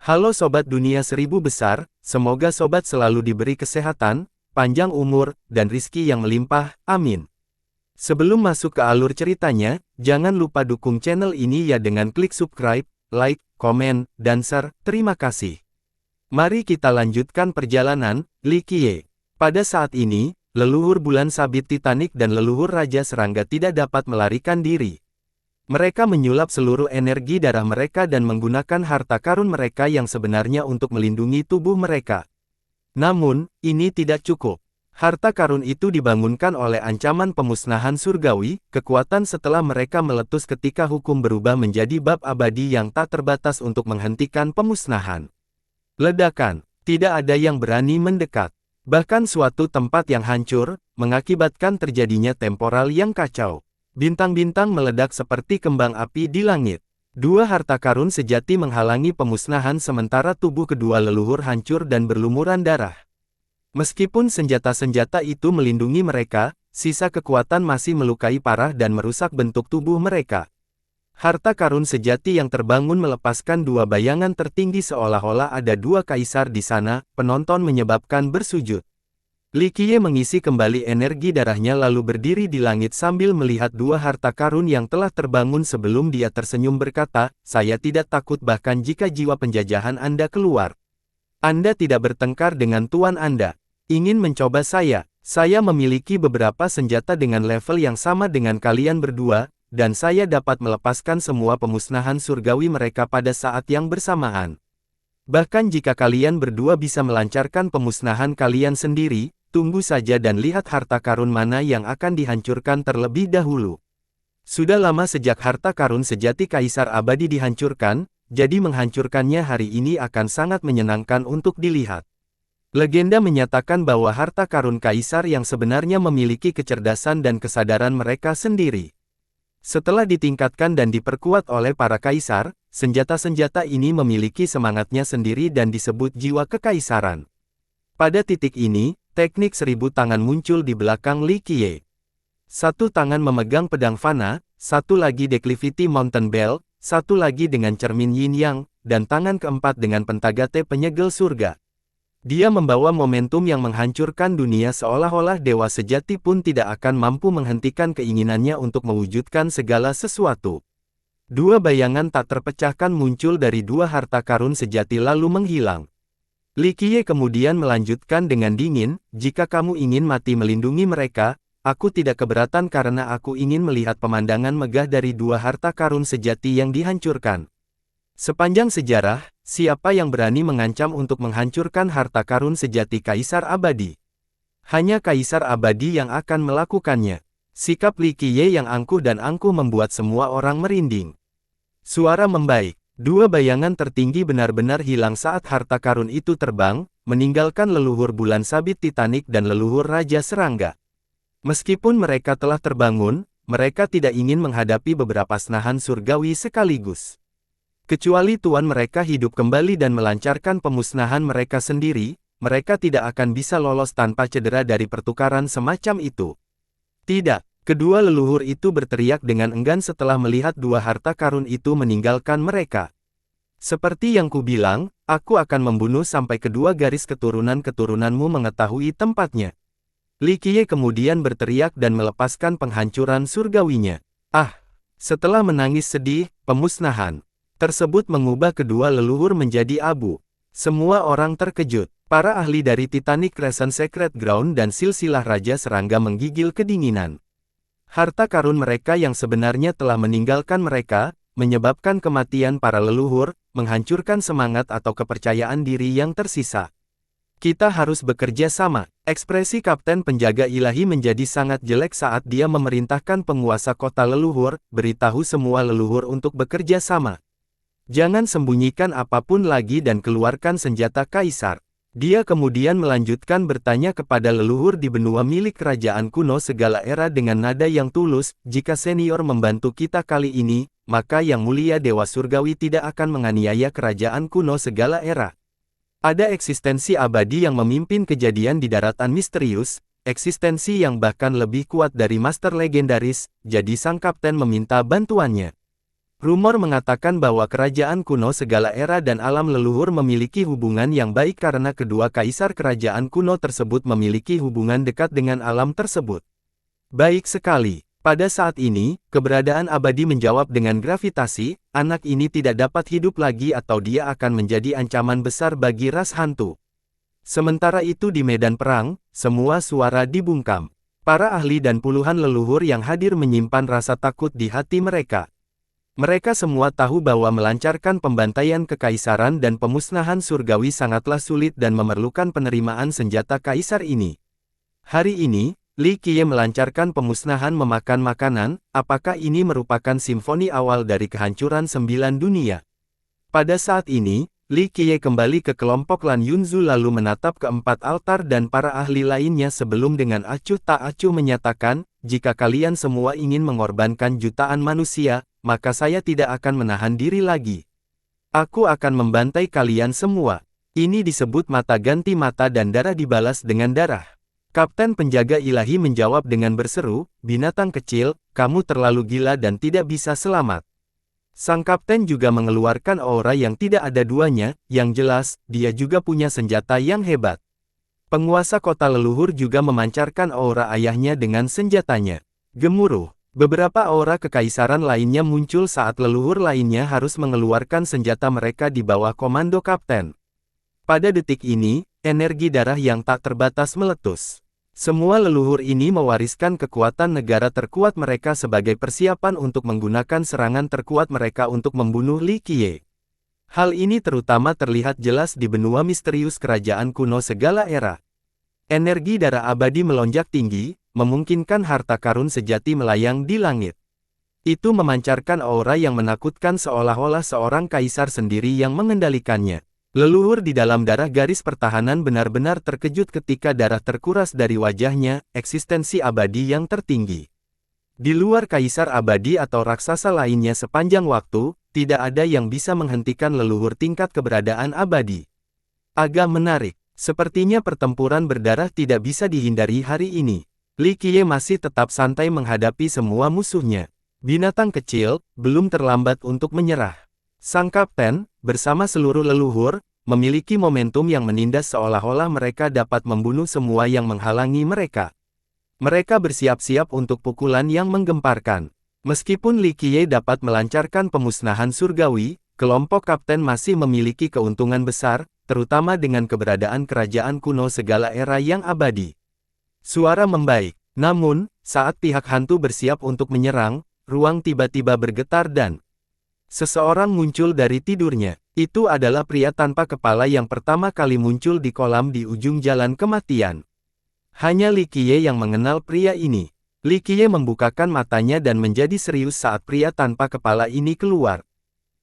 Halo Sobat Dunia Seribu Besar, semoga Sobat selalu diberi kesehatan, panjang umur, dan rizki yang melimpah, amin. Sebelum masuk ke alur ceritanya, jangan lupa dukung channel ini ya dengan klik subscribe, like, komen, dan share, terima kasih. Mari kita lanjutkan perjalanan, Li Qiye. Pada saat ini, leluhur bulan sabit Titanic dan leluhur Raja Serangga tidak dapat melarikan diri. Mereka menyulap seluruh energi darah mereka dan menggunakan harta karun mereka yang sebenarnya untuk melindungi tubuh mereka. Namun, ini tidak cukup. Harta karun itu dibangunkan oleh ancaman pemusnahan surgawi, kekuatan setelah mereka meletus ketika hukum berubah menjadi bab abadi yang tak terbatas untuk menghentikan pemusnahan. Ledakan, tidak ada yang berani mendekat. Bahkan suatu tempat yang hancur, mengakibatkan terjadinya temporal yang kacau. Bintang-bintang meledak seperti kembang api di langit. Dua harta karun sejati menghalangi pemusnahan sementara tubuh kedua leluhur hancur dan berlumuran darah. Meskipun senjata-senjata itu melindungi mereka, sisa kekuatan masih melukai parah dan merusak bentuk tubuh mereka. Harta karun sejati yang terbangun melepaskan dua bayangan tertinggi seolah-olah ada dua kaisar di sana, penonton menyebabkan bersujud. Li Qiye mengisi kembali energi darahnya lalu berdiri di langit sambil melihat dua harta karun yang telah terbangun sebelum dia tersenyum berkata, "Saya tidak takut bahkan jika jiwa penjajahan Anda keluar. Anda tidak bertengkar dengan Tuan Anda. Ingin mencoba saya memiliki beberapa senjata dengan level yang sama dengan kalian berdua, dan saya dapat melepaskan semua pemusnahan surgawi mereka pada saat yang bersamaan. Bahkan jika kalian berdua bisa melancarkan pemusnahan kalian sendiri, tunggu saja dan lihat harta karun mana yang akan dihancurkan terlebih dahulu." Sudah lama sejak harta karun sejati Kaisar Abadi dihancurkan, jadi menghancurkannya hari ini akan sangat menyenangkan untuk dilihat. Legenda menyatakan bahwa harta karun Kaisar yang sebenarnya memiliki kecerdasan dan kesadaran mereka sendiri. Setelah ditingkatkan dan diperkuat oleh para Kaisar, senjata-senjata ini memiliki semangatnya sendiri dan disebut jiwa kekaisaran. Pada titik ini, teknik 1000 tangan muncul di belakang Li Qiye. Satu tangan memegang pedang fana, satu lagi Declivity Mountain Bell, satu lagi dengan cermin Yin Yang, dan tangan keempat dengan pentagate penyegel surga. Dia membawa momentum yang menghancurkan dunia seolah-olah dewa sejati pun tidak akan mampu menghentikan keinginannya untuk mewujudkan segala sesuatu. Dua bayangan tak terpecahkan muncul dari dua harta karun sejati lalu menghilang. Li Qiye kemudian melanjutkan dengan dingin, "Jika kamu ingin mati melindungi mereka, aku tidak keberatan karena aku ingin melihat pemandangan megah dari dua harta karun sejati yang dihancurkan. Sepanjang sejarah, siapa yang berani mengancam untuk menghancurkan harta karun sejati Kaisar Abadi? Hanya Kaisar Abadi yang akan melakukannya." Sikap Li Qiye yang angkuh dan angkuh membuat semua orang merinding. Suara membaik. Dua bayangan tertinggi benar-benar hilang saat harta karun itu terbang, meninggalkan leluhur bulan sabit Titanic dan leluhur Raja Serangga. Meskipun mereka telah terbangun, mereka tidak ingin menghadapi beberapa senahan surgawi sekaligus. Kecuali Tuan mereka hidup kembali dan melancarkan pemusnahan mereka sendiri, mereka tidak akan bisa lolos tanpa cedera dari pertukaran semacam itu. Tidak. Kedua leluhur itu berteriak dengan enggan setelah melihat dua harta karun itu meninggalkan mereka. "Seperti yang kubilang, aku akan membunuh sampai kedua garis keturunan-keturunanmu mengetahui tempatnya." Li Qiye kemudian berteriak dan melepaskan penghancuran surgawinya. Setelah menangis sedih, pemusnahan tersebut mengubah kedua leluhur menjadi abu. Semua orang terkejut. Para ahli dari Titanic Crescent Sacred Ground dan silsilah Raja Serangga menggigil kedinginan. Harta karun mereka yang sebenarnya telah meninggalkan mereka, menyebabkan kematian para leluhur, menghancurkan semangat atau kepercayaan diri yang tersisa. "Kita harus bekerja sama." Ekspresi Kapten Penjaga Ilahi menjadi sangat jelek saat dia memerintahkan penguasa kota leluhur, "Beritahu semua leluhur untuk bekerja sama. Jangan sembunyikan apapun lagi dan keluarkan senjata Kaisar." Dia kemudian melanjutkan bertanya kepada leluhur di benua milik kerajaan kuno segala era dengan nada yang tulus, "Jika senior membantu kita kali ini, maka yang mulia Dewa Surgawi tidak akan menganiaya kerajaan kuno segala era. Ada eksistensi abadi yang memimpin kejadian di daratan misterius, eksistensi yang bahkan lebih kuat dari master legendaris, jadi sang kapten meminta bantuannya." Rumor mengatakan bahwa kerajaan kuno segala era dan alam leluhur memiliki hubungan yang baik karena kedua kaisar kerajaan kuno tersebut memiliki hubungan dekat dengan alam tersebut. Baik sekali. Pada saat ini, keberadaan abadi menjawab dengan gravitasi, anak ini tidak dapat hidup lagi atau dia akan menjadi ancaman besar bagi ras hantu. Sementara itu di medan perang, semua suara dibungkam. Para ahli dan puluhan leluhur yang hadir menyimpan rasa takut di hati mereka. Mereka semua tahu bahwa melancarkan pembantaian kekaisaran dan pemusnahan surgawi sangatlah sulit dan memerlukan penerimaan senjata kaisar ini. Hari ini, Li Qiye melancarkan pemusnahan memakan makanan, apakah ini merupakan simfoni awal dari kehancuran 9 dunia? Pada saat ini, Li Qiye kembali ke kelompok Lan Yunzu lalu menatap keempat altar dan para ahli lainnya sebelum dengan acuh tak acuh menyatakan, jika kalian semua ingin mengorbankan jutaan manusia, maka saya tidak akan menahan diri lagi. Aku akan membantai kalian semua. Ini disebut mata ganti mata dan darah dibalas dengan darah. Kapten penjaga ilahi menjawab dengan berseru, binatang kecil, kamu terlalu gila dan tidak bisa selamat. Sang kapten juga mengeluarkan aura yang tidak ada duanya, yang jelas, dia juga punya senjata yang hebat. Penguasa kota leluhur juga memancarkan aura ayahnya dengan senjatanya. Gemuruh. Beberapa aura kekaisaran lainnya muncul saat leluhur lainnya harus mengeluarkan senjata mereka di bawah komando kapten. Pada detik ini, energi darah yang tak terbatas meletus. Semua leluhur ini mewariskan kekuatan negara terkuat mereka sebagai persiapan untuk menggunakan serangan terkuat mereka untuk membunuh Li Qiye. Hal ini terutama terlihat jelas di benua misterius kerajaan kuno segala era. Energi darah abadi melonjak tinggi, memungkinkan harta karun sejati melayang di langit. Itu memancarkan aura yang menakutkan seolah-olah seorang kaisar sendiri yang mengendalikannya. Leluhur di dalam darah garis pertahanan benar-benar terkejut ketika darah terkuras dari wajahnya, eksistensi abadi yang tertinggi. Di luar kaisar abadi atau raksasa lainnya sepanjang waktu, tidak ada yang bisa menghentikan leluhur tingkat keberadaan abadi. Agak menarik, sepertinya pertempuran berdarah tidak bisa dihindari hari ini. Li Qiye masih tetap santai menghadapi semua musuhnya. Binatang kecil, belum terlambat untuk menyerah. Sang kapten, bersama seluruh leluhur, memiliki momentum yang menindas seolah-olah mereka dapat membunuh semua yang menghalangi mereka. Mereka bersiap-siap untuk pukulan yang menggemparkan. Meskipun Li Qiye dapat melancarkan pemusnahan surgawi, kelompok kapten masih memiliki keuntungan besar, terutama dengan keberadaan kerajaan kuno segala era yang abadi. Suara membaik. Namun, saat pihak hantu bersiap untuk menyerang, ruang tiba-tiba bergetar dan seseorang muncul dari tidurnya. Itu adalah pria tanpa kepala yang pertama kali muncul di kolam di ujung jalan kematian. Hanya Li Qiye yang mengenal pria ini. Li Qiye membukakan matanya dan menjadi serius saat pria tanpa kepala ini keluar.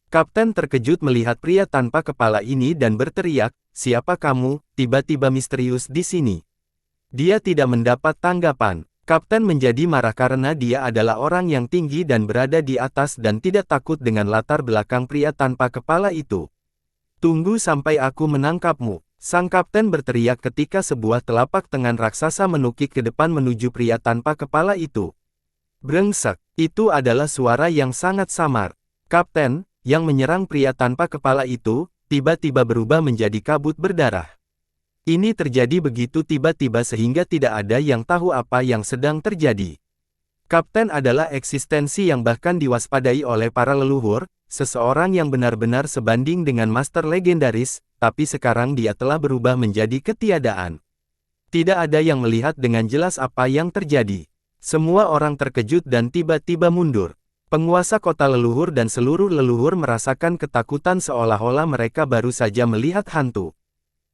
Kapten terkejut melihat pria tanpa kepala ini dan berteriak, "Siapa kamu, tiba-tiba misterius di sini?" Dia tidak mendapat tanggapan. Kapten menjadi marah karena dia adalah orang yang tinggi dan berada di atas dan tidak takut dengan latar belakang pria tanpa kepala itu. "Tunggu sampai aku menangkapmu," sang kapten berteriak ketika sebuah telapak tangan raksasa menukik ke depan menuju pria tanpa kepala itu. Brengsek, itu adalah suara yang sangat samar. Kapten, yang menyerang pria tanpa kepala itu, tiba-tiba berubah menjadi kabut berdarah. Ini terjadi begitu tiba-tiba sehingga tidak ada yang tahu apa yang sedang terjadi. Kapten adalah eksistensi yang bahkan diwaspadai oleh para leluhur, seseorang yang benar-benar sebanding dengan master legendaris, tapi sekarang dia telah berubah menjadi ketiadaan. Tidak ada yang melihat dengan jelas apa yang terjadi. Semua orang terkejut dan tiba-tiba mundur. Penguasa kota leluhur dan seluruh leluhur merasakan ketakutan seolah-olah mereka baru saja melihat hantu.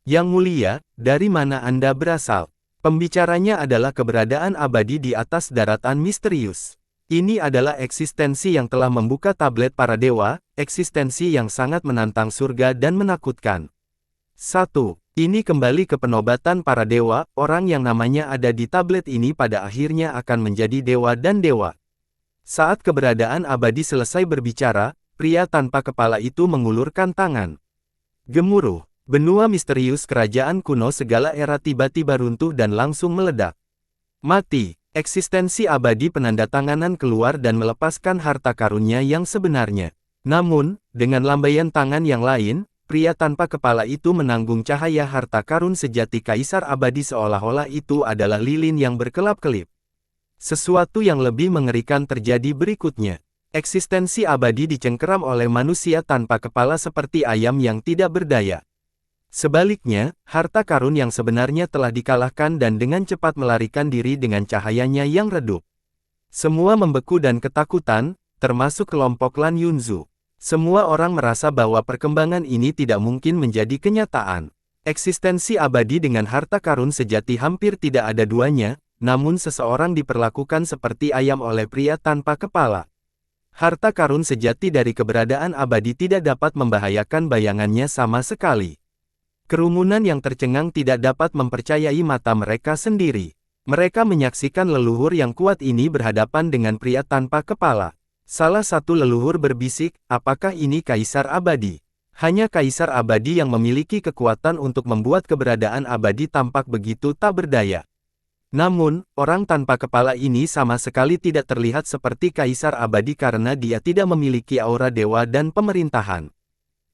"Yang mulia, dari mana Anda berasal?" Pembicaranya adalah keberadaan abadi di atas daratan misterius. Ini adalah eksistensi yang telah membuka tablet para dewa, eksistensi yang sangat menantang surga dan menakutkan. 1. Ini kembali ke penobatan para dewa, orang yang namanya ada di tablet ini pada akhirnya akan menjadi dewa dan dewa. Saat keberadaan abadi selesai berbicara, pria tanpa kepala itu mengulurkan tangan. Gemuruh. Benua misterius kerajaan kuno segala era tiba-tiba runtuh dan langsung meledak. Mati. Eksistensi abadi penandatanganan keluar dan melepaskan harta karunnya yang sebenarnya. Namun, dengan lambaian tangan yang lain, pria tanpa kepala itu menanggung cahaya harta karun sejati kaisar abadi seolah-olah itu adalah lilin yang berkelap-kelip. Sesuatu yang lebih mengerikan terjadi berikutnya. Eksistensi abadi dicengkeram oleh manusia tanpa kepala seperti ayam yang tidak berdaya. Sebaliknya, harta karun yang sebenarnya telah dikalahkan dan dengan cepat melarikan diri dengan cahayanya yang redup. Semua membeku dan ketakutan, termasuk kelompok Lan Yunzu. Semua orang merasa bahwa perkembangan ini tidak mungkin menjadi kenyataan. Eksistensi abadi dengan harta karun sejati hampir tidak ada duanya, namun seseorang diperlakukan seperti ayam oleh pria tanpa kepala. Harta karun sejati dari keberadaan abadi tidak dapat membahayakan bayangannya sama sekali. Kerumunan yang tercengang tidak dapat mempercayai mata mereka sendiri. Mereka menyaksikan leluhur yang kuat ini berhadapan dengan pria tanpa kepala. Salah satu leluhur berbisik, apakah ini kaisar abadi? Hanya kaisar abadi yang memiliki kekuatan untuk membuat keberadaan abadi tampak begitu tak berdaya. Namun, orang tanpa kepala ini sama sekali tidak terlihat seperti kaisar abadi karena dia tidak memiliki aura dewa dan pemerintahan.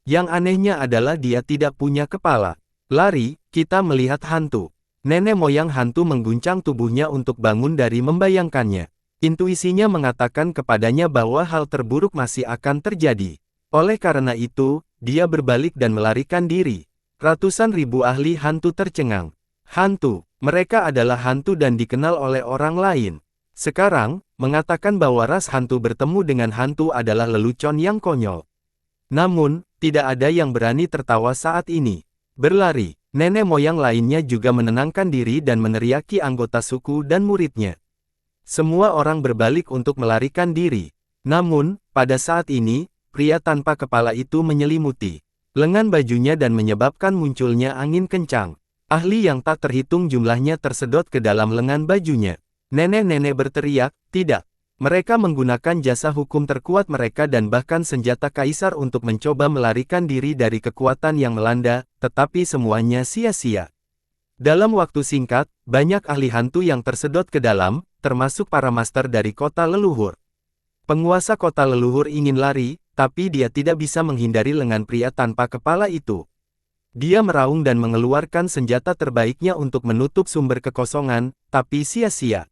Yang anehnya adalah dia tidak punya kepala. Lari, kita melihat hantu. Nenek moyang hantu mengguncang tubuhnya untuk bangun dari membayangkannya. Intuisinya mengatakan kepadanya bahwa hal terburuk masih akan terjadi. Oleh karena itu, dia berbalik dan melarikan diri. Ratusan ribu ahli hantu tercengang. Hantu, mereka adalah hantu dan dikenal oleh orang lain. Sekarang, mengatakan bahwa ras hantu bertemu dengan hantu adalah lelucon yang konyol. Namun, tidak ada yang berani tertawa saat ini. Berlari, nenek moyang lainnya juga menenangkan diri dan meneriaki anggota suku dan muridnya. Semua orang berbalik untuk melarikan diri. Namun, pada saat ini, pria tanpa kepala itu menyelimuti lengan bajunya dan menyebabkan munculnya angin kencang. Ahli yang tak terhitung jumlahnya tersedot ke dalam lengan bajunya. Nenek-nenek berteriak, tidak. Mereka menggunakan jasa hukum terkuat mereka dan bahkan senjata kaisar untuk mencoba melarikan diri dari kekuatan yang melanda, tetapi semuanya sia-sia. Dalam waktu singkat, banyak ahli hantu yang tersedot ke dalam, termasuk para master dari kota leluhur. Penguasa kota leluhur ingin lari, tapi dia tidak bisa menghindari lengan pria tanpa kepala itu. Dia meraung dan mengeluarkan senjata terbaiknya untuk menutup sumber kekosongan, tapi sia-sia.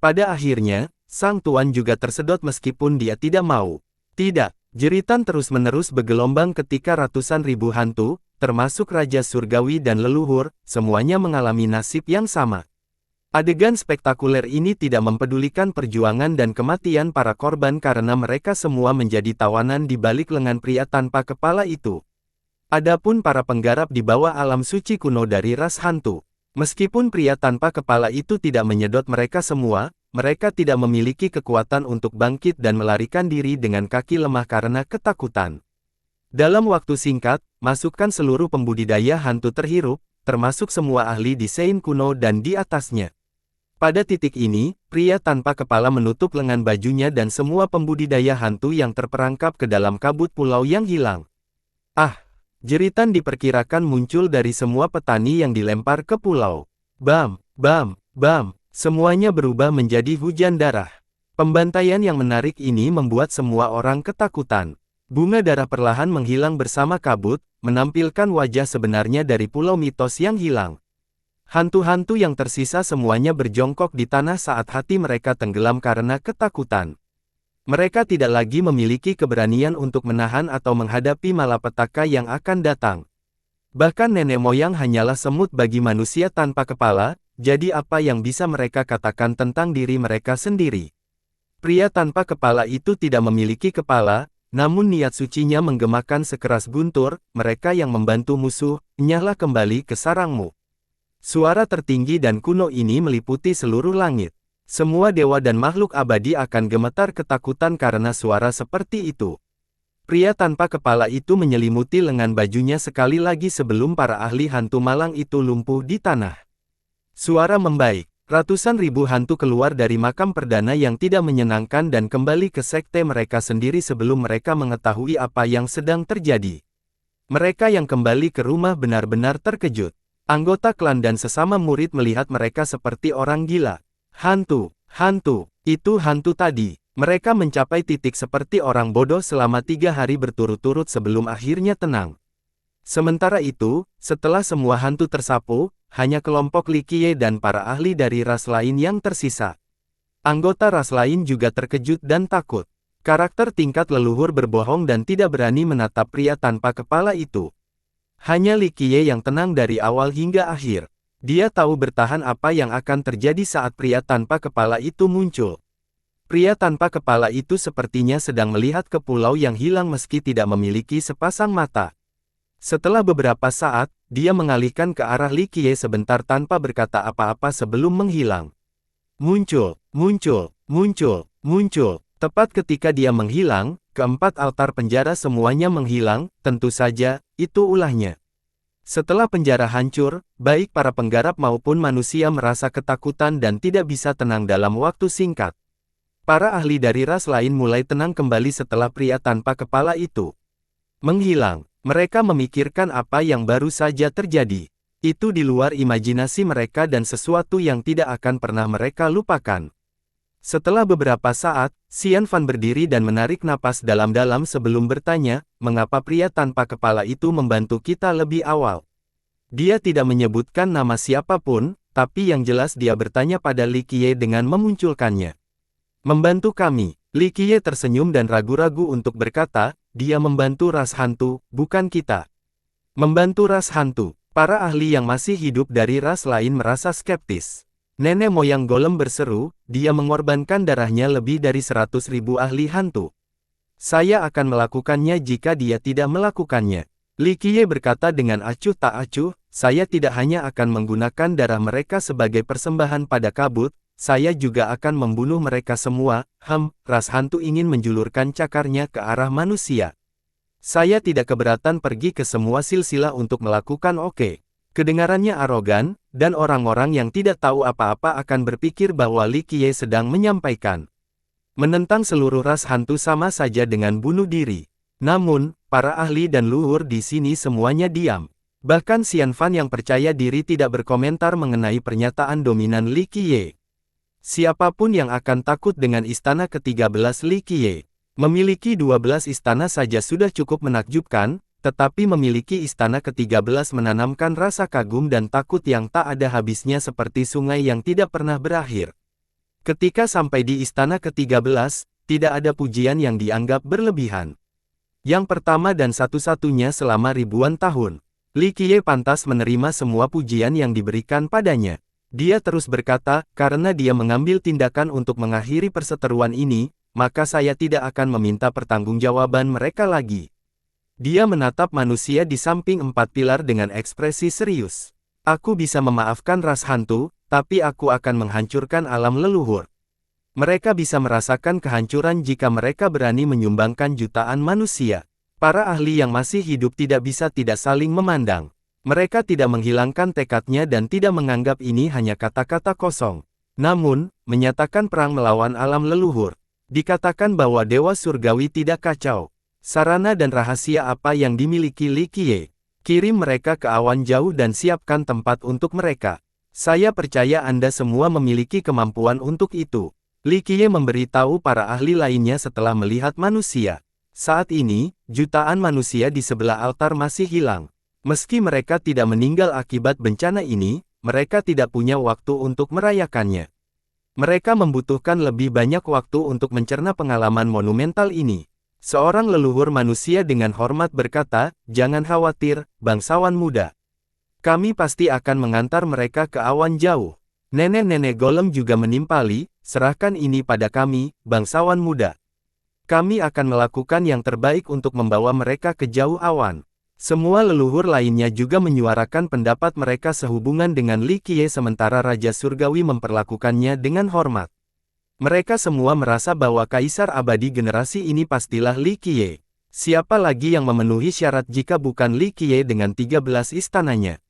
Pada akhirnya, sang tuan juga tersedot meskipun dia tidak mau. Tidak, jeritan terus-menerus bergelombang ketika ratusan ribu hantu, termasuk Raja Surgawi dan leluhur, semuanya mengalami nasib yang sama. Adegan spektakuler ini tidak mempedulikan perjuangan dan kematian para korban karena mereka semua menjadi tawanan di balik lengan pria tanpa kepala itu. Adapun para penggarap di bawah alam suci kuno dari ras hantu. Meskipun pria tanpa kepala itu tidak menyedot mereka semua, mereka tidak memiliki kekuatan untuk bangkit dan melarikan diri dengan kaki lemah karena ketakutan. Dalam waktu singkat, masukkan seluruh pembudidaya hantu terhirup, termasuk semua ahli desain kuno dan di atasnya. Pada titik ini, pria tanpa kepala menutup lengan bajunya dan semua pembudidaya hantu yang terperangkap ke dalam kabut pulau yang hilang. Ah! Jeritan diperkirakan muncul dari semua petani yang dilempar ke pulau. Bam! Bam! Bam! Semuanya berubah menjadi hujan darah. Pembantaian yang menarik ini membuat semua orang ketakutan. Bunga darah perlahan menghilang bersama kabut, menampilkan wajah sebenarnya dari pulau mitos yang hilang. Hantu-hantu yang tersisa semuanya berjongkok di tanah saat hati mereka tenggelam karena ketakutan. Mereka tidak lagi memiliki keberanian untuk menahan atau menghadapi malapetaka yang akan datang. Bahkan nenek moyang hanyalah semut bagi manusia tanpa kepala, jadi apa yang bisa mereka katakan tentang diri mereka sendiri? Pria tanpa kepala itu tidak memiliki kepala, namun niat sucinya menggemakan sekeras guntur, mereka yang membantu musuh, nyahlah kembali ke sarangmu. Suara tertinggi dan kuno ini meliputi seluruh langit. Semua dewa dan makhluk abadi akan gemetar ketakutan karena suara seperti itu. Pria tanpa kepala itu menyelimuti lengan bajunya sekali lagi sebelum para ahli hantu malang itu lumpuh di tanah. Suara membaik. Ratusan ribu hantu keluar dari makam perdana yang tidak menyenangkan dan kembali ke sekte mereka sendiri sebelum mereka mengetahui apa yang sedang terjadi. Mereka yang kembali ke rumah benar-benar terkejut. Anggota klan dan sesama murid melihat mereka seperti orang gila. Hantu, hantu, itu hantu tadi. Mereka mencapai titik seperti orang bodoh selama 3 hari berturut-turut sebelum akhirnya tenang. Sementara itu, setelah semua hantu tersapu, hanya kelompok Li Qiye dan para ahli dari ras lain yang tersisa. Anggota ras lain juga terkejut dan takut. Karakter tingkat leluhur berbohong dan tidak berani menatap pria tanpa kepala itu. Hanya Li Qiye yang tenang dari awal hingga akhir. Dia tahu bertahan apa yang akan terjadi saat pria tanpa kepala itu muncul. Pria tanpa kepala itu sepertinya sedang melihat ke pulau yang hilang meski tidak memiliki sepasang mata. Setelah beberapa saat, dia mengalihkan ke arah Li Qiye sebentar tanpa berkata apa-apa sebelum menghilang. Muncul, muncul, muncul, muncul. Tepat ketika dia menghilang, keempat altar penjara semuanya menghilang, tentu saja, itu ulahnya. Setelah penjara hancur, baik para penggarap maupun manusia merasa ketakutan dan tidak bisa tenang dalam waktu singkat. Para ahli dari ras lain mulai tenang kembali setelah pria tanpa kepala itu menghilang. Mereka memikirkan apa yang baru saja terjadi. Itu di luar imajinasi mereka dan sesuatu yang tidak akan pernah mereka lupakan. Setelah beberapa saat, Xian Fan berdiri dan menarik napas dalam-dalam sebelum bertanya, mengapa pria tanpa kepala itu membantu kita lebih awal. Dia tidak menyebutkan nama siapapun, tapi yang jelas dia bertanya pada Li Qiye dengan memunculkannya. Membantu kami. Li Qiye tersenyum dan ragu-ragu untuk berkata, dia membantu ras hantu, bukan kita. Membantu ras hantu. Para ahli yang masih hidup dari ras lain merasa skeptis. Nenek moyang Golem berseru, dia mengorbankan darahnya lebih dari 100.000 ahli hantu. Saya akan melakukannya jika dia tidak melakukannya. Li Qiye berkata dengan acuh tak acuh, saya tidak hanya akan menggunakan darah mereka sebagai persembahan pada kabut, saya juga akan membunuh mereka semua. Ras hantu ingin menjulurkan cakarnya ke arah manusia. Saya tidak keberatan pergi ke semua silsilah untuk melakukan oke. Kedengarannya arogan, dan orang-orang yang tidak tahu apa-apa akan berpikir bahwa Li Qiye sedang menyampaikan. Menentang seluruh ras hantu sama saja dengan bunuh diri. Namun, para ahli dan luhur di sini semuanya diam. Bahkan Xian Fan yang percaya diri tidak berkomentar mengenai pernyataan dominan Li Qiye. Siapapun yang akan takut dengan istana ke-13 Li Qiye. Memiliki 12 istana saja sudah cukup menakjubkan, tetapi memiliki istana ke-13 menanamkan rasa kagum dan takut yang tak ada habisnya seperti sungai yang tidak pernah berakhir. Ketika sampai di istana ke-13, tidak ada pujian yang dianggap berlebihan. Yang pertama dan satu-satunya selama ribuan tahun. Li Qiye pantas menerima semua pujian yang diberikan padanya. Dia terus berkata, karena dia mengambil tindakan untuk mengakhiri perseteruan ini, maka saya tidak akan meminta pertanggungjawaban mereka lagi. Dia menatap manusia di samping 4 pilar dengan ekspresi serius. Aku bisa memaafkan ras hantu, tapi aku akan menghancurkan alam leluhur. Mereka bisa merasakan kehancuran jika mereka berani menyumbangkan jutaan manusia. Para ahli yang masih hidup tidak bisa tidak saling memandang. Mereka tidak menghilangkan tekadnya dan tidak menganggap ini hanya kata-kata kosong. Namun, menyatakan perang melawan alam leluhur. Dikatakan bahwa Dewa Surgawi tidak kacau. Sarana dan rahasia apa yang dimiliki Li Qiye? Kirim mereka ke awan jauh dan siapkan tempat untuk mereka. Saya percaya Anda semua memiliki kemampuan untuk itu. Li Qiye memberitahu para ahli lainnya setelah melihat manusia. Saat ini, jutaan manusia di sebelah altar masih hilang. Meski mereka tidak meninggal akibat bencana ini, mereka tidak punya waktu untuk merayakannya. Mereka membutuhkan lebih banyak waktu untuk mencerna pengalaman monumental ini. Seorang leluhur manusia dengan hormat berkata, jangan khawatir, bangsawan muda. Kami pasti akan mengantar mereka ke awan jauh. Nenek-nenek Golem juga menimpali, serahkan ini pada kami, bangsawan muda. Kami akan melakukan yang terbaik untuk membawa mereka ke jauh awan. Semua leluhur lainnya juga menyuarakan pendapat mereka sehubungan dengan Li Qiye sementara Raja Surgawi memperlakukannya dengan hormat. Mereka semua merasa bahwa Kaisar Abadi generasi ini pastilah Li Qiye. Siapa lagi yang memenuhi syarat jika bukan Li Qiye dengan 13 istananya?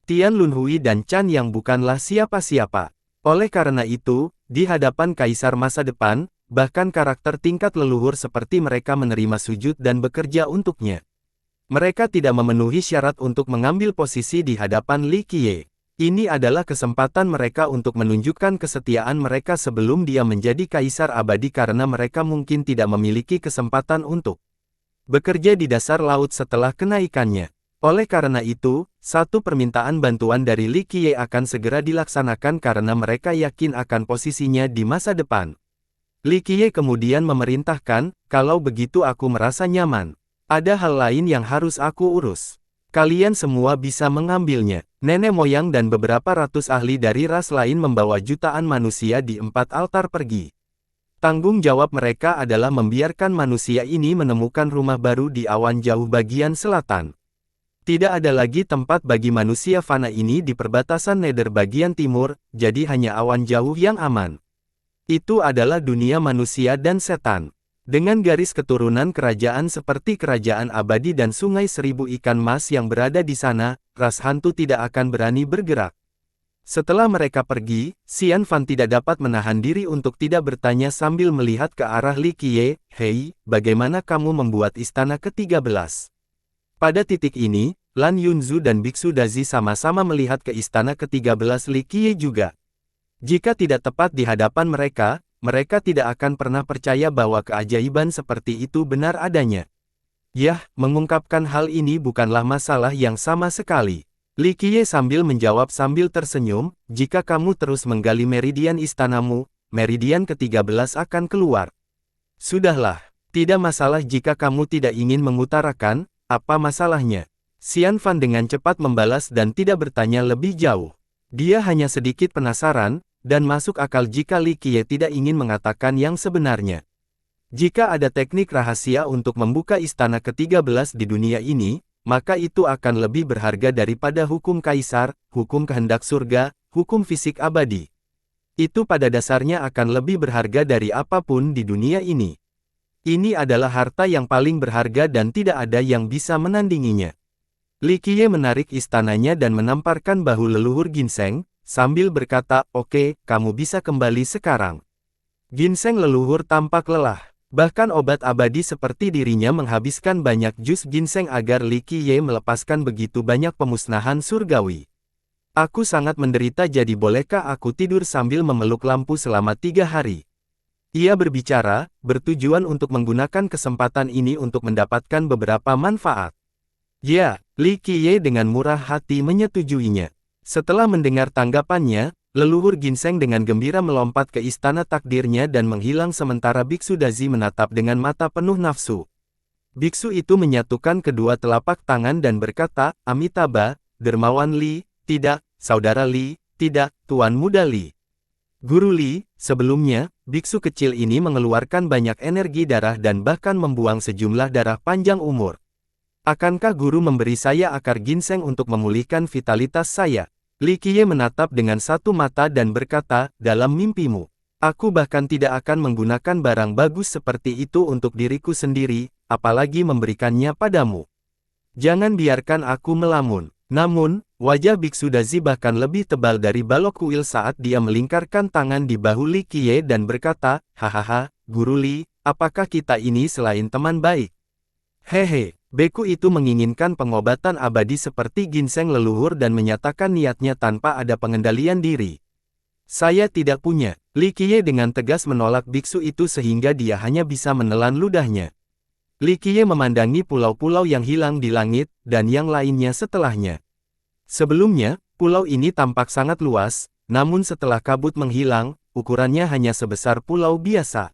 Tian Lunhui dan Chan yang bukanlah siapa-siapa. Oleh karena itu, di hadapan Kaisar masa depan, bahkan karakter tingkat leluhur seperti mereka menerima sujud dan bekerja untuknya. Mereka tidak memenuhi syarat untuk mengambil posisi di hadapan Li Qiye. Ini adalah kesempatan mereka untuk menunjukkan kesetiaan mereka sebelum dia menjadi kaisar abadi karena mereka mungkin tidak memiliki kesempatan untuk bekerja di dasar laut setelah kenaikannya. Oleh karena itu, satu permintaan bantuan dari Li Qiye akan segera dilaksanakan karena mereka yakin akan posisinya di masa depan. Li Qiye kemudian memerintahkan, kalau begitu aku merasa nyaman. Ada hal lain yang harus aku urus. Kalian semua bisa mengambilnya. Nenek moyang dan beberapa ratus ahli dari ras lain membawa jutaan manusia di 4 altar pergi. Tanggung jawab mereka adalah membiarkan manusia ini menemukan rumah baru di awan jauh bagian selatan. Tidak ada lagi tempat bagi manusia fana ini di perbatasan Nether bagian timur, jadi hanya awan jauh yang aman. Itu adalah dunia manusia dan setan. Dengan garis keturunan kerajaan seperti kerajaan abadi dan sungai 1000 ikan mas yang berada di sana, ras hantu tidak akan berani bergerak. Setelah mereka pergi, Xian Fan tidak dapat menahan diri untuk tidak bertanya sambil melihat ke arah Li Qiye, "Hei, bagaimana kamu membuat istana ke-13?" Pada titik ini, Lan Yunzu dan Biksu Dazi sama-sama melihat ke istana ke-13 Li Qiye juga. Jika tidak tepat di hadapan mereka, mereka tidak akan pernah percaya bahwa keajaiban seperti itu benar adanya. Yah, mengungkapkan hal ini bukanlah masalah yang sama sekali. Li Qiye sambil menjawab sambil tersenyum, jika kamu terus menggali meridian istanamu, meridian ke-13 akan keluar. Sudahlah, tidak masalah jika kamu tidak ingin mengutarakan, apa masalahnya? Xian Fan dengan cepat membalas dan tidak bertanya lebih jauh. Dia hanya sedikit penasaran, dan masuk akal jika Li Qiye tidak ingin mengatakan yang sebenarnya. Jika ada teknik rahasia untuk membuka istana ke-13 di dunia ini, maka itu akan lebih berharga daripada hukum kaisar, hukum kehendak surga, hukum fisik abadi. Itu pada dasarnya akan lebih berharga dari apapun di dunia ini. Ini adalah harta yang paling berharga dan tidak ada yang bisa menandinginya. Li Qiye menarik istananya dan menamparkan bahu leluhur ginseng, sambil berkata, "Oke, kamu bisa kembali sekarang." Ginseng leluhur tampak lelah. Bahkan obat abadi seperti dirinya menghabiskan banyak jus ginseng agar Li Qiye melepaskan begitu banyak pemusnahan surgawi. "Aku sangat menderita jadi bolehkah aku tidur sambil memeluk lampu selama 3 hari?" Ia berbicara, bertujuan untuk menggunakan kesempatan ini untuk mendapatkan beberapa manfaat. Ya, Li Qiye dengan murah hati menyetujuinya. Setelah mendengar tanggapannya, leluhur ginseng dengan gembira melompat ke istana takdirnya dan menghilang sementara Biksu Dazi menatap dengan mata penuh nafsu. Biksu itu menyatukan kedua telapak tangan dan berkata, "Amitabha, Dermawan Li, tidak, Saudara Li, tidak, Tuan Muda Li." Guru Li, sebelumnya, biksu kecil ini mengeluarkan banyak energi darah dan bahkan membuang sejumlah darah panjang umur. "Akankah guru memberi saya akar ginseng untuk memulihkan vitalitas saya?" Li Qiye menatap dengan satu mata dan berkata, "Dalam mimpimu, aku bahkan tidak akan menggunakan barang bagus seperti itu untuk diriku sendiri, apalagi memberikannya padamu. Jangan biarkan aku melamun." Namun, wajah Biksu Dazi bahkan lebih tebal dari balok kuil saat dia melingkarkan tangan di bahu Li Qiye dan berkata, "Hahaha, Guru Li, apakah kita ini selain teman baik?" "Hehe." Beku itu menginginkan pengobatan abadi seperti ginseng leluhur dan menyatakan niatnya tanpa ada pengendalian diri. "Saya tidak punya." Li Qiye dengan tegas menolak biksu itu sehingga dia hanya bisa menelan ludahnya. Li Qiye memandangi pulau-pulau yang hilang di langit, dan yang lainnya setelahnya. Sebelumnya, pulau ini tampak sangat luas, namun setelah kabut menghilang, ukurannya hanya sebesar pulau biasa.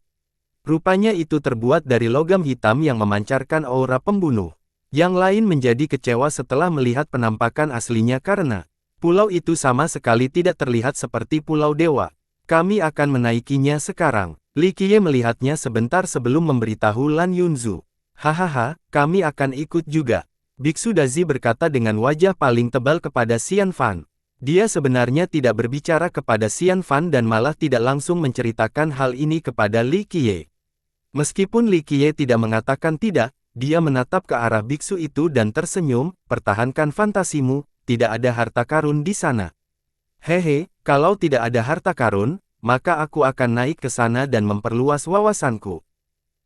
Rupanya itu terbuat dari logam hitam yang memancarkan aura pembunuh. Yang lain menjadi kecewa setelah melihat penampakan aslinya karena pulau itu sama sekali tidak terlihat seperti pulau dewa. "Kami akan menaikinya sekarang." Li Qiye melihatnya sebentar sebelum memberitahu Lan Yunzu. "Hahaha, kami akan ikut juga." Biksu Dazi berkata dengan wajah paling tebal kepada Xian Fan. Dia sebenarnya tidak berbicara kepada Xian Fan dan malah tidak langsung menceritakan hal ini kepada Li Qiye. Meskipun Li Qiye tidak mengatakan tidak, dia menatap ke arah biksu itu dan tersenyum, "Pertahankan fantasimu, tidak ada harta karun di sana." "Hehe, kalau tidak ada harta karun, maka aku akan naik ke sana dan memperluas wawasanku."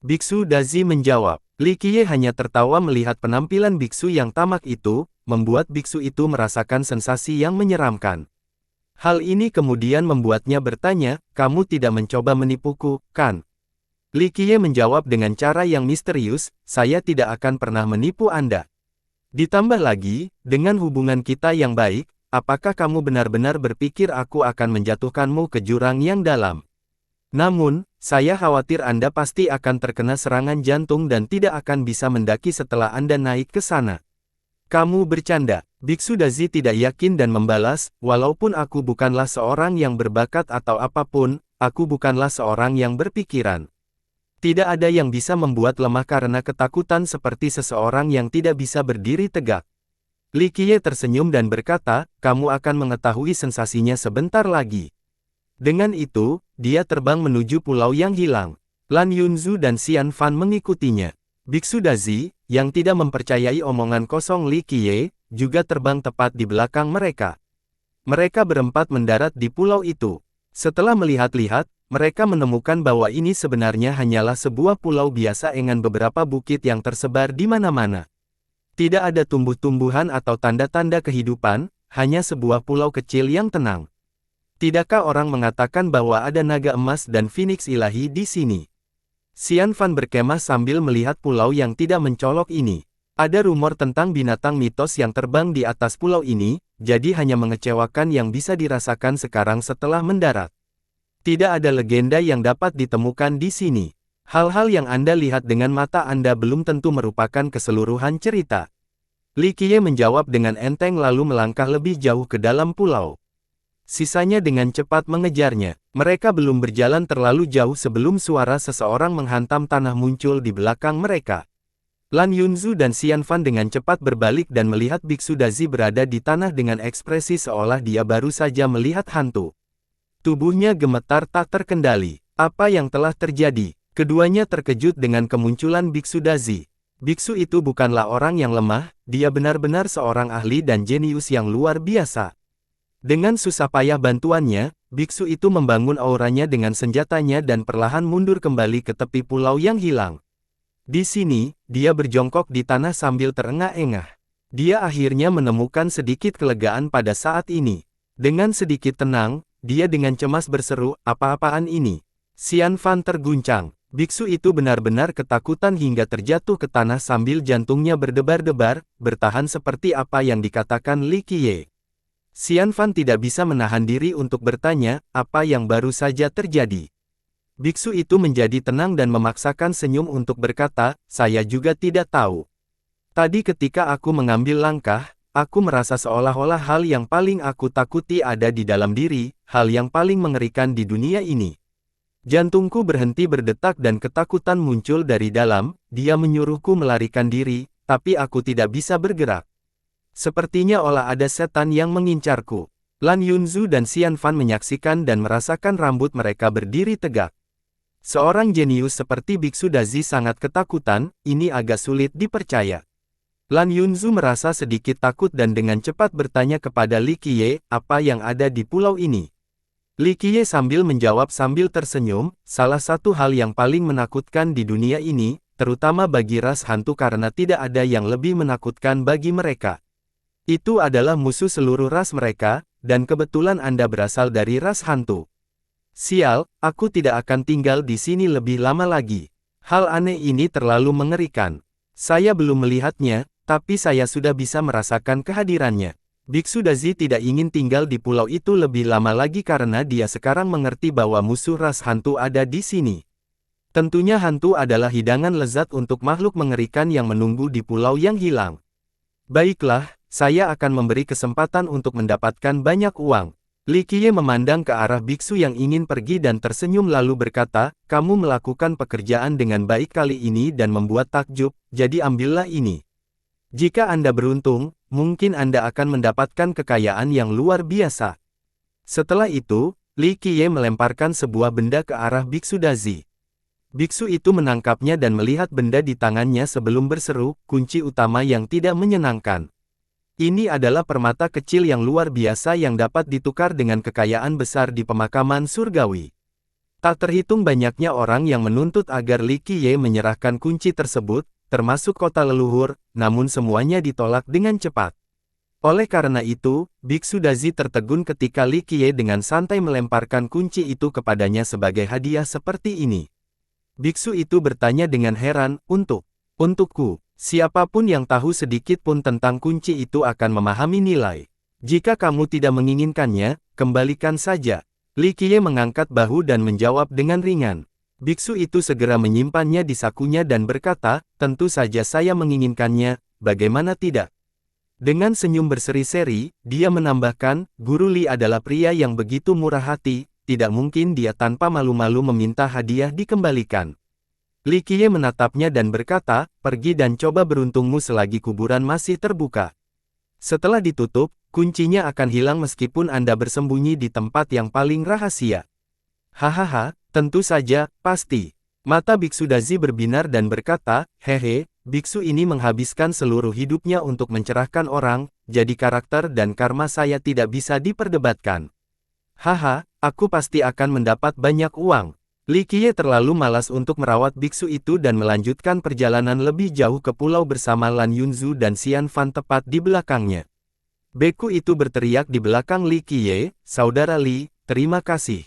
Biksu Dazi menjawab. Li Qiye hanya tertawa melihat penampilan biksu yang tamak itu, membuat biksu itu merasakan sensasi yang menyeramkan. Hal ini kemudian membuatnya bertanya, kamu tidak mencoba menipuku, kan? Li Qiye menjawab dengan cara yang misterius, saya tidak akan pernah menipu Anda. Ditambah lagi, dengan hubungan kita yang baik, apakah kamu benar-benar berpikir aku akan menjatuhkanmu ke jurang yang dalam? Namun, saya khawatir Anda pasti akan terkena serangan jantung dan tidak akan bisa mendaki setelah Anda naik ke sana. Kamu bercanda. Biksu Dazi tidak yakin dan membalas, walaupun aku bukanlah seorang yang berbakat atau apapun, aku bukanlah seorang yang berpikiran. Tidak ada yang bisa membuat lemah karena ketakutan seperti seseorang yang tidak bisa berdiri tegak. Li Qiye tersenyum dan berkata, kamu akan mengetahui sensasinya sebentar lagi. Dengan itu, dia terbang menuju pulau yang hilang. Lan Yunzu dan Xian Fan mengikutinya. Biksu Dazi, yang tidak mempercayai omongan kosong Li Qiye, juga terbang tepat di belakang mereka. Mereka berempat mendarat di pulau itu. Setelah melihat-lihat, mereka menemukan bahwa ini sebenarnya hanyalah sebuah pulau biasa dengan beberapa bukit yang tersebar di mana-mana. Tidak ada tumbuh-tumbuhan atau tanda-tanda kehidupan, hanya sebuah pulau kecil yang tenang. Tidakkah orang mengatakan bahwa ada naga emas dan phoenix ilahi di sini? Xian Fan berkemah sambil melihat pulau yang tidak mencolok ini. Ada rumor tentang binatang mitos yang terbang di atas pulau ini, jadi hanya mengecewakan yang bisa dirasakan sekarang setelah mendarat. Tidak ada legenda yang dapat ditemukan di sini. Hal-hal yang Anda lihat dengan mata Anda belum tentu merupakan keseluruhan cerita. Li Qiye menjawab dengan enteng lalu melangkah lebih jauh ke dalam pulau. Sisanya dengan cepat mengejarnya. Mereka belum berjalan terlalu jauh sebelum suara seseorang menghantam tanah muncul di belakang mereka. Lan Yunzu dan Xian Fan dengan cepat berbalik dan melihat Biksu Dazi berada di tanah dengan ekspresi seolah dia baru saja melihat hantu. Tubuhnya gemetar tak terkendali. Apa yang telah terjadi? Keduanya terkejut dengan kemunculan Biksu Dazi. Biksu itu bukanlah orang yang lemah, dia benar-benar seorang ahli dan jenius yang luar biasa. Dengan susah payah bantuannya, biksu itu membangun auranya dengan senjatanya dan perlahan mundur kembali ke tepi pulau yang hilang. Di sini, dia berjongkok di tanah sambil terengah-engah. Dia akhirnya menemukan sedikit kelegaan pada saat ini. Dengan sedikit tenang, dia dengan cemas berseru, apa-apaan ini? Xian Fan terguncang. Biksu itu benar-benar ketakutan hingga terjatuh ke tanah sambil jantungnya berdebar-debar, bertahan seperti apa yang dikatakan Li Qiye. Xian Fan tidak bisa menahan diri untuk bertanya, apa yang baru saja terjadi. Biksu itu menjadi tenang dan memaksakan senyum untuk berkata, saya juga tidak tahu. Tadi ketika aku mengambil langkah, aku merasa seolah-olah hal yang paling aku takuti ada di dalam diri, hal yang paling mengerikan di dunia ini. Jantungku berhenti berdetak dan ketakutan muncul dari dalam, dia menyuruhku melarikan diri, tapi aku tidak bisa bergerak. Sepertinya olah ada setan yang mengincarku. Lan Yunzu dan Xian Fan menyaksikan dan merasakan rambut mereka berdiri tegak. Seorang jenius seperti Biksu Dazi sangat ketakutan, ini agak sulit dipercaya. Lan Yunzu merasa sedikit takut dan dengan cepat bertanya kepada Li Qiye, apa yang ada di pulau ini? Li Qiye sambil menjawab sambil tersenyum, salah satu hal yang paling menakutkan di dunia ini, terutama bagi ras hantu karena tidak ada yang lebih menakutkan bagi mereka. Itu adalah musuh seluruh ras mereka, dan kebetulan Anda berasal dari ras hantu. Sial, aku tidak akan tinggal di sini lebih lama lagi. Hal aneh ini terlalu mengerikan. Saya belum melihatnya, tapi saya sudah bisa merasakan kehadirannya. Biksu Dazi tidak ingin tinggal di pulau itu lebih lama lagi karena dia sekarang mengerti bahwa musuh ras hantu ada di sini. Tentunya hantu adalah hidangan lezat untuk makhluk mengerikan yang menunggu di pulau yang hilang. Baiklah, saya akan memberi kesempatan untuk mendapatkan banyak uang. Li Qiye memandang ke arah biksu yang ingin pergi dan tersenyum lalu berkata, kamu melakukan pekerjaan dengan baik kali ini dan membuat takjub, jadi ambillah ini. Jika Anda beruntung, mungkin Anda akan mendapatkan kekayaan yang luar biasa. Setelah itu, Li Qiye melemparkan sebuah benda ke arah Biksu Dazi. Biksu itu menangkapnya dan melihat benda di tangannya sebelum berseru, kunci utama yang tidak menyenangkan. Ini adalah permata kecil yang luar biasa yang dapat ditukar dengan kekayaan besar di pemakaman surgawi. Tak terhitung banyaknya orang yang menuntut agar Li Qiye menyerahkan kunci tersebut, termasuk kota leluhur, namun semuanya ditolak dengan cepat. Oleh karena itu, Biksu Dazi tertegun ketika Li Qiye dengan santai melemparkan kunci itu kepadanya sebagai hadiah seperti ini. Biksu itu bertanya dengan heran, untukku, siapapun yang tahu sedikit pun tentang kunci itu akan memahami nilai. Jika kamu tidak menginginkannya, kembalikan saja. Li Qiye mengangkat bahu dan menjawab dengan ringan. Biksu itu segera menyimpannya di sakunya dan berkata, tentu saja saya menginginkannya, bagaimana tidak? Dengan senyum berseri-seri, dia menambahkan, Guru Li adalah pria yang begitu murah hati, tidak mungkin dia tanpa malu-malu meminta hadiah dikembalikan. Li Qiye menatapnya dan berkata, pergi dan coba beruntungmu selagi kuburan masih terbuka. Setelah ditutup, kuncinya akan hilang meskipun Anda bersembunyi di tempat yang paling rahasia. Hahaha, tentu saja, pasti. Mata Biksu Dazi berbinar dan berkata, hehe, biksu ini menghabiskan seluruh hidupnya untuk mencerahkan orang, jadi karakter dan karma saya tidak bisa diperdebatkan. Haha, aku pasti akan mendapat banyak uang. Li Qiye terlalu malas untuk merawat biksu itu dan melanjutkan perjalanan lebih jauh ke pulau bersama Lan Yunzu dan Xian Fan tepat di belakangnya. Beku itu berteriak di belakang Li Qiye, Saudara Li, terima kasih.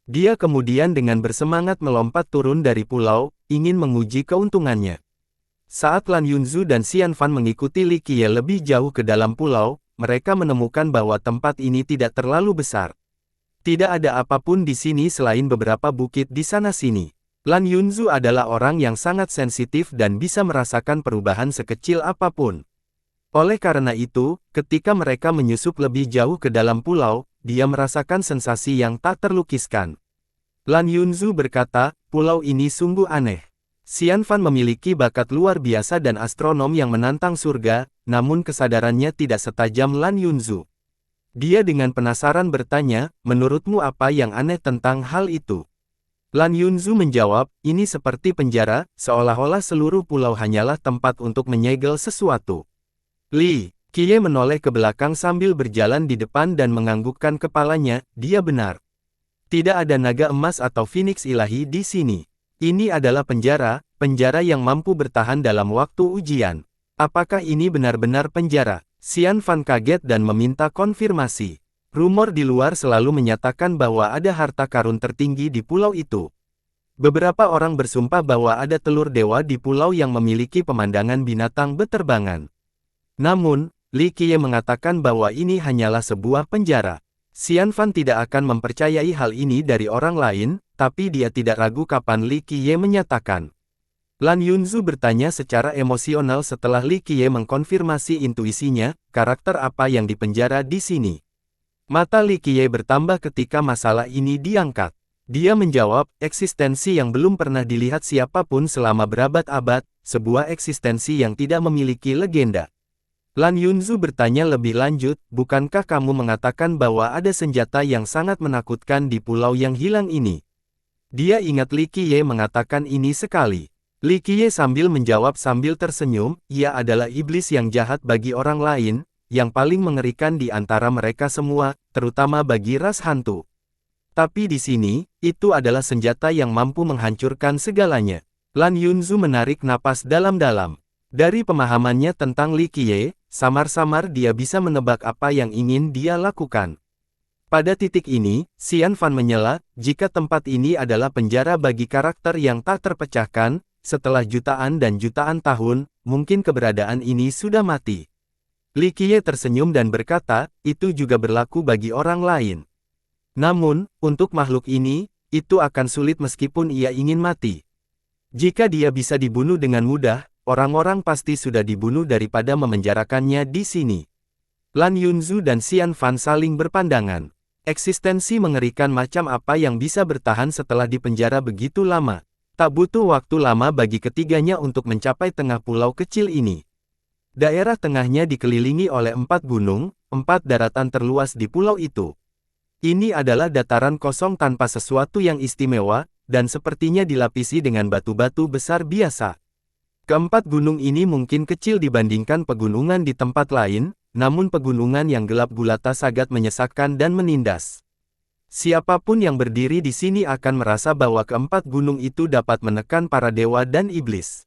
Dia kemudian dengan bersemangat melompat turun dari pulau, ingin menguji keuntungannya. Saat Lan Yunzu dan Xian Fan mengikuti Li Qiye lebih jauh ke dalam pulau, mereka menemukan bahwa tempat ini tidak terlalu besar. Tidak ada apapun di sini selain beberapa bukit di sana-sini. Lan Yunzu adalah orang yang sangat sensitif dan bisa merasakan perubahan sekecil apapun. Oleh karena itu, ketika mereka menyusup lebih jauh ke dalam pulau, dia merasakan sensasi yang tak terlukiskan. Lan Yunzu berkata, pulau ini sungguh aneh. Xian Fan memiliki bakat luar biasa dan astronom yang menantang surga, namun kesadarannya tidak setajam Lan Yunzu. Dia dengan penasaran bertanya, menurutmu apa yang aneh tentang hal itu? Lan Yunzu menjawab, ini seperti penjara, seolah-olah seluruh pulau hanyalah tempat untuk menyegel sesuatu. Li Qiye menoleh ke belakang sambil berjalan di depan dan menganggukkan kepalanya, dia benar. Tidak ada naga emas atau Phoenix ilahi di sini. Ini adalah penjara yang mampu bertahan dalam waktu ujian. Apakah ini benar-benar penjara? Xian Fan kaget dan meminta konfirmasi. Rumor di luar selalu menyatakan bahwa ada harta karun tertinggi di pulau itu. Beberapa orang bersumpah bahwa ada telur dewa di pulau yang memiliki pemandangan binatang beterbangan. Namun, Li Qiye mengatakan bahwa ini hanyalah sebuah penjara. Xian Fan tidak akan mempercayai hal ini dari orang lain, tapi dia tidak ragu kapan Li Qiye menyatakan. Lan Yunzu bertanya secara emosional setelah Li Qiye mengkonfirmasi intuisinya, karakter apa yang dipenjara di sini. Mata Li Qiye bertambah ketika masalah ini diangkat. Dia menjawab, eksistensi yang belum pernah dilihat siapapun selama berabad-abad, sebuah eksistensi yang tidak memiliki legenda. Lan Yunzu bertanya lebih lanjut, bukankah kamu mengatakan bahwa ada senjata yang sangat menakutkan di pulau yang hilang ini? Dia ingat Li Qiye mengatakan ini sekali. Li Qiye sambil menjawab sambil tersenyum, ia adalah iblis yang jahat bagi orang lain, yang paling mengerikan di antara mereka semua, terutama bagi ras hantu. Tapi di sini, itu adalah senjata yang mampu menghancurkan segalanya. Lan Yunzu menarik napas dalam-dalam. Dari pemahamannya tentang Li Qiye, samar-samar dia bisa menebak apa yang ingin dia lakukan. Pada titik ini, Xian Fan menyela, jika tempat ini adalah penjara bagi karakter yang tak terpecahkan, setelah jutaan dan jutaan tahun, mungkin keberadaan ini sudah mati. Li Qiye tersenyum dan berkata, itu juga berlaku bagi orang lain. Namun, untuk makhluk ini, itu akan sulit meskipun ia ingin mati. Jika dia bisa dibunuh dengan mudah, orang-orang pasti sudah dibunuh daripada memenjarakannya di sini. Lan Yunzu dan Xian Fan saling berpandangan. Eksistensi mengerikan macam apa yang bisa bertahan setelah dipenjara begitu lama. Tak butuh waktu lama bagi ketiganya untuk mencapai tengah pulau kecil ini. Daerah tengahnya dikelilingi oleh 4 gunung, 4 daratan terluas di pulau itu. Ini adalah dataran kosong tanpa sesuatu yang istimewa, dan sepertinya dilapisi dengan batu-batu besar biasa. Keempat gunung ini mungkin kecil dibandingkan pegunungan di tempat lain, namun pegunungan yang gelap gulita sangat menyesakkan dan menindas. Siapapun yang berdiri di sini akan merasa bahwa keempat gunung itu dapat menekan para dewa dan iblis.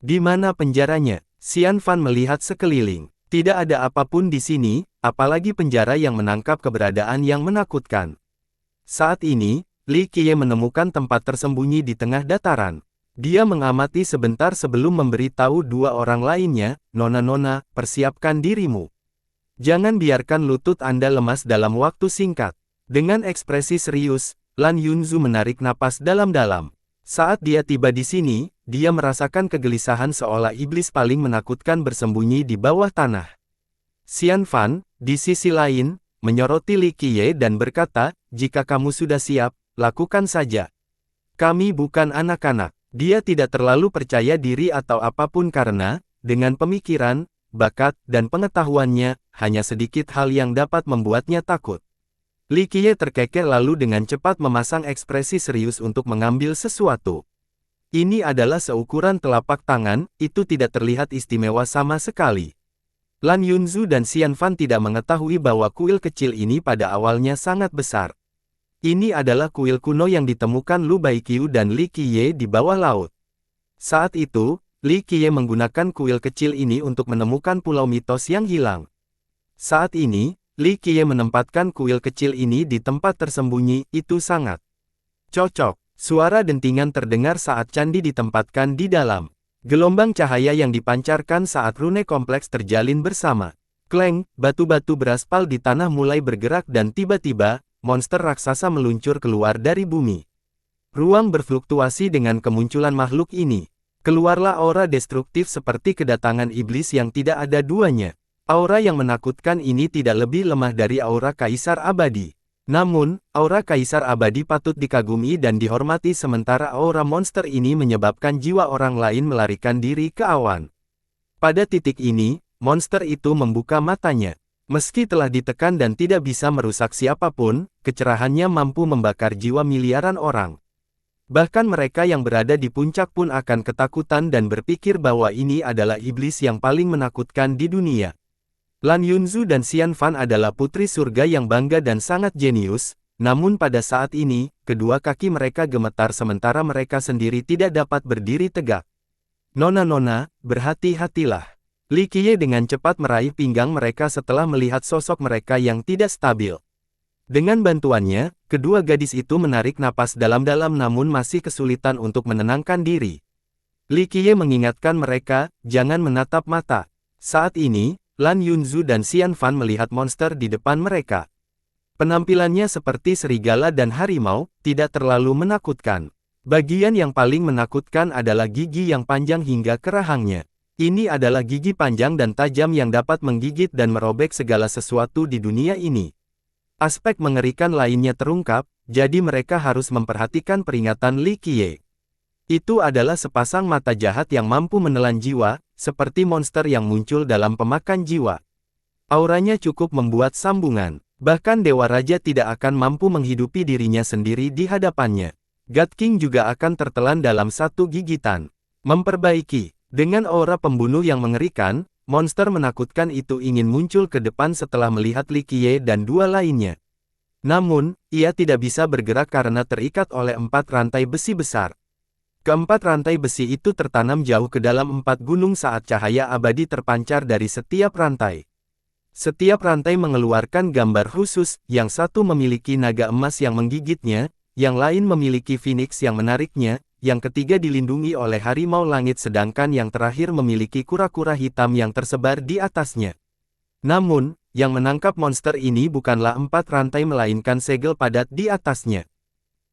Di mana penjaranya? Xian Fan melihat sekeliling. Tidak ada apapun di sini, apalagi penjara yang menangkap keberadaan yang menakutkan. Saat ini, Li Qiye menemukan tempat tersembunyi di tengah dataran. Dia mengamati sebentar sebelum memberitahu dua orang lainnya, "Nona-nona, persiapkan dirimu. Jangan biarkan lutut Anda lemas dalam waktu singkat." Dengan ekspresi serius, Lan Yunzu menarik napas dalam-dalam. Saat dia tiba di sini, dia merasakan kegelisahan seolah iblis paling menakutkan bersembunyi di bawah tanah. Xian Fan, di sisi lain, menyoroti Li Qiye dan berkata, "Jika kamu sudah siap, lakukan saja. Kami bukan anak-anak." Dia tidak terlalu percaya diri atau apapun karena, dengan pemikiran, bakat, dan pengetahuannya, hanya sedikit hal yang dapat membuatnya takut. Li Qiye terkekeh lalu dengan cepat memasang ekspresi serius untuk mengambil sesuatu. Ini adalah seukuran telapak tangan, itu tidak terlihat istimewa sama sekali. Lan Yunzu dan Xian Fan tidak mengetahui bahwa kuil kecil ini pada awalnya sangat besar. Ini adalah kuil kuno yang ditemukan Lu Baiqiu dan Li Qiye di bawah laut. Saat itu, Li Qiye menggunakan kuil kecil ini untuk menemukan pulau mitos yang hilang. Saat ini, Li Qiye menempatkan kuil kecil ini di tempat tersembunyi, itu sangat cocok. Suara dentingan terdengar saat candi ditempatkan di dalam. Gelombang cahaya yang dipancarkan saat rune kompleks terjalin bersama. Kleng, batu-batu beraspal di tanah mulai bergerak dan tiba-tiba, monster raksasa meluncur keluar dari bumi. Ruang berfluktuasi dengan kemunculan makhluk ini. Keluarlah aura destruktif seperti kedatangan iblis yang tidak ada duanya. Aura yang menakutkan ini tidak lebih lemah dari aura Kaisar Abadi. Namun, aura Kaisar Abadi patut dikagumi dan dihormati sementara aura monster ini menyebabkan jiwa orang lain melarikan diri ke awan. Pada titik ini, monster itu membuka matanya. Meski telah ditekan dan tidak bisa merusak siapapun, kecerahannya mampu membakar jiwa miliaran orang. Bahkan mereka yang berada di puncak pun akan ketakutan dan berpikir bahwa ini adalah iblis yang paling menakutkan di dunia. Lan Yunzu dan Xian Fan adalah putri surga yang bangga dan sangat jenius, namun pada saat ini, kedua kaki mereka gemetar sementara mereka sendiri tidak dapat berdiri tegak. "Nona-nona, berhati-hatilah." Li Qiye dengan cepat meraih pinggang mereka setelah melihat sosok mereka yang tidak stabil. Dengan bantuannya, kedua gadis itu menarik napas dalam-dalam namun masih kesulitan untuk menenangkan diri. Li Qiye mengingatkan mereka, jangan menatap mata. Saat ini, Lan Yunzu dan Xian Fan melihat monster di depan mereka. Penampilannya seperti serigala dan harimau, tidak terlalu menakutkan. Bagian yang paling menakutkan adalah gigi yang panjang hingga ke rahangnya. Ini adalah gigi panjang dan tajam yang dapat menggigit dan merobek segala sesuatu di dunia ini. Aspek mengerikan lainnya terungkap, jadi mereka harus memperhatikan peringatan Li Qiye. Itu adalah sepasang mata jahat yang mampu menelan jiwa, seperti monster yang muncul dalam pemakan jiwa. Auranya cukup membuat sambungan. Bahkan Dewa Raja tidak akan mampu menghidupi dirinya sendiri di hadapannya. God King juga akan tertelan dalam satu gigitan. Memperbaiki. Dengan aura pembunuh yang mengerikan, monster menakutkan itu ingin muncul ke depan setelah melihat Li Qiye dan dua lainnya. Namun, ia tidak bisa bergerak karena terikat oleh 4 rantai besi besar. Keempat rantai besi itu tertanam jauh ke dalam 4 gunung saat cahaya abadi terpancar dari setiap rantai. Setiap rantai mengeluarkan gambar khusus, yang satu memiliki naga emas yang menggigitnya, yang lain memiliki phoenix yang menariknya, yang ketiga dilindungi oleh harimau langit sedangkan yang terakhir memiliki kura-kura hitam yang tersebar di atasnya. Namun, yang menangkap monster ini bukanlah 4 rantai melainkan segel padat di atasnya.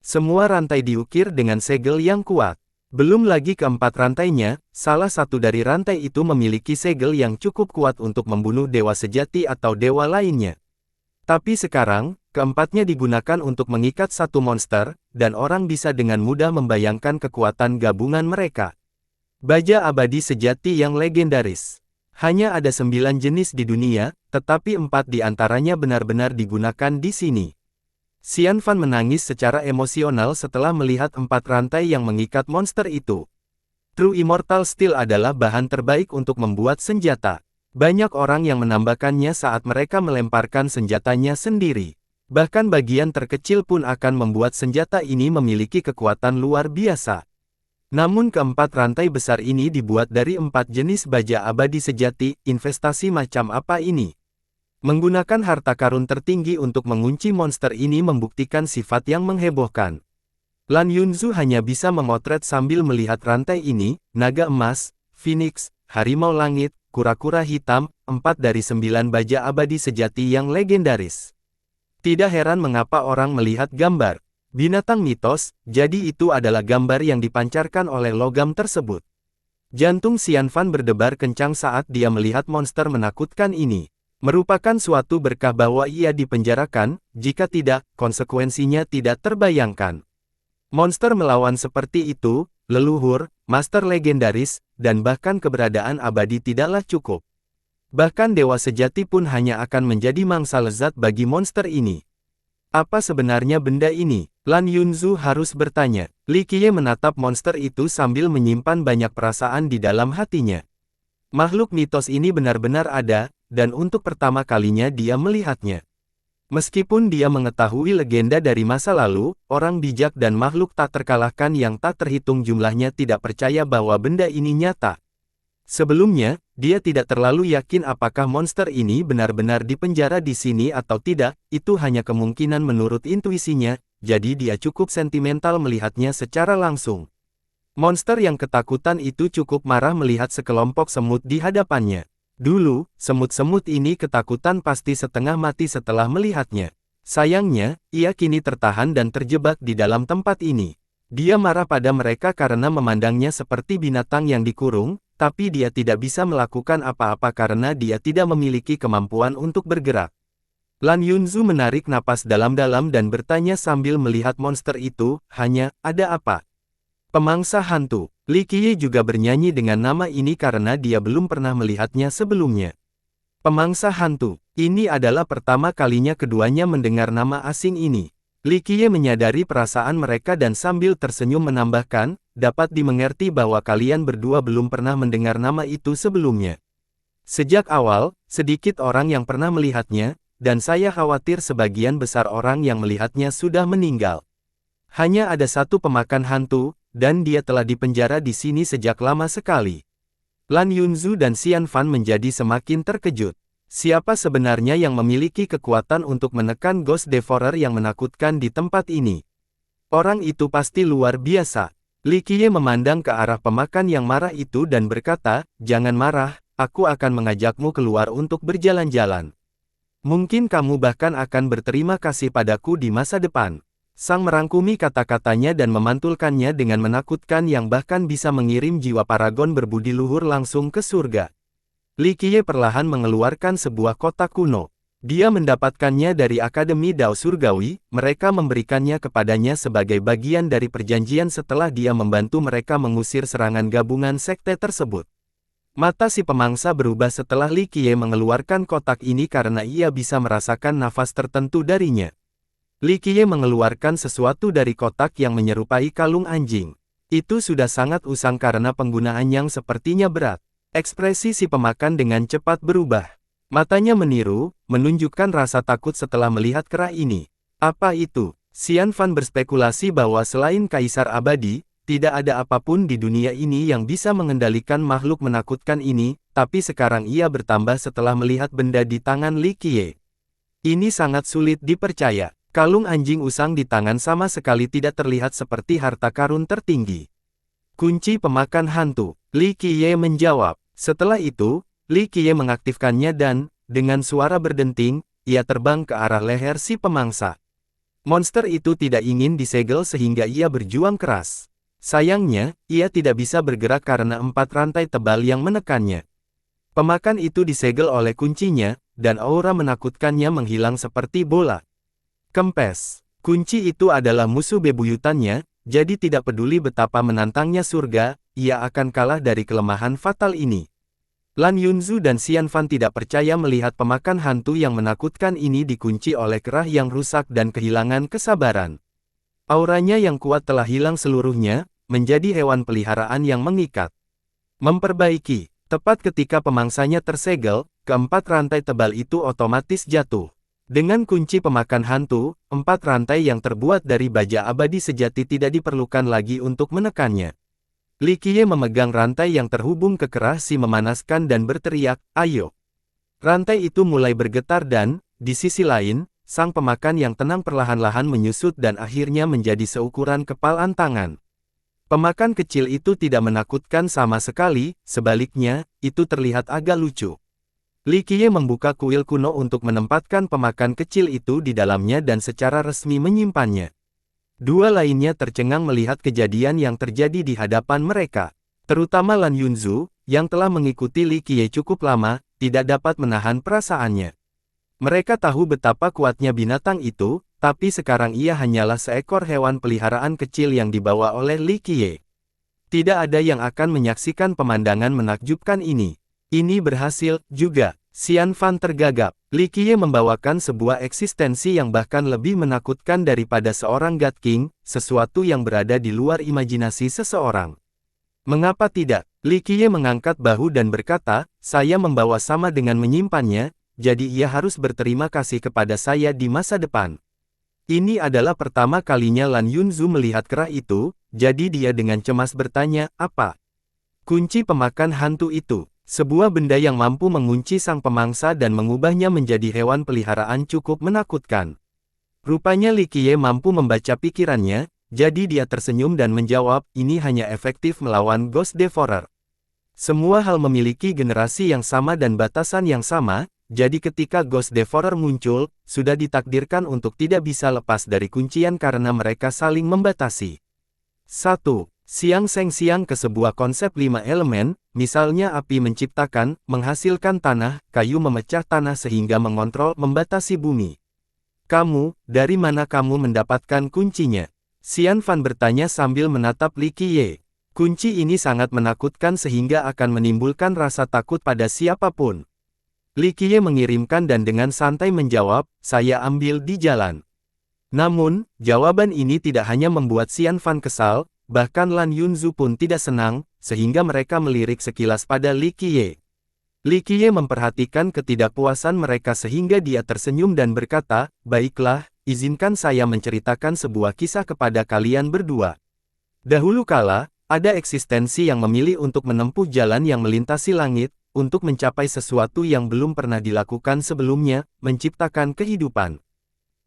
Semua rantai diukir dengan segel yang kuat. Belum lagi keempat rantainya, salah satu dari rantai itu memiliki segel yang cukup kuat untuk membunuh dewa sejati atau dewa lainnya. Tapi sekarang, keempatnya digunakan untuk mengikat satu monster, dan orang bisa dengan mudah membayangkan kekuatan gabungan mereka. Baja abadi sejati yang legendaris. Hanya ada 9 jenis di dunia, tetapi 4 di antaranya benar-benar digunakan di sini. Xian Fan menangis secara emosional setelah melihat 4 rantai yang mengikat monster itu. True Immortal Steel adalah bahan terbaik untuk membuat senjata. Banyak orang yang menambahkannya saat mereka melemparkan senjatanya sendiri. Bahkan bagian terkecil pun akan membuat senjata ini memiliki kekuatan luar biasa. Namun keempat rantai besar ini dibuat dari 4 jenis baja abadi sejati. Investasi macam apa ini? Menggunakan harta karun tertinggi untuk mengunci monster ini membuktikan sifat yang menghebohkan. Lan Yunzu hanya bisa memotret sambil melihat rantai ini, naga emas, phoenix, harimau langit, kura-kura hitam, 4 dari 9 baja abadi sejati yang legendaris. Tidak heran mengapa orang melihat gambar binatang mitos, jadi itu adalah gambar yang dipancarkan oleh logam tersebut. Jantung Xian Fan berdebar kencang saat dia melihat monster menakutkan ini. Merupakan suatu berkah bahwa ia dipenjarakan, jika tidak, konsekuensinya tidak terbayangkan. Monster melawan seperti itu, leluhur, master legendaris, dan bahkan keberadaan abadi tidaklah cukup. Bahkan dewa sejati pun hanya akan menjadi mangsa lezat bagi monster ini. Apa sebenarnya benda ini? Lan Yunzu harus bertanya. Li Qiye menatap monster itu sambil menyimpan banyak perasaan di dalam hatinya. Makhluk mitos ini benar-benar ada, dan untuk pertama kalinya dia melihatnya. Meskipun dia mengetahui legenda dari masa lalu, orang bijak dan makhluk tak terkalahkan yang tak terhitung jumlahnya tidak percaya bahwa benda ini nyata. Sebelumnya, dia tidak terlalu yakin apakah monster ini benar-benar dipenjara di sini atau tidak, itu hanya kemungkinan menurut intuisinya, jadi dia cukup sentimental melihatnya secara langsung. Monster yang ketakutan itu cukup marah melihat sekelompok semut di hadapannya. Dulu, semut-semut ini ketakutan pasti setengah mati setelah melihatnya. Sayangnya, ia kini tertahan dan terjebak di dalam tempat ini. Dia marah pada mereka karena memandangnya seperti binatang yang dikurung, tapi dia tidak bisa melakukan apa-apa karena dia tidak memiliki kemampuan untuk bergerak. Lan Yunzu menarik napas dalam-dalam dan bertanya sambil melihat monster itu, hanya, ada apa? Pemangsa hantu. Li Qiye juga bernyanyi dengan nama ini karena dia belum pernah melihatnya sebelumnya. Pemangsa hantu. Ini adalah pertama kalinya keduanya mendengar nama asing ini. Li Qiye menyadari perasaan mereka dan sambil tersenyum menambahkan, dapat dimengerti bahwa kalian berdua belum pernah mendengar nama itu sebelumnya. Sejak awal, sedikit orang yang pernah melihatnya, dan saya khawatir sebagian besar orang yang melihatnya sudah meninggal. Hanya ada satu pemakan hantu, dan dia telah dipenjara di sini sejak lama sekali. Lan Yunzu dan Xian Fan menjadi semakin terkejut. Siapa sebenarnya yang memiliki kekuatan untuk menekan Ghost Devourer yang menakutkan di tempat ini? Orang itu pasti luar biasa. Li Qiye memandang ke arah pemakan yang marah itu dan berkata, jangan marah, aku akan mengajakmu keluar untuk berjalan-jalan. Mungkin kamu bahkan akan berterima kasih padaku di masa depan. Sang merangkumi kata-katanya dan memantulkannya dengan menakutkan yang bahkan bisa mengirim jiwa paragon berbudi luhur langsung ke surga. Li Qiye perlahan mengeluarkan sebuah kotak kuno. Dia mendapatkannya dari Akademi Dao Surgawi, mereka memberikannya kepadanya sebagai bagian dari perjanjian setelah dia membantu mereka mengusir serangan gabungan sekte tersebut. Mata si pemangsa berubah setelah Li Qiye mengeluarkan kotak ini karena ia bisa merasakan nafas tertentu darinya. Li Qiye mengeluarkan sesuatu dari kotak yang menyerupai kalung anjing. Itu sudah sangat usang karena penggunaan yang sepertinya berat. Ekspresi si pemakan dengan cepat berubah. Matanya meniru, menunjukkan rasa takut setelah melihat kerah ini. Apa itu? Xian Fan berspekulasi bahwa selain Kaisar Abadi, tidak ada apapun di dunia ini yang bisa mengendalikan makhluk menakutkan ini, tapi sekarang ia bertambah setelah melihat benda di tangan Li Qiye. Ini sangat sulit dipercaya. Kalung anjing usang di tangan sama sekali tidak terlihat seperti harta karun tertinggi. Kunci pemakan hantu. Li Qiye menjawab. Setelah itu, Li Qiye mengaktifkannya dan, dengan suara berdenting, ia terbang ke arah leher si pemangsa. Monster itu tidak ingin disegel sehingga ia berjuang keras. Sayangnya, ia tidak bisa bergerak karena 4 rantai tebal yang menekannya. Pemakan itu disegel oleh kuncinya, dan aura menakutkannya menghilang seperti bola. Kempes. Kunci itu adalah musuh bebuyutannya, jadi tidak peduli betapa menantangnya surga, ia akan kalah dari kelemahan fatal ini. Lan Yunzu dan Xian Fan tidak percaya melihat pemakan hantu yang menakutkan ini dikunci oleh kerah yang rusak dan kehilangan kesabaran. Auranya yang kuat telah hilang seluruhnya, menjadi hewan peliharaan yang mengikat. Memperbaiki. Tepat ketika pemangsanya tersegel, keempat rantai tebal itu otomatis jatuh. Dengan kunci pemakan hantu, 4 rantai yang terbuat dari baja abadi sejati tidak diperlukan lagi untuk menekannya. Li Qiye memegang rantai yang terhubung ke kerah si memanaskan dan berteriak, "Ayo!" Rantai itu mulai bergetar dan, di sisi lain, sang pemakan yang tenang perlahan-lahan menyusut dan akhirnya menjadi seukuran kepalan tangan. Pemakan kecil itu tidak menakutkan sama sekali, sebaliknya, itu terlihat agak lucu. Li Qiye membuka kuil kuno untuk menempatkan pemakan kecil itu di dalamnya dan secara resmi menyimpannya. Dua lainnya tercengang melihat kejadian yang terjadi di hadapan mereka. Terutama Lan Yunzu, yang telah mengikuti Li Qiye cukup lama, tidak dapat menahan perasaannya. Mereka tahu betapa kuatnya binatang itu, tapi sekarang ia hanyalah seekor hewan peliharaan kecil yang dibawa oleh Li Qiye. Tidak ada yang akan menyaksikan pemandangan menakjubkan ini. Ini berhasil, juga. Xian Fan tergagap. Li Qiye membawakan sebuah eksistensi yang bahkan lebih menakutkan daripada seorang God King, sesuatu yang berada di luar imajinasi seseorang. Mengapa tidak? Li Qiye mengangkat bahu dan berkata, saya membawa sama dengan menyimpannya, jadi ia harus berterima kasih kepada saya di masa depan. Ini adalah pertama kalinya Lan Yunzu melihat kerah itu, jadi dia dengan cemas bertanya, apa? Kunci pemakan hantu itu. Sebuah benda yang mampu mengunci sang pemangsa dan mengubahnya menjadi hewan peliharaan cukup menakutkan. Rupanya Li Qiye mampu membaca pikirannya, jadi dia tersenyum dan menjawab, ini hanya efektif melawan Ghost Devourer. Semua hal memiliki generasi yang sama dan batasan yang sama, jadi ketika Ghost Devourer muncul, sudah ditakdirkan untuk tidak bisa lepas dari kuncian karena mereka saling membatasi. 1. Siang Seng Siang ke sebuah konsep 5 elemen, misalnya api menciptakan, menghasilkan tanah, kayu memecah tanah sehingga mengontrol, membatasi bumi. Kamu, dari mana kamu mendapatkan kuncinya? Xian Fan bertanya sambil menatap Li Qiye. Kunci ini sangat menakutkan sehingga akan menimbulkan rasa takut pada siapapun. Li Qiye mengirimkan dan dengan santai menjawab, saya ambil di jalan. Namun, jawaban ini tidak hanya membuat Xian Fan kesal, bahkan Lan Yunzu pun tidak senang, sehingga mereka melirik sekilas pada Li Qiye. Li Qiye memperhatikan ketidakpuasan mereka sehingga dia tersenyum dan berkata, baiklah, izinkan saya menceritakan sebuah kisah kepada kalian berdua. Dahulu kala, ada eksistensi yang memilih untuk menempuh jalan yang melintasi langit, untuk mencapai sesuatu yang belum pernah dilakukan sebelumnya, menciptakan kehidupan.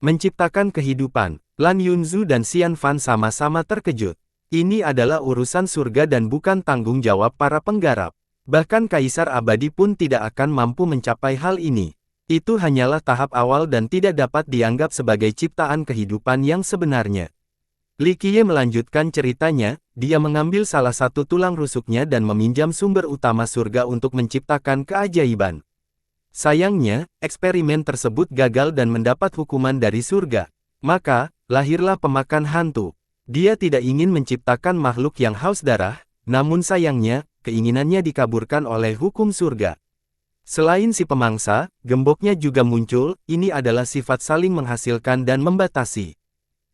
Menciptakan kehidupan. Lan Yunzu dan Xian Fan sama-sama terkejut. Ini adalah urusan surga dan bukan tanggung jawab para penggarap. Bahkan Kaisar Abadi pun tidak akan mampu mencapai hal ini. Itu hanyalah tahap awal dan tidak dapat dianggap sebagai ciptaan kehidupan yang sebenarnya. Li Qiye melanjutkan ceritanya, dia mengambil salah satu tulang rusuknya dan meminjam sumber utama surga untuk menciptakan keajaiban. Sayangnya, eksperimen tersebut gagal dan mendapat hukuman dari surga. Maka, lahirlah pemakan hantu. Dia tidak ingin menciptakan makhluk yang haus darah, namun sayangnya, keinginannya dikaburkan oleh hukum surga. Selain si pemangsa, gemboknya juga muncul, ini adalah sifat saling menghasilkan dan membatasi.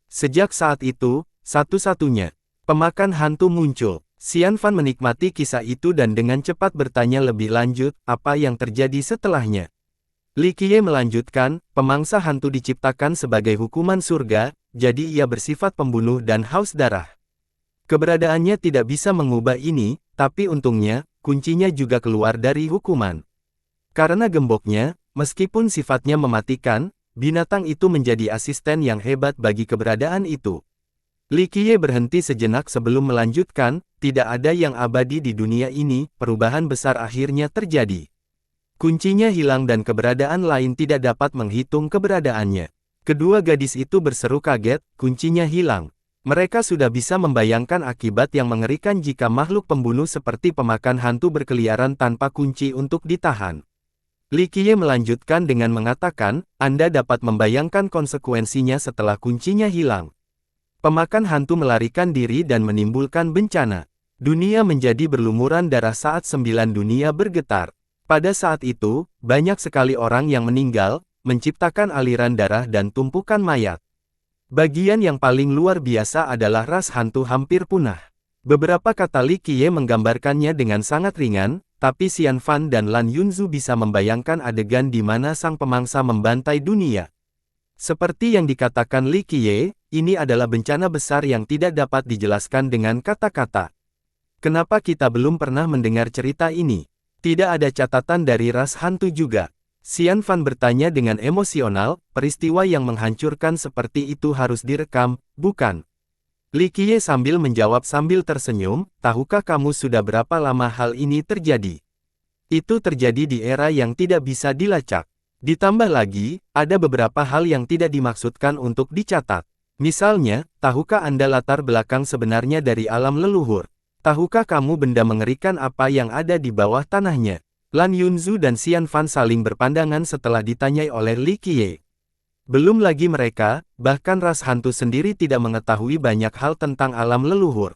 Sejak saat itu, satu-satunya pemakan hantu muncul. Xian Fan menikmati kisah itu dan dengan cepat bertanya lebih lanjut, apa yang terjadi setelahnya. Li Qiye melanjutkan, pemangsa hantu diciptakan sebagai hukuman surga, jadi ia bersifat pembunuh dan haus darah. Keberadaannya tidak bisa mengubah ini, tapi untungnya, kuncinya juga keluar dari hukuman. Karena gemboknya, meskipun sifatnya mematikan, binatang itu menjadi asisten yang hebat bagi keberadaan itu. Li Qiye berhenti sejenak sebelum melanjutkan, tidak ada yang abadi di dunia ini, perubahan besar akhirnya terjadi. Kuncinya hilang dan keberadaan lain tidak dapat menghitung keberadaannya. Kedua gadis itu berseru kaget, kuncinya hilang. Mereka sudah bisa membayangkan akibat yang mengerikan jika makhluk pembunuh seperti pemakan hantu berkeliaran tanpa kunci untuk ditahan. Li Qiye melanjutkan dengan mengatakan, Anda dapat membayangkan konsekuensinya setelah kuncinya hilang. Pemakan hantu melarikan diri dan menimbulkan bencana. Dunia menjadi berlumuran darah saat 9 dunia bergetar. Pada saat itu, banyak sekali orang yang meninggal, menciptakan aliran darah dan tumpukan mayat. Bagian yang paling luar biasa adalah ras hantu hampir punah. Beberapa kata Li Qiye menggambarkannya dengan sangat ringan, tapi Xian Fan dan Lan Yunzu bisa membayangkan adegan di mana sang pemangsa membantai dunia. Seperti yang dikatakan Li Qiye, ini adalah bencana besar yang tidak dapat dijelaskan dengan kata-kata. Kenapa kita belum pernah mendengar cerita ini? Tidak ada catatan dari ras hantu juga. Xian Fan bertanya dengan emosional, peristiwa yang menghancurkan seperti itu harus direkam, bukan? Li Qiye sambil menjawab sambil tersenyum, tahukah kamu sudah berapa lama hal ini terjadi? Itu terjadi di era yang tidak bisa dilacak. Ditambah lagi, ada beberapa hal yang tidak dimaksudkan untuk dicatat. Misalnya, tahukah Anda latar belakang sebenarnya dari alam leluhur? Tahukah kamu benda mengerikan apa yang ada di bawah tanahnya? Lan Yunzu dan Xian Fan saling berpandangan setelah ditanyai oleh Li Qiye. Belum lagi mereka, bahkan ras hantu sendiri tidak mengetahui banyak hal tentang alam leluhur.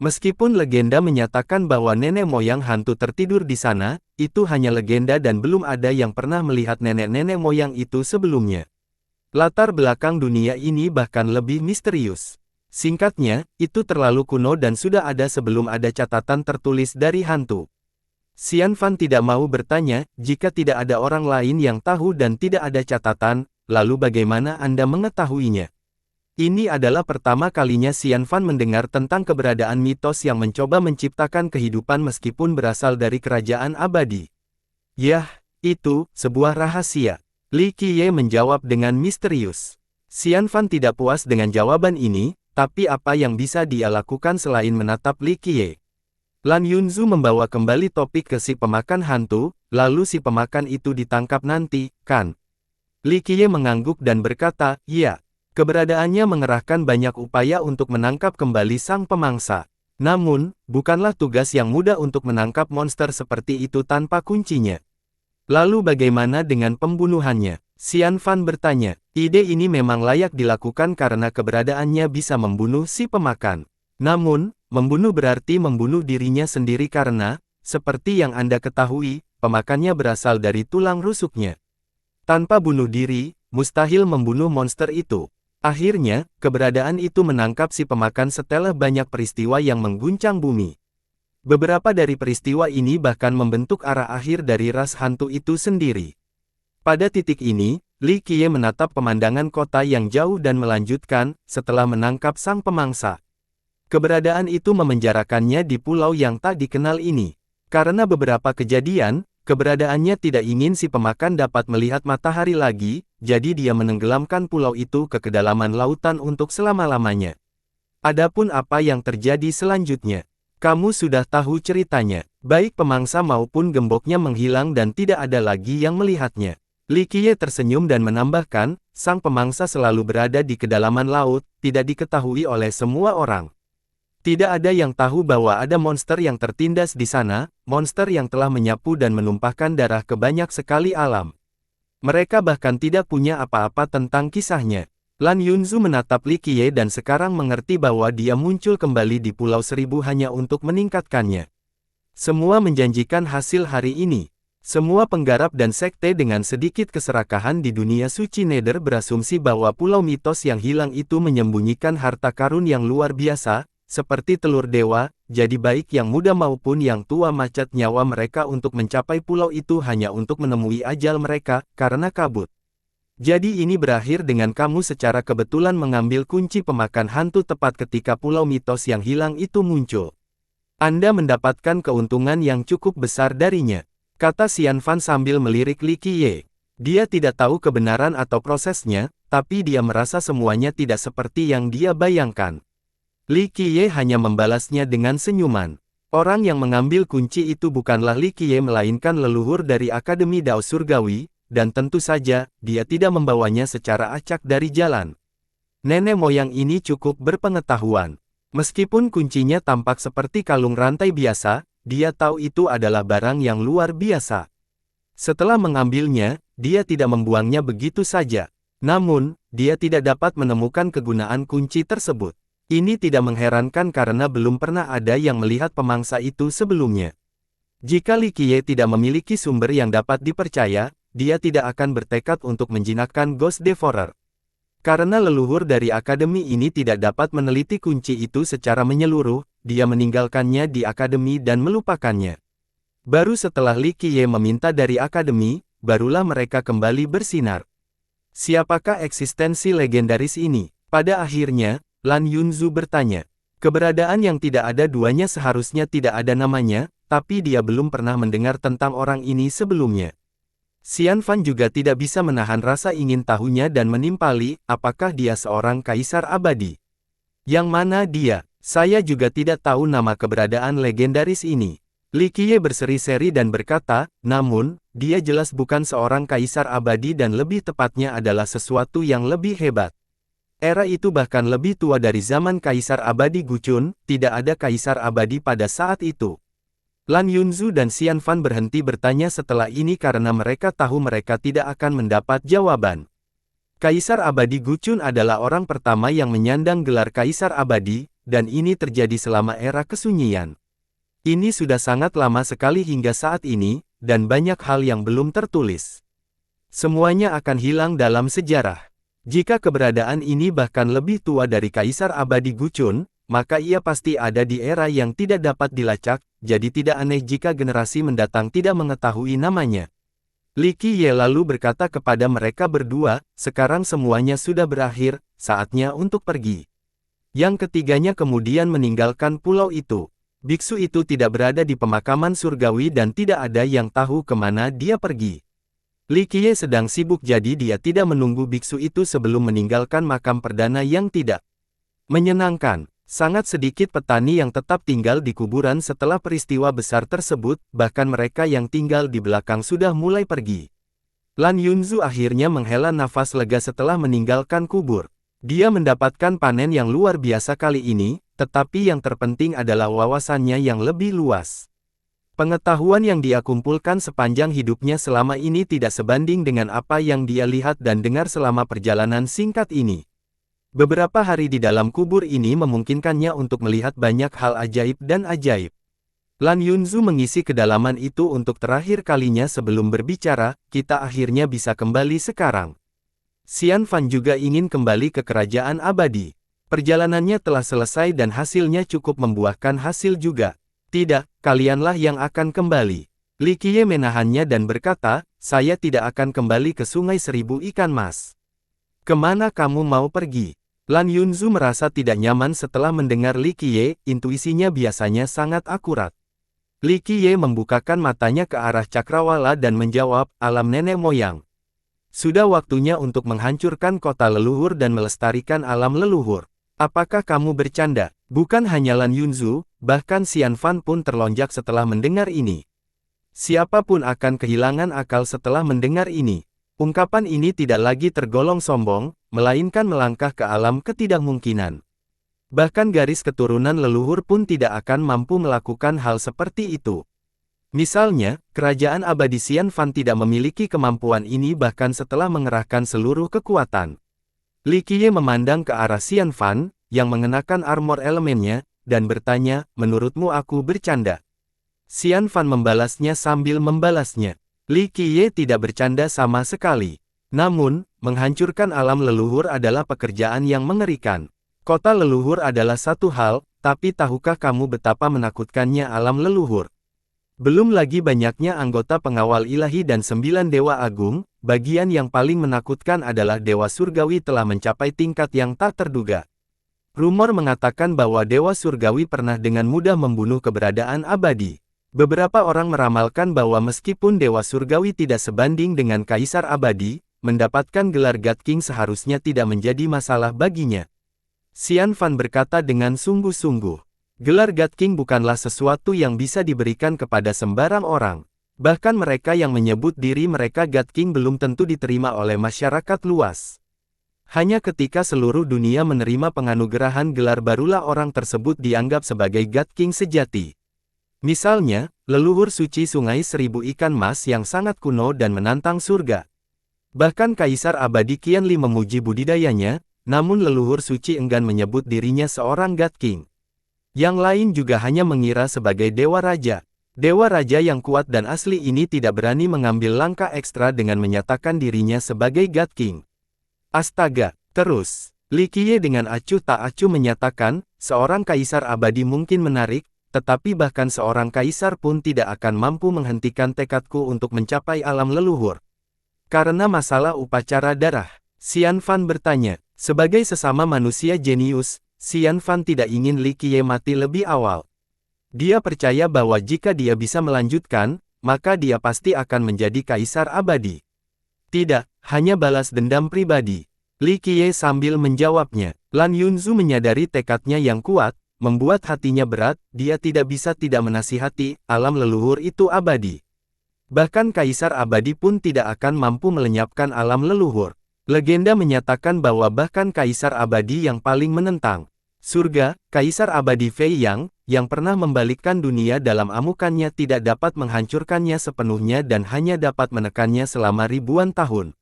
Meskipun legenda menyatakan bahwa nenek moyang hantu tertidur di sana, itu hanya legenda dan belum ada yang pernah melihat nenek-nenek moyang itu sebelumnya. Latar belakang dunia ini bahkan lebih misterius. Singkatnya, itu terlalu kuno dan sudah ada sebelum ada catatan tertulis dari hantu. Xian Fan tidak mau bertanya, jika tidak ada orang lain yang tahu dan tidak ada catatan, lalu bagaimana Anda mengetahuinya? Ini adalah pertama kalinya Xian Fan mendengar tentang keberadaan mitos yang mencoba menciptakan kehidupan meskipun berasal dari kerajaan abadi. Yah, itu, sebuah rahasia. Li Qiye menjawab dengan misterius. Xian Fan tidak puas dengan jawaban ini, tapi apa yang bisa dia lakukan selain menatap Li Qiye? Lan Yunzu membawa kembali topik ke si pemakan hantu, lalu si pemakan itu ditangkap nanti, kan? Li Qiye mengangguk dan berkata, iya. Keberadaannya mengerahkan banyak upaya untuk menangkap kembali sang pemangsa. Namun, bukanlah tugas yang mudah untuk menangkap monster seperti itu tanpa kuncinya. Lalu bagaimana dengan pembunuhannya? Xian Fan bertanya. Ide ini memang layak dilakukan karena keberadaannya bisa membunuh si pemakan. Namun, membunuh berarti membunuh dirinya sendiri karena, seperti yang Anda ketahui, pemakannya berasal dari tulang rusuknya. Tanpa bunuh diri, mustahil membunuh monster itu. Akhirnya, keberadaan itu menangkap si pemakan setelah banyak peristiwa yang mengguncang bumi. Beberapa dari peristiwa ini bahkan membentuk arah akhir dari ras hantu itu sendiri. Pada titik ini, Li Qiye menatap pemandangan kota yang jauh dan melanjutkan, setelah menangkap sang pemangsa. Keberadaan itu memenjarakannya di pulau yang tak dikenal ini. Karena beberapa kejadian, keberadaannya tidak ingin si pemakan dapat melihat matahari lagi, jadi dia menenggelamkan pulau itu ke kedalaman lautan untuk selama-lamanya. Adapun apa yang terjadi selanjutnya, kamu sudah tahu ceritanya. Baik pemangsa maupun gemboknya menghilang dan tidak ada lagi yang melihatnya. Li Qiye tersenyum dan menambahkan, sang pemangsa selalu berada di kedalaman laut, tidak diketahui oleh semua orang. Tidak ada yang tahu bahwa ada monster yang tertindas di sana, monster yang telah menyapu dan menumpahkan darah ke banyak sekali alam. Mereka bahkan tidak punya apa-apa tentang kisahnya. Lan Yunzu menatap Li Qiye dan sekarang mengerti bahwa dia muncul kembali di Pulau Seribu hanya untuk meningkatkannya. Semua menjanjikan hasil hari ini. Semua penggarap dan sekte dengan sedikit keserakahan di dunia suci Nether berasumsi bahwa pulau mitos yang hilang itu menyembunyikan harta karun yang luar biasa, seperti telur dewa, jadi baik yang muda maupun yang tua macet nyawa mereka untuk mencapai pulau itu hanya untuk menemui ajal mereka, karena kabut. Jadi ini berakhir dengan kamu secara kebetulan mengambil kunci pemakan hantu tepat ketika pulau mitos yang hilang itu muncul. Anda mendapatkan keuntungan yang cukup besar darinya, kata Xian Fan sambil melirik Li Qiye. Dia tidak tahu kebenaran atau prosesnya, tapi dia merasa semuanya tidak seperti yang dia bayangkan. Li Qiye hanya membalasnya dengan senyuman. Orang yang mengambil kunci itu bukanlah Li Qiye melainkan leluhur dari Akademi Dao Surgawi, dan tentu saja, dia tidak membawanya secara acak dari jalan. Nenek moyang ini cukup berpengetahuan. Meskipun kuncinya tampak seperti kalung rantai biasa, dia tahu itu adalah barang yang luar biasa. Setelah mengambilnya, dia tidak membuangnya begitu saja. Namun, dia tidak dapat menemukan kegunaan kunci tersebut. Ini tidak mengherankan karena belum pernah ada yang melihat pemangsa itu sebelumnya. Jika Li Qiye tidak memiliki sumber yang dapat dipercaya, dia tidak akan bertekad untuk menjinakkan Ghost Devourer. Karena leluhur dari akademi ini tidak dapat meneliti kunci itu secara menyeluruh, dia meninggalkannya di akademi dan melupakannya. Baru setelah Li Qiye meminta dari akademi, barulah mereka kembali bersinar. Siapakah eksistensi legendaris ini? Pada akhirnya, Lan Yunzu bertanya. Keberadaan yang tidak ada duanya seharusnya tidak ada namanya, tapi dia belum pernah mendengar tentang orang ini sebelumnya. Xian Fan juga tidak bisa menahan rasa ingin tahunya dan menimpali, apakah dia seorang kaisar abadi. Yang mana dia? Saya juga tidak tahu nama keberadaan legendaris ini. Li Qiye berseri-seri dan berkata, namun, dia jelas bukan seorang kaisar abadi dan lebih tepatnya adalah sesuatu yang lebih hebat. Era itu bahkan lebih tua dari zaman kaisar abadi Guchun, tidak ada kaisar abadi pada saat itu. Lan Yunzu dan Xian Fan berhenti bertanya setelah ini karena mereka tahu mereka tidak akan mendapat jawaban. Kaisar abadi Guchun adalah orang pertama yang menyandang gelar kaisar abadi, dan ini terjadi selama era kesunyian. Ini sudah sangat lama sekali hingga saat ini, dan banyak hal yang belum tertulis. Semuanya akan hilang dalam sejarah. Jika keberadaan ini bahkan lebih tua dari kaisar abadi Guchun, maka ia pasti ada di era yang tidak dapat dilacak, jadi tidak aneh jika generasi mendatang tidak mengetahui namanya. Li Qiye lalu berkata kepada mereka berdua, sekarang semuanya sudah berakhir, saatnya untuk pergi. Yang ketiganya kemudian meninggalkan pulau itu. Biksu itu tidak berada di pemakaman surgawi dan tidak ada yang tahu kemana dia pergi. Li Qiye sedang sibuk jadi dia tidak menunggu biksu itu sebelum meninggalkan makam perdana yang tidak menyenangkan. Sangat sedikit petani yang tetap tinggal di kuburan setelah peristiwa besar tersebut, bahkan mereka yang tinggal di belakang sudah mulai pergi. Lan Yunzu akhirnya menghela nafas lega setelah meninggalkan kubur. Dia mendapatkan panen yang luar biasa kali ini, tetapi yang terpenting adalah wawasannya yang lebih luas. Pengetahuan yang dia kumpulkan sepanjang hidupnya selama ini tidak sebanding dengan apa yang dia lihat dan dengar selama perjalanan singkat ini. Beberapa hari di dalam kubur ini memungkinkannya untuk melihat banyak hal ajaib dan ajaib. Lan Yunzu mengisi kedalaman itu untuk terakhir kalinya sebelum berbicara, kita akhirnya bisa kembali sekarang. Xian Fan juga ingin kembali ke kerajaan abadi. Perjalanannya telah selesai dan hasilnya cukup membuahkan hasil juga. Tidak, kalianlah yang akan kembali. Li Qiye menahannya dan berkata, saya tidak akan kembali ke Sungai Seribu Ikan Mas. Kemana kamu mau pergi? Lan Yunzu merasa tidak nyaman setelah mendengar Li Qiye, intuisinya biasanya sangat akurat. Li Qiye membukakan matanya ke arah cakrawala dan menjawab, alam nenek moyang. Sudah waktunya untuk menghancurkan kota leluhur dan melestarikan alam leluhur. Apakah kamu bercanda? Bukan hanya Lan Yunzu, bahkan Xian Fan pun terlonjak setelah mendengar ini. Siapapun akan kehilangan akal setelah mendengar ini. Ungkapan ini tidak lagi tergolong sombong, melainkan melangkah ke alam ketidakmungkinan. Bahkan garis keturunan leluhur pun tidak akan mampu melakukan hal seperti itu. Misalnya, kerajaan abadi Xian Fan tidak memiliki kemampuan ini bahkan setelah mengerahkan seluruh kekuatan. Li Qiye memandang ke arah Xian Fan, yang mengenakan armor elemennya, dan bertanya, menurutmu aku bercanda? Xian Fan membalasnya sambil membalasnya. Li Qiye tidak bercanda sama sekali. Namun, menghancurkan alam leluhur adalah pekerjaan yang mengerikan. Kota leluhur adalah satu hal, tapi tahukah kamu betapa menakutkannya alam leluhur? Belum lagi banyaknya anggota pengawal ilahi dan 9 dewa agung, bagian yang paling menakutkan adalah dewa surgawi telah mencapai tingkat yang tak terduga. Rumor mengatakan bahwa dewa surgawi pernah dengan mudah membunuh keberadaan abadi. Beberapa orang meramalkan bahwa meskipun dewa surgawi tidak sebanding dengan kaisar abadi, mendapatkan gelar God King seharusnya tidak menjadi masalah baginya. Xian Fan berkata dengan sungguh-sungguh, gelar God King bukanlah sesuatu yang bisa diberikan kepada sembarang orang. Bahkan mereka yang menyebut diri mereka God King belum tentu diterima oleh masyarakat luas. Hanya ketika seluruh dunia menerima penganugerahan gelar barulah orang tersebut dianggap sebagai God King sejati. Misalnya, leluhur suci Sungai Seribu Ikan Mas yang sangat kuno dan menantang surga. Bahkan Kaisar Abadi Qianli memuji budidayanya, namun leluhur suci enggan menyebut dirinya seorang God King. Yang lain juga hanya mengira sebagai Dewa Raja. Dewa Raja yang kuat dan asli ini tidak berani mengambil langkah ekstra dengan menyatakan dirinya sebagai God King. Astaga, terus, Li Qiye dengan acuh tak acuh menyatakan, seorang Kaisar Abadi mungkin menarik, tetapi bahkan seorang kaisar pun tidak akan mampu menghentikan tekadku untuk mencapai alam leluhur. Karena masalah upacara darah, Xian Fan bertanya, sebagai sesama manusia jenius, Xian Fan tidak ingin Li Qiye mati lebih awal. Dia percaya bahwa jika dia bisa melanjutkan, maka dia pasti akan menjadi kaisar abadi. Tidak, hanya balas dendam pribadi. Li Qiye sambil menjawabnya. Lan Yunzu menyadari tekadnya yang kuat, membuat hatinya berat, dia tidak bisa tidak menasihati, alam leluhur itu abadi. Bahkan kaisar abadi pun tidak akan mampu melenyapkan alam leluhur. Legenda menyatakan bahwa bahkan kaisar abadi yang paling menentang surga, kaisar abadi Fei yang pernah membalikkan dunia dalam amukannya tidak dapat menghancurkannya sepenuhnya dan hanya dapat menekannya selama ribuan tahun.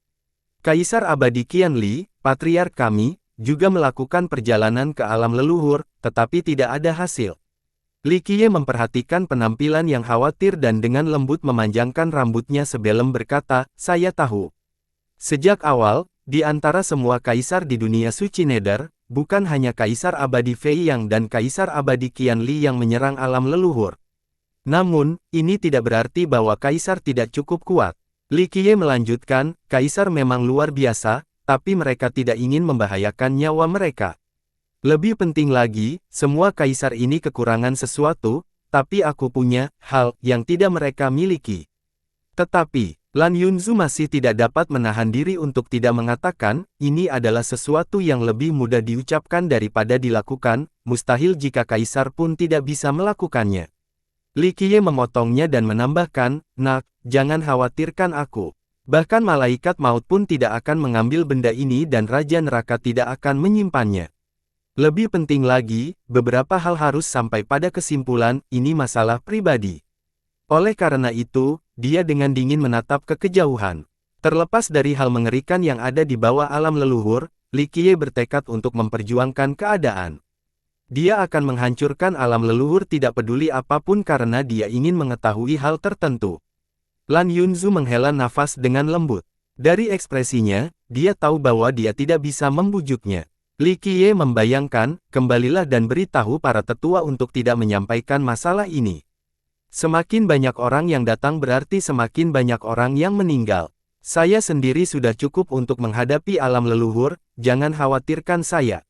Kaisar abadi Qianli, patriark kami, juga melakukan perjalanan ke alam leluhur, tetapi tidak ada hasil. Li Qiye memperhatikan penampilan yang khawatir dan dengan lembut memanjangkan rambutnya sebelum berkata, saya tahu. Sejak awal, di antara semua kaisar di dunia suci Nether, bukan hanya kaisar abadi Fei dan kaisar abadi Qianli yang menyerang alam leluhur. Namun, ini tidak berarti bahwa kaisar tidak cukup kuat. Li Qiye melanjutkan, kaisar memang luar biasa, tapi mereka tidak ingin membahayakan nyawa mereka. Lebih penting lagi, semua kaisar ini kekurangan sesuatu, tapi aku punya hal yang tidak mereka miliki. Tetapi, Lan Yunzu masih tidak dapat menahan diri untuk tidak mengatakan, ini adalah sesuatu yang lebih mudah diucapkan daripada dilakukan, mustahil jika kaisar pun tidak bisa melakukannya. Li Qiye memotongnya dan menambahkan, nak, jangan khawatirkan aku. Bahkan malaikat maut pun tidak akan mengambil benda ini dan Raja Neraka tidak akan menyimpannya. Lebih penting lagi, beberapa hal harus sampai pada kesimpulan, ini masalah pribadi. Oleh karena itu, dia dengan dingin menatap ke kejauhan. Terlepas dari hal mengerikan yang ada di bawah alam leluhur, Li Qiye bertekad untuk memperjuangkan keadaan. Dia akan menghancurkan alam leluhur tidak peduli apapun karena dia ingin mengetahui hal tertentu. Lan Yunzu menghela nafas dengan lembut. Dari ekspresinya, dia tahu bahwa dia tidak bisa membujuknya. Li Qiye membayangkan, kembalilah dan beritahu para tetua untuk tidak menyampaikan masalah ini. Semakin banyak orang yang datang berarti semakin banyak orang yang meninggal. Saya sendiri sudah cukup untuk menghadapi alam leluhur, jangan khawatirkan saya.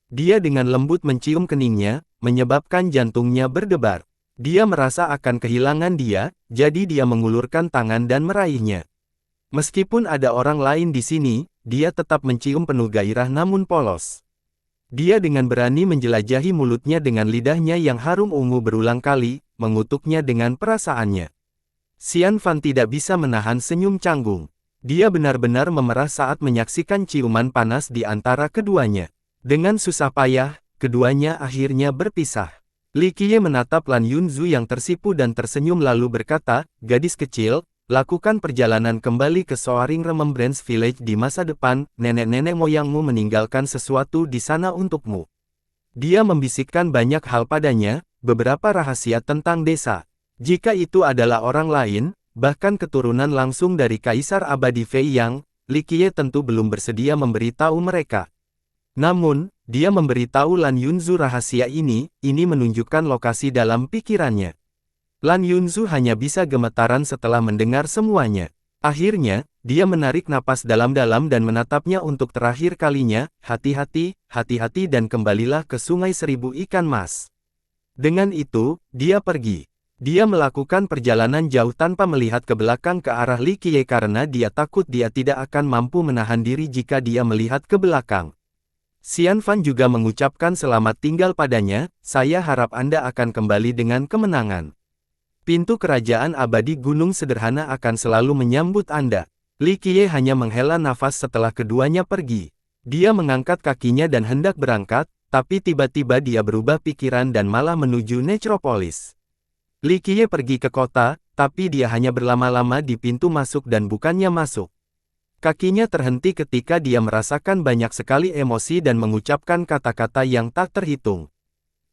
Dia dengan lembut mencium keningnya, menyebabkan jantungnya berdebar. Dia merasa akan kehilangan dia, jadi dia mengulurkan tangan dan meraihnya. Meskipun ada orang lain di sini, dia tetap mencium penuh gairah namun polos. Dia dengan berani menjelajahi mulutnya dengan lidahnya yang harum ungu berulang kali, mengutuknya dengan perasaannya. Xian Fan tidak bisa menahan senyum canggung. Dia benar-benar memerah saat menyaksikan ciuman panas di antara keduanya. Dengan susah payah, keduanya akhirnya berpisah. Li Qiye menatap Lan Yunzu yang tersipu dan tersenyum lalu berkata, gadis kecil, lakukan perjalanan kembali ke Soaring Remembrance Village di masa depan, nenek-nenek moyangmu meninggalkan sesuatu di sana untukmu. Dia membisikkan banyak hal padanya, beberapa rahasia tentang desa. Jika itu adalah orang lain, bahkan keturunan langsung dari Kaisar Abadi Fei Li Qiye tentu belum bersedia memberitahu mereka. Namun, dia memberitahu Lan Yunzu rahasia ini menunjukkan lokasi dalam pikirannya. Lan Yunzu hanya bisa gemetaran setelah mendengar semuanya. Akhirnya, dia menarik napas dalam-dalam dan menatapnya untuk terakhir kalinya, hati-hati, hati-hati dan kembalilah ke Sungai Seribu Ikan Mas. Dengan itu, dia pergi. Dia melakukan perjalanan jauh tanpa melihat ke belakang ke arah Li Qiye karena dia takut dia tidak akan mampu menahan diri jika dia melihat ke belakang. Xian Fan juga mengucapkan selamat tinggal padanya, saya harap Anda akan kembali dengan kemenangan. Pintu kerajaan abadi Gunung Sederhana akan selalu menyambut Anda. Li Qiye hanya menghela nafas setelah keduanya pergi. Dia mengangkat kakinya dan hendak berangkat, tapi tiba-tiba dia berubah pikiran dan malah menuju Necropolis. Li Qiye pergi ke kota, tapi dia hanya berlama-lama di pintu masuk dan bukannya masuk. Kakinya terhenti ketika dia merasakan banyak sekali emosi dan mengucapkan kata-kata yang tak terhitung.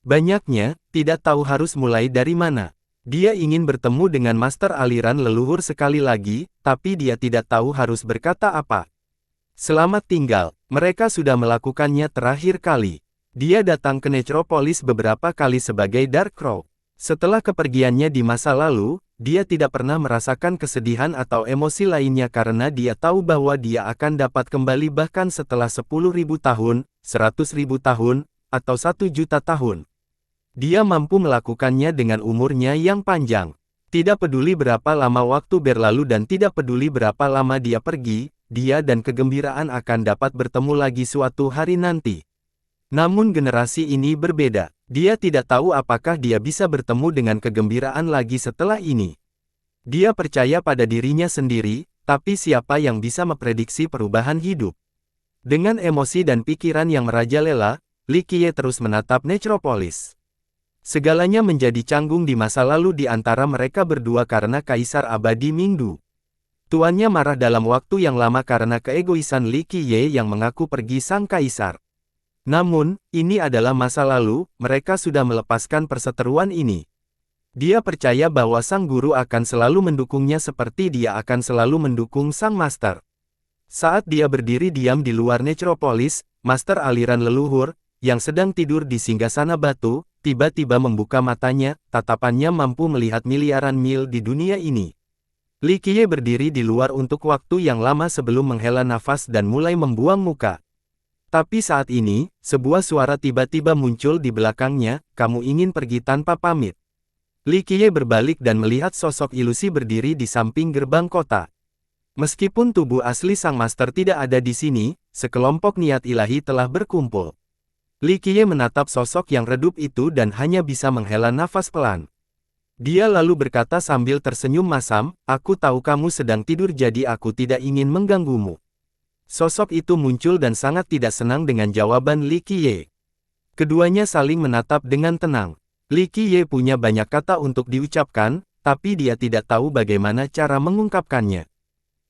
Banyaknya, tidak tahu harus mulai dari mana. Dia ingin bertemu dengan master aliran leluhur sekali lagi, tapi dia tidak tahu harus berkata apa. Selamat tinggal, mereka sudah melakukannya terakhir kali. Dia datang ke Necropolis beberapa kali sebagai Dark Crow. Setelah kepergiannya di masa lalu, dia tidak pernah merasakan kesedihan atau emosi lainnya karena dia tahu bahwa dia akan dapat kembali bahkan setelah 10.000 tahun, 100.000 tahun, atau 1 juta tahun. Dia mampu melakukannya dengan umurnya yang panjang. Tidak peduli berapa lama waktu berlalu dan tidak peduli berapa lama dia pergi, dia dan kegembiraan akan dapat bertemu lagi suatu hari nanti. Namun generasi ini berbeda. Dia tidak tahu apakah dia bisa bertemu dengan kegembiraan lagi setelah ini. Dia percaya pada dirinya sendiri, tapi siapa yang bisa memprediksi perubahan hidup? Dengan emosi dan pikiran yang merajalela, Li Qiye terus menatap Necropolis. Segalanya menjadi canggung di masa lalu di antara mereka berdua karena Kaisar Abadi Mingdu. Tuannya marah dalam waktu yang lama karena keegoisan Li Qiye yang mengaku pergi sang kaisar. Namun, ini adalah masa lalu, mereka sudah melepaskan perseteruan ini. Dia percaya bahwa sang guru akan selalu mendukungnya seperti dia akan selalu mendukung sang master. Saat dia berdiri diam di luar Necropolis, master aliran leluhur, yang sedang tidur di singgasana batu, tiba-tiba membuka matanya, tatapannya mampu melihat miliaran mil di dunia ini. Li Qiye berdiri di luar untuk waktu yang lama sebelum menghela nafas dan mulai membuang muka. Tapi saat ini, sebuah suara tiba-tiba muncul di belakangnya, kamu ingin pergi tanpa pamit. Li Qiye berbalik dan melihat sosok ilusi berdiri di samping gerbang kota. Meskipun tubuh asli sang master tidak ada di sini, sekelompok niat ilahi telah berkumpul. Li Qiye menatap sosok yang redup itu dan hanya bisa menghela nafas pelan. Dia lalu berkata sambil tersenyum masam, aku tahu kamu sedang tidur jadi aku tidak ingin mengganggumu. Sosok itu muncul dan sangat tidak senang dengan jawaban Li Qiye. Keduanya saling menatap dengan tenang. Li Qiye punya banyak kata untuk diucapkan, tapi dia tidak tahu bagaimana cara mengungkapkannya.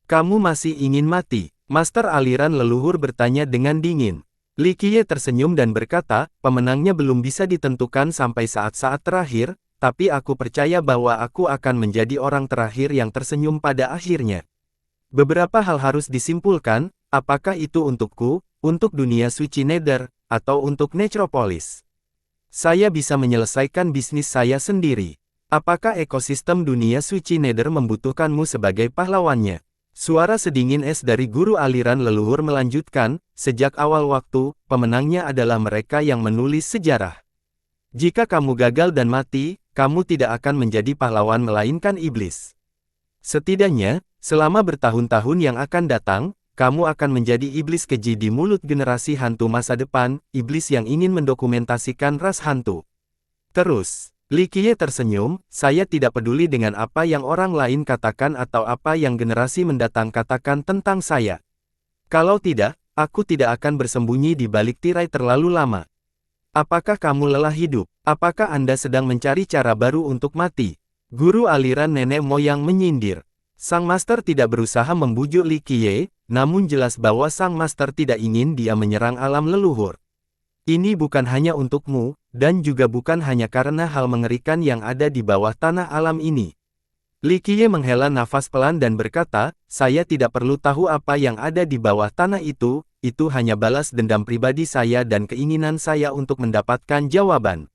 Kamu masih ingin mati? Master aliran leluhur bertanya dengan dingin. Li Qiye tersenyum dan berkata, pemenangnya belum bisa ditentukan sampai saat-saat terakhir, tapi aku percaya bahwa aku akan menjadi orang terakhir yang tersenyum pada akhirnya. Beberapa hal harus disimpulkan. Apakah itu untukku, untuk dunia suci Nether, atau untuk Necropolis? Saya bisa menyelesaikan bisnis saya sendiri. Apakah ekosistem dunia suci Nether membutuhkanmu sebagai pahlawannya? Suara sedingin es dari guru aliran leluhur melanjutkan, sejak awal waktu, pemenangnya adalah mereka yang menulis sejarah. Jika kamu gagal dan mati, kamu tidak akan menjadi pahlawan melainkan iblis. Setidaknya, selama bertahun-tahun yang akan datang, kamu akan menjadi iblis keji di mulut generasi hantu masa depan, iblis yang ingin mendokumentasikan ras hantu. Terus, Li Qiye tersenyum, saya tidak peduli dengan apa yang orang lain katakan atau apa yang generasi mendatang katakan tentang saya. Kalau tidak, aku tidak akan bersembunyi di balik tirai terlalu lama. Apakah kamu lelah hidup? Apakah Anda sedang mencari cara baru untuk mati? Guru aliran nenek moyang menyindir. Sang master tidak berusaha membujuk Li Qiye, namun jelas bahwa sang master tidak ingin dia menyerang alam leluhur. Ini bukan hanya untukmu, dan juga bukan hanya karena hal mengerikan yang ada di bawah tanah alam ini. Li Qiye menghela nafas pelan dan berkata, saya tidak perlu tahu apa yang ada di bawah tanah itu hanya balas dendam pribadi saya dan keinginan saya untuk mendapatkan jawaban.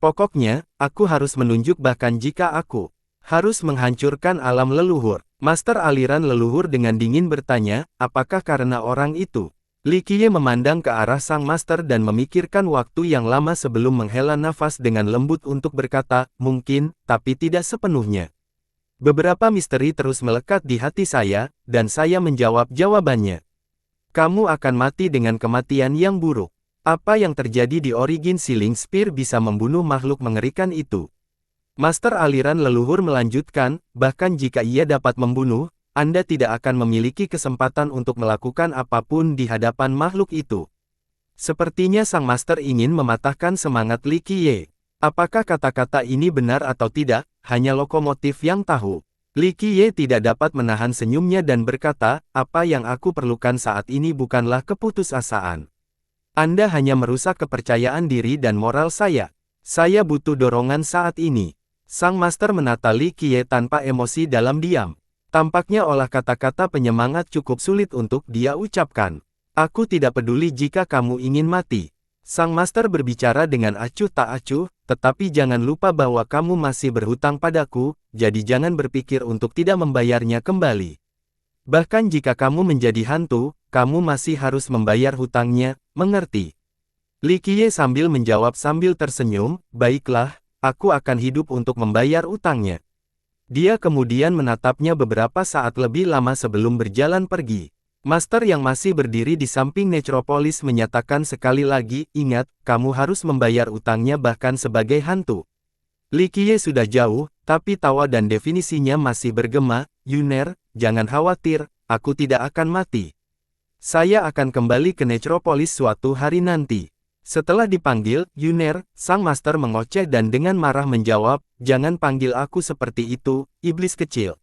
Pokoknya, aku harus menunjuk bahkan jika aku harus menghancurkan alam leluhur. Master aliran leluhur dengan dingin bertanya, apakah karena orang itu? Li Qiye memandang ke arah sang master dan memikirkan waktu yang lama sebelum menghela nafas dengan lembut untuk berkata, mungkin, tapi tidak sepenuhnya. Beberapa misteri terus melekat di hati saya, dan saya menjawab jawabannya. Kamu akan mati dengan kematian yang buruk. Apa yang terjadi di Origin Sealing Spear bisa membunuh makhluk mengerikan itu? Master aliran leluhur melanjutkan, bahkan jika ia dapat membunuh, Anda tidak akan memiliki kesempatan untuk melakukan apapun di hadapan makhluk itu. Sepertinya sang master ingin mematahkan semangat Li Qiye. Apakah kata-kata ini benar atau tidak, hanya lokomotif yang tahu. Li Qiye tidak dapat menahan senyumnya dan berkata, apa yang aku perlukan saat ini bukanlah keputusasaan. Anda hanya merusak kepercayaan diri dan moral saya. Saya butuh dorongan saat ini. Sang master menata Li Qiye tanpa emosi dalam diam. Tampaknya olah kata-kata penyemangat cukup sulit untuk dia ucapkan. Aku tidak peduli jika kamu ingin mati. Sang master berbicara dengan acuh tak acuh, tetapi jangan lupa bahwa kamu masih berhutang padaku, jadi jangan berpikir untuk tidak membayarnya kembali. Bahkan jika kamu menjadi hantu, kamu masih harus membayar hutangnya, mengerti? Li Qiye sambil menjawab sambil tersenyum, baiklah, aku akan hidup untuk membayar utangnya. Dia kemudian menatapnya beberapa saat lebih lama sebelum berjalan pergi. Master yang masih berdiri di samping Necropolis menyatakan sekali lagi, ingat, kamu harus membayar utangnya bahkan sebagai hantu. Li Qiye sudah jauh, tapi tawa dan definisinya masih bergema, Yuner, jangan khawatir, aku tidak akan mati. Saya akan kembali ke Necropolis suatu hari nanti. Setelah dipanggil, Yuner, sang master mengoceh dan dengan marah menjawab, jangan panggil aku seperti itu, iblis kecil.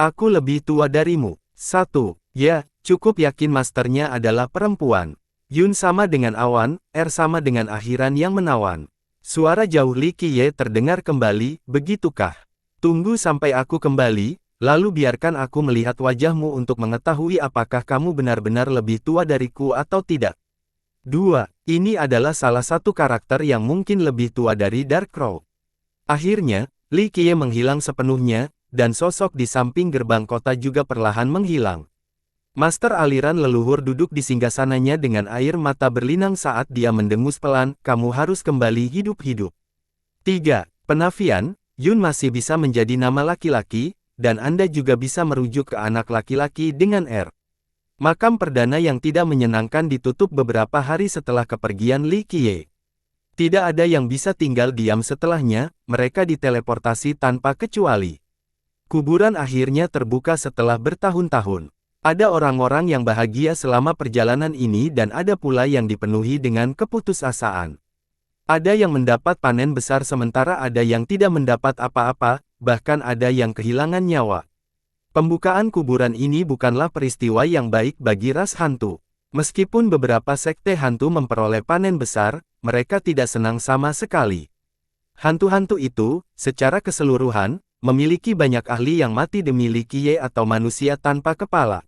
Aku lebih tua darimu. 1. Ya, cukup yakin masternya adalah perempuan. Yun sama dengan awan, sama dengan akhiran yang menawan. Suara jauh Li Qiye terdengar kembali, begitukah? Tunggu sampai aku kembali, lalu biarkan aku melihat wajahmu untuk mengetahui apakah kamu benar-benar lebih tua dariku atau tidak. 2. Ini adalah salah satu karakter yang mungkin lebih tua dari Dark Crow. Akhirnya, Li Qiye menghilang sepenuhnya, dan sosok di samping gerbang kota juga perlahan menghilang. Master aliran leluhur duduk di singgasananya dengan air mata berlinang saat dia mendengus pelan, kamu harus kembali hidup-hidup. 3. Penafian, Yun masih bisa menjadi nama laki-laki, dan Anda juga bisa merujuk ke anak laki-laki dengan R. Makam perdana yang tidak menyenangkan ditutup beberapa hari setelah kepergian Li Qiye. Tidak ada yang bisa tinggal diam setelahnya, mereka diteleportasi tanpa kecuali. Kuburan akhirnya terbuka setelah bertahun-tahun. Ada orang-orang yang bahagia selama perjalanan ini dan ada pula yang dipenuhi dengan keputusasaan. Ada yang mendapat panen besar sementara ada yang tidak mendapat apa-apa, bahkan ada yang kehilangan nyawa. Pembukaan kuburan ini bukanlah peristiwa yang baik bagi ras hantu. Meskipun beberapa sekte hantu memperoleh panen besar, mereka tidak senang sama sekali. Hantu-hantu itu, secara keseluruhan, memiliki banyak ahli yang mati demi Li Qiye atau manusia tanpa kepala.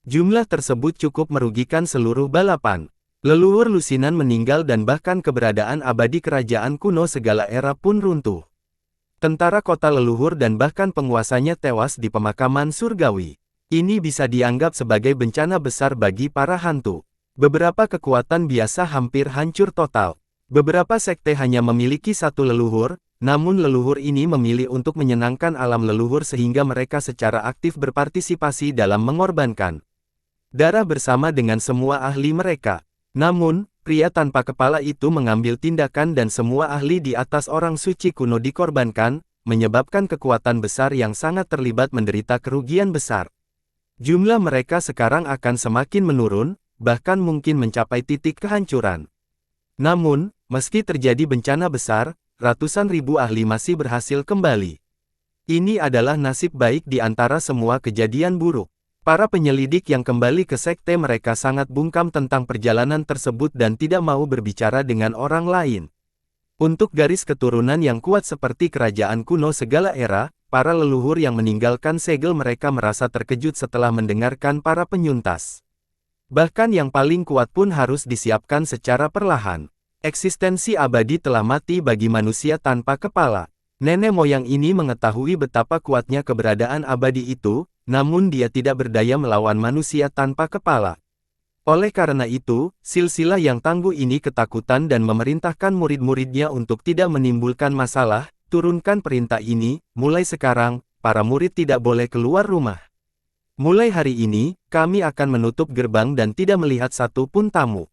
Jumlah tersebut cukup merugikan seluruh balapan. Leluhur lusinan meninggal dan bahkan keberadaan abadi kerajaan kuno segala era pun runtuh. Tentara kota leluhur dan bahkan penguasanya tewas di pemakaman surgawi. Ini bisa dianggap sebagai bencana besar bagi para hantu. Beberapa kekuatan biasa hampir hancur total. Beberapa sekte hanya memiliki satu leluhur, namun leluhur ini memilih untuk menyenangkan alam leluhur sehingga mereka secara aktif berpartisipasi dalam mengorbankan darah bersama dengan semua ahli mereka. Namun, pria tanpa kepala itu mengambil tindakan dan semua ahli di atas orang suci kuno dikorbankan, menyebabkan kekuatan besar yang sangat terlibat menderita kerugian besar. Jumlah mereka sekarang akan semakin menurun, bahkan mungkin mencapai titik kehancuran. Namun, meski terjadi bencana besar, ratusan ribu ahli masih berhasil kembali. Ini adalah nasib baik di antara semua kejadian buruk. Para penyelidik yang kembali ke sekte mereka sangat bungkam tentang perjalanan tersebut dan tidak mau berbicara dengan orang lain. Untuk garis keturunan yang kuat seperti kerajaan kuno segala era, para leluhur yang meninggalkan segel mereka merasa terkejut setelah mendengarkan para penyuntas. Bahkan yang paling kuat pun harus disiapkan secara perlahan. Eksistensi abadi telah mati bagi manusia tanpa kepala. Nenek moyang ini mengetahui betapa kuatnya keberadaan abadi itu, namun dia tidak berdaya melawan manusia tanpa kepala. Oleh karena itu, silsilah yang tangguh ini ketakutan dan memerintahkan murid-muridnya untuk tidak menimbulkan masalah. Turunkan perintah ini, mulai sekarang, para murid tidak boleh keluar rumah. Mulai hari ini, kami akan menutup gerbang dan tidak melihat satu pun tamu.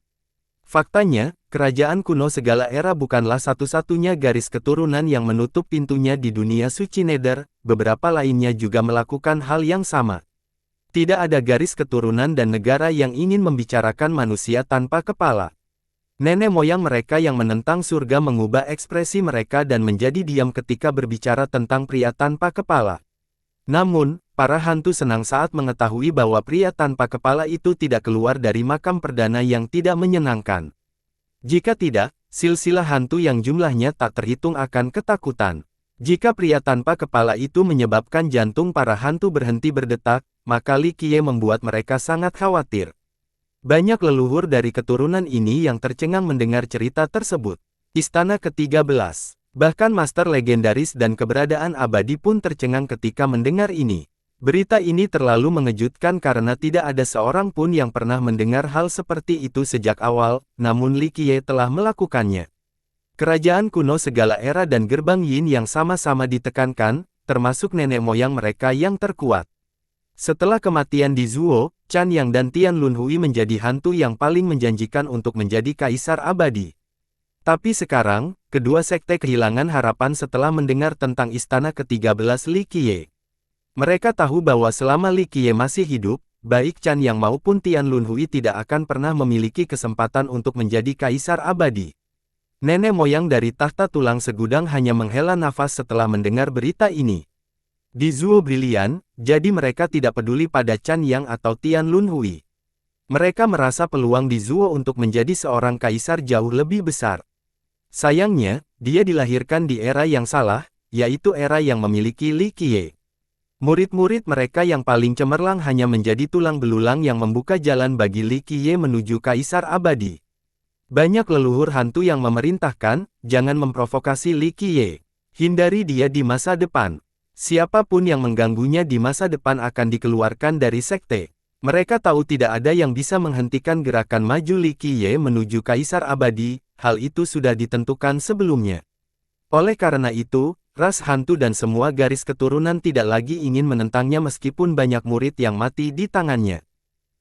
Faktanya, kerajaan kuno segala era bukanlah satu-satunya garis keturunan yang menutup pintunya di dunia suci Nether, beberapa lainnya juga melakukan hal yang sama. Tidak ada garis keturunan dan negara yang ingin membicarakan manusia tanpa kepala. Nenek moyang mereka yang menentang surga mengubah ekspresi mereka dan menjadi diam ketika berbicara tentang pria tanpa kepala. Namun, para hantu senang saat mengetahui bahwa pria tanpa kepala itu tidak keluar dari makam perdana yang tidak menyenangkan. Jika tidak, silsilah hantu yang jumlahnya tak terhitung akan ketakutan. Jika pria tanpa kepala itu menyebabkan jantung para hantu berhenti berdetak, maka Li Qiye membuat mereka sangat khawatir. Banyak leluhur dari keturunan ini yang tercengang mendengar cerita tersebut. Istana ke-13. Bahkan master legendaris dan keberadaan abadi pun tercengang ketika mendengar ini. Berita ini terlalu mengejutkan karena tidak ada seorang pun yang pernah mendengar hal seperti itu sejak awal, namun Li Qiye telah melakukannya. Kerajaan kuno segala era dan gerbang Yin yang sama-sama ditekankan, termasuk nenek moyang mereka yang terkuat. Setelah kematian di Zuo, Chan Yang dan Tian Lunhui menjadi hantu yang paling menjanjikan untuk menjadi kaisar abadi. Tapi sekarang, kedua sekte kehilangan harapan setelah mendengar tentang istana ke-13 Li Qiye. Mereka tahu bahwa selama Li Qiye masih hidup, baik Chan Yang maupun Tian Lunhui tidak akan pernah memiliki kesempatan untuk menjadi kaisar abadi. Nenek moyang dari tahta tulang segudang hanya menghela nafas setelah mendengar berita ini. Di Zuo Brilian, jadi mereka tidak peduli pada Chan Yang atau Tian Lunhui. Mereka merasa peluang di Zuo untuk menjadi seorang kaisar jauh lebih besar. Sayangnya, dia dilahirkan di era yang salah, yaitu era yang memiliki Li Qiye. Murid-murid mereka yang paling cemerlang hanya menjadi tulang belulang yang membuka jalan bagi Li Qiye menuju kaisar abadi. Banyak leluhur hantu yang memerintahkan, jangan memprovokasi Li Qiye. Hindari dia di masa depan. Siapapun yang mengganggunya di masa depan akan dikeluarkan dari sekte. Mereka tahu tidak ada yang bisa menghentikan gerakan maju Li Qiye menuju kaisar abadi, hal itu sudah ditentukan sebelumnya. Oleh karena itu, ras hantu dan semua garis keturunan tidak lagi ingin menentangnya meskipun banyak murid yang mati di tangannya.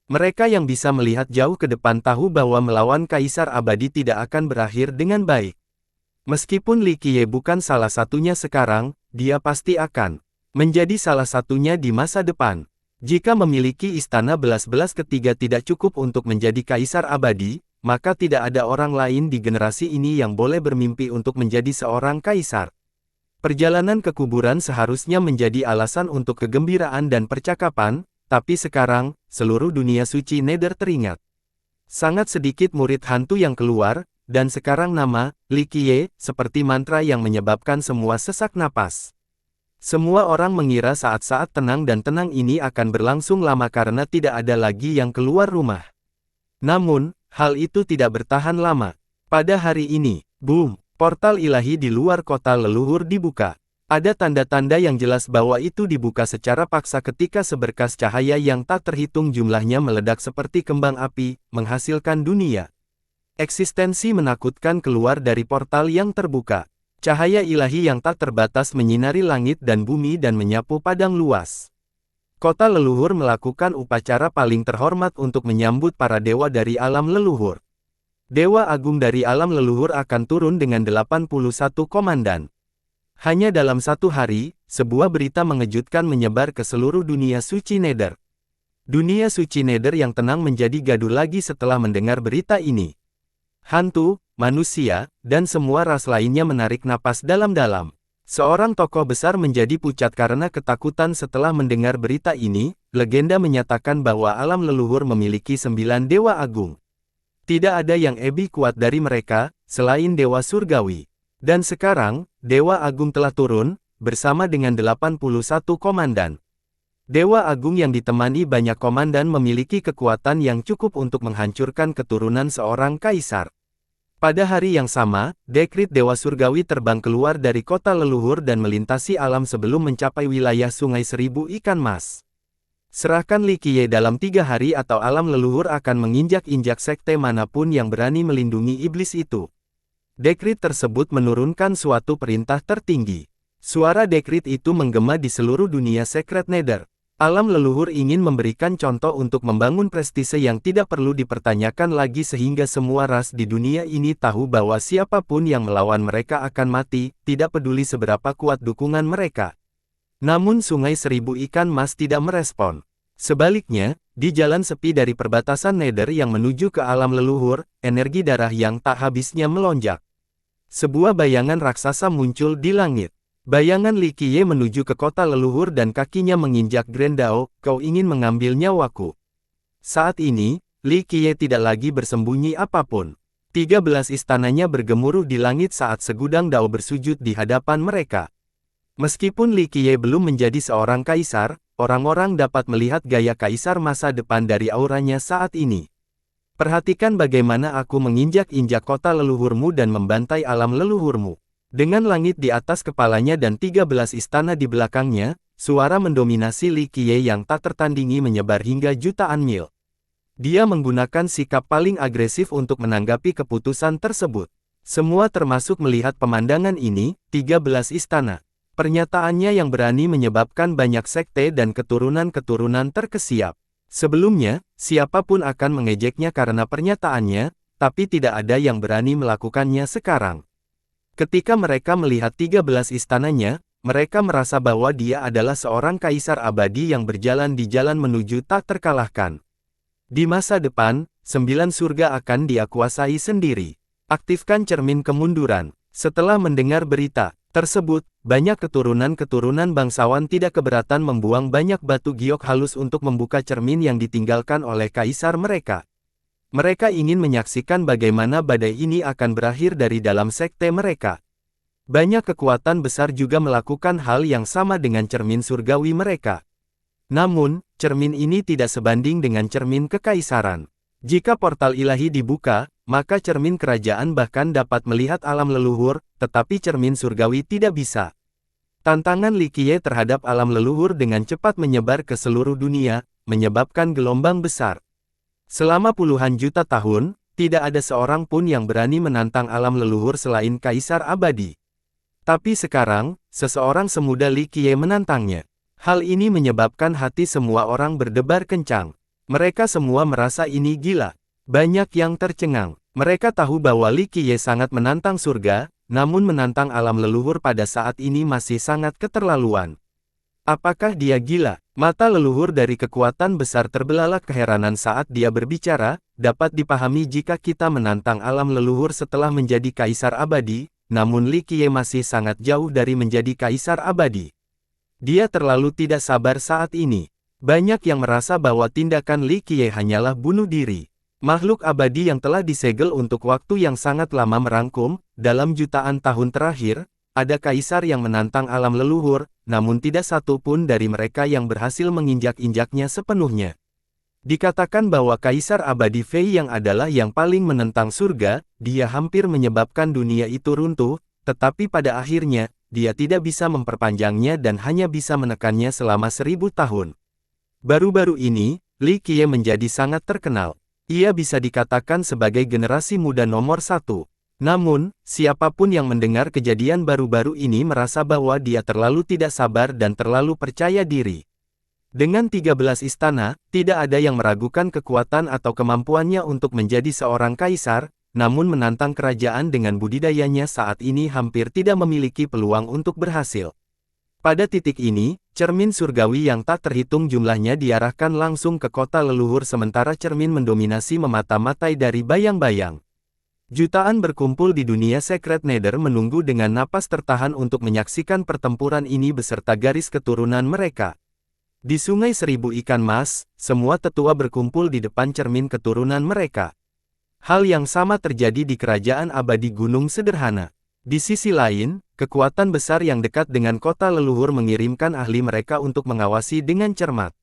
Mereka yang bisa melihat jauh ke depan tahu bahwa melawan kaisar abadi tidak akan berakhir dengan baik. Meskipun Li Qiye bukan salah satunya sekarang, dia pasti akan menjadi salah satunya di masa depan. Jika memiliki istana belas-belas ketiga tidak cukup untuk menjadi kaisar abadi, maka tidak ada orang lain di generasi ini yang boleh bermimpi untuk menjadi seorang kaisar. Perjalanan ke kuburan seharusnya menjadi alasan untuk kegembiraan dan percakapan, tapi sekarang, seluruh dunia suci Nether teringat. Sangat sedikit murid hantu yang keluar, dan sekarang nama, Li Qiye, seperti mantra yang menyebabkan semua sesak napas. Semua orang mengira saat-saat tenang dan tenang ini akan berlangsung lama karena tidak ada lagi yang keluar rumah. Namun, hal itu tidak bertahan lama. Pada hari ini, boom! Portal ilahi di luar kota leluhur dibuka. Ada tanda-tanda yang jelas bahwa itu dibuka secara paksa ketika seberkas cahaya yang tak terhitung jumlahnya meledak seperti kembang api, menghasilkan dunia eksistensi menakutkan keluar dari portal yang terbuka. Cahaya ilahi yang tak terbatas menyinari langit dan bumi dan menyapu padang luas. Kota leluhur melakukan upacara paling terhormat untuk menyambut para dewa dari alam leluhur. Dewa Agung dari alam leluhur akan turun dengan 81 komandan. Hanya dalam satu hari, sebuah berita mengejutkan menyebar ke seluruh dunia suci Nether. Dunia suci Nether yang tenang menjadi gaduh lagi setelah mendengar berita ini. Hantu, manusia, dan semua ras lainnya menarik napas dalam-dalam. Seorang tokoh besar menjadi pucat karena ketakutan setelah mendengar berita ini. Legenda menyatakan bahwa alam leluhur memiliki 9 dewa agung. Tidak ada yang lebih kuat dari mereka, selain Dewa Surgawi. Dan sekarang, Dewa Agung telah turun, bersama dengan 81 komandan. Dewa Agung yang ditemani banyak komandan memiliki kekuatan yang cukup untuk menghancurkan keturunan seorang kaisar. Pada hari yang sama, dekrit Dewa Surgawi terbang keluar dari kota leluhur dan melintasi alam sebelum mencapai wilayah Sungai Seribu Ikan Mas. Serahkan Li Qiye dalam 3 hari atau alam leluhur akan menginjak-injak sekte manapun yang berani melindungi iblis itu. Dekrit tersebut menurunkan suatu perintah tertinggi. Suara dekrit itu menggema di seluruh dunia Secret Nether. Alam leluhur ingin memberikan contoh untuk membangun prestise yang tidak perlu dipertanyakan lagi sehingga semua ras di dunia ini tahu bahwa siapapun yang melawan mereka akan mati, tidak peduli seberapa kuat dukungan mereka. Namun Sungai Seribu Ikan Mas tidak merespon. Sebaliknya, di jalan sepi dari perbatasan Nether yang menuju ke alam leluhur, energi darah yang tak habisnya melonjak. Sebuah bayangan raksasa muncul di langit. Bayangan Li Qiye menuju ke kota leluhur dan kakinya menginjak Grendao, kau ingin mengambil nyawaku. Saat ini, Li Qiye tidak lagi bersembunyi apapun. 13 istananya bergemuruh di langit saat segudang dao bersujud di hadapan mereka. Meskipun Li Qiye belum menjadi seorang kaisar, orang-orang dapat melihat gaya kaisar masa depan dari auranya saat ini. Perhatikan bagaimana aku menginjak-injak kota leluhurmu dan membantai alam leluhurmu. Dengan langit di atas kepalanya dan 13 istana di belakangnya, suara mendominasi Li Qiye yang tak tertandingi menyebar hingga jutaan mil. Dia menggunakan sikap paling agresif untuk menanggapi keputusan tersebut. Semua termasuk melihat pemandangan ini, 13 istana. Pernyataannya yang berani menyebabkan banyak sekte dan keturunan-keturunan terkesiap. Sebelumnya, siapapun akan mengejeknya karena pernyataannya, tapi tidak ada yang berani melakukannya sekarang. Ketika mereka melihat 13 istananya, mereka merasa bahwa dia adalah seorang kaisar abadi yang berjalan di jalan menuju tak terkalahkan. Di masa depan, 9 surga akan dia kuasai sendiri. Aktifkan cermin kemunduran. Setelah mendengar berita tersebut, banyak keturunan-keturunan bangsawan tidak keberatan membuang banyak batu giok halus untuk membuka cermin yang ditinggalkan oleh kaisar mereka. Mereka ingin menyaksikan bagaimana badai ini akan berakhir dari dalam sekte mereka. Banyak kekuatan besar juga melakukan hal yang sama dengan cermin surgawi mereka. Namun, cermin ini tidak sebanding dengan cermin kekaisaran. Jika portal ilahi dibuka, maka cermin kerajaan bahkan dapat melihat alam leluhur, tetapi cermin surgawi tidak bisa. Tantangan Li Qiye terhadap alam leluhur dengan cepat menyebar ke seluruh dunia, menyebabkan gelombang besar. Selama puluhan juta tahun, tidak ada seorang pun yang berani menantang alam leluhur selain kaisar abadi. Tapi sekarang, seseorang semuda Li Qiye menantangnya. Hal ini menyebabkan hati semua orang berdebar kencang. Mereka semua merasa ini gila. Banyak yang tercengang. Mereka tahu bahwa Li Qiye sangat menantang surga, namun menantang alam leluhur pada saat ini masih sangat keterlaluan. Apakah dia gila? Mata leluhur dari kekuatan besar terbelalak keheranan saat dia berbicara, dapat dipahami jika kita menantang alam leluhur setelah menjadi kaisar abadi, namun Li Qiye masih sangat jauh dari menjadi kaisar abadi. Dia terlalu tidak sabar saat ini. Banyak yang merasa bahwa tindakan Li Qiye hanyalah bunuh diri. Makhluk abadi yang telah disegel untuk waktu yang sangat lama merangkum, dalam jutaan tahun terakhir, ada kaisar yang menantang alam leluhur, namun tidak satu pun dari mereka yang berhasil menginjak-injaknya sepenuhnya. Dikatakan bahwa kaisar abadi Fei yang adalah yang paling menentang surga, dia hampir menyebabkan dunia itu runtuh, tetapi pada akhirnya, dia tidak bisa memperpanjangnya dan hanya bisa menekannya selama 1000 tahun. Baru-baru ini, Li Qiye menjadi sangat terkenal. Ia bisa dikatakan sebagai generasi muda nomor 1. Namun, siapapun yang mendengar kejadian baru-baru ini merasa bahwa dia terlalu tidak sabar dan terlalu percaya diri. Dengan 13 istana, tidak ada yang meragukan kekuatan atau kemampuannya untuk menjadi seorang kaisar, namun menantang kerajaan dengan budidayanya saat ini hampir tidak memiliki peluang untuk berhasil. Pada titik ini, cermin surgawi yang tak terhitung jumlahnya diarahkan langsung ke kota leluhur sementara cermin mendominasi memata-matai dari bayang-bayang. Jutaan berkumpul di dunia Secret Nether menunggu dengan napas tertahan untuk menyaksikan pertempuran ini beserta garis keturunan mereka. Di Sungai Seribu Ikan Mas, semua tetua berkumpul di depan cermin keturunan mereka. Hal yang sama terjadi di kerajaan abadi Gunung Sederhana. Di sisi lain, kekuatan besar yang dekat dengan kota leluhur mengirimkan ahli mereka untuk mengawasi dengan cermat.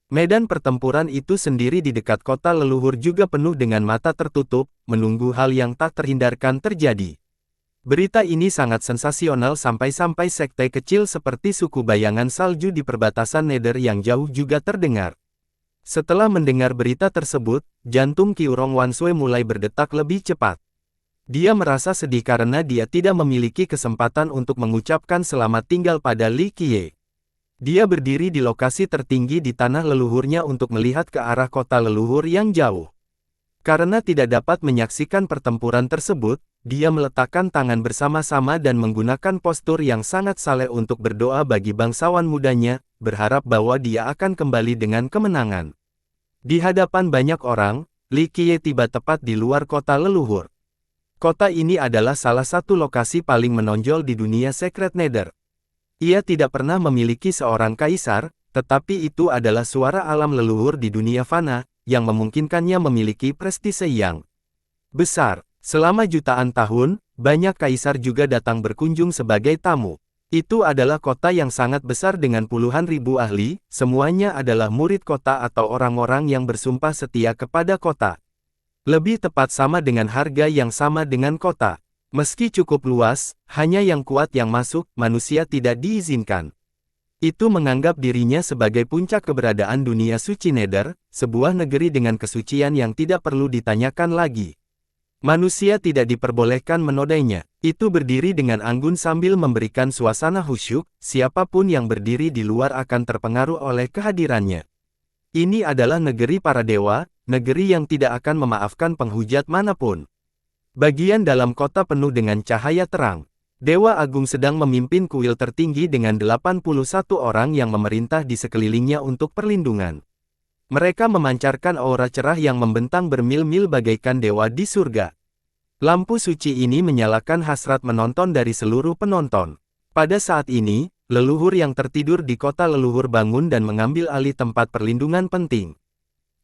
Medan pertempuran itu sendiri di dekat kota leluhur juga penuh dengan mata tertutup, menunggu hal yang tak terhindarkan terjadi. Berita ini sangat sensasional sampai-sampai sekte kecil seperti suku bayangan salju di perbatasan Nether yang jauh juga terdengar. Setelah mendengar berita tersebut, jantung Qiurong Wanshui mulai berdetak lebih cepat. Dia merasa sedih karena dia tidak memiliki kesempatan untuk mengucapkan selamat tinggal pada Li Qiye. Dia berdiri di lokasi tertinggi di tanah leluhurnya untuk melihat ke arah kota leluhur yang jauh. Karena tidak dapat menyaksikan pertempuran tersebut, dia meletakkan tangan bersama-sama dan menggunakan postur yang sangat saleh untuk berdoa bagi bangsawan mudanya, berharap bahwa dia akan kembali dengan kemenangan. Di hadapan banyak orang, Li Qiye tiba tepat di luar kota leluhur. Kota ini adalah salah satu lokasi paling menonjol di dunia Secret Nether. Ia tidak pernah memiliki seorang kaisar, tetapi itu adalah suara alam leluhur di dunia fana, yang memungkinkannya memiliki prestise yang besar. Selama jutaan tahun, banyak kaisar juga datang berkunjung sebagai tamu. Itu adalah kota yang sangat besar dengan puluhan ribu ahli, semuanya adalah murid kota atau orang-orang yang bersumpah setia kepada kota. Lebih tepat sama dengan harga yang sama dengan kota. Meski cukup luas, hanya yang kuat yang masuk, manusia tidak diizinkan. Itu menganggap dirinya sebagai puncak keberadaan dunia suci Nether, sebuah negeri dengan kesucian yang tidak perlu ditanyakan lagi. Manusia tidak diperbolehkan menodainya. Itu berdiri dengan anggun sambil memberikan suasana khusyuk, siapapun yang berdiri di luar akan terpengaruh oleh kehadirannya. Ini adalah negeri para dewa, negeri yang tidak akan memaafkan penghujat manapun. Bagian dalam kota penuh dengan cahaya terang. Dewa Agung sedang memimpin kuil tertinggi dengan 81 orang yang memerintah di sekelilingnya untuk perlindungan. Mereka memancarkan aura cerah yang membentang bermil-mil bagaikan dewa di surga. Lampu suci ini menyalakan hasrat menonton dari seluruh penonton. Pada saat ini, leluhur yang tertidur di kota leluhur bangun dan mengambil alih tempat perlindungan penting.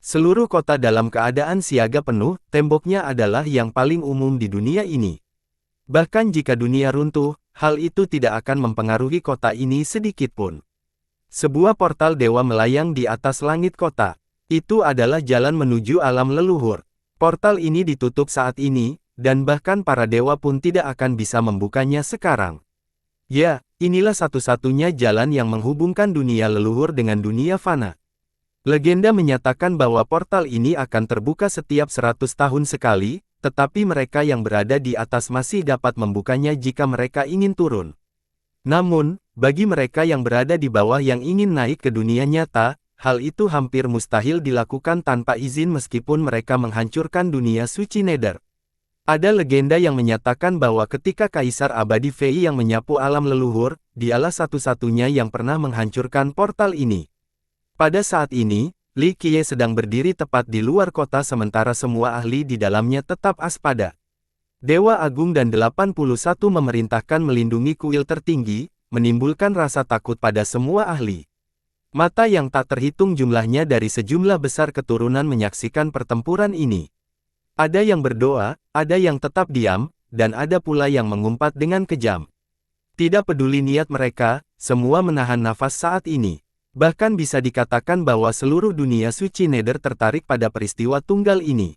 Seluruh kota dalam keadaan siaga penuh, temboknya adalah yang paling umum di dunia ini. Bahkan jika dunia runtuh, hal itu tidak akan mempengaruhi kota ini sedikitpun. Sebuah portal dewa melayang di atas langit kota. Itu adalah jalan menuju alam leluhur. Portal ini ditutup saat ini, dan bahkan para dewa pun tidak akan bisa membukanya sekarang. Ya, inilah satu-satunya jalan yang menghubungkan dunia leluhur dengan dunia fana. Legenda menyatakan bahwa portal ini akan terbuka setiap 100 tahun sekali, tetapi mereka yang berada di atas masih dapat membukanya jika mereka ingin turun. Namun, bagi mereka yang berada di bawah yang ingin naik ke dunia nyata, hal itu hampir mustahil dilakukan tanpa izin meskipun mereka menghancurkan dunia suci Nether. Ada legenda yang menyatakan bahwa ketika Kaisar Abadi Fei yang menyapu alam leluhur, dialah satu-satunya yang pernah menghancurkan portal ini. Pada saat ini, Li Qiye sedang berdiri tepat di luar kota sementara semua ahli di dalamnya tetap waspada. Dewa Agung dan 81 memerintahkan melindungi kuil tertinggi, menimbulkan rasa takut pada semua ahli. Mata yang tak terhitung jumlahnya dari sejumlah besar keturunan menyaksikan pertempuran ini. Ada yang berdoa, ada yang tetap diam, dan ada pula yang mengumpat dengan kejam. Tidak peduli niat mereka, semua menahan nafas saat ini. Bahkan bisa dikatakan bahwa seluruh dunia suci Nether tertarik pada peristiwa tunggal ini.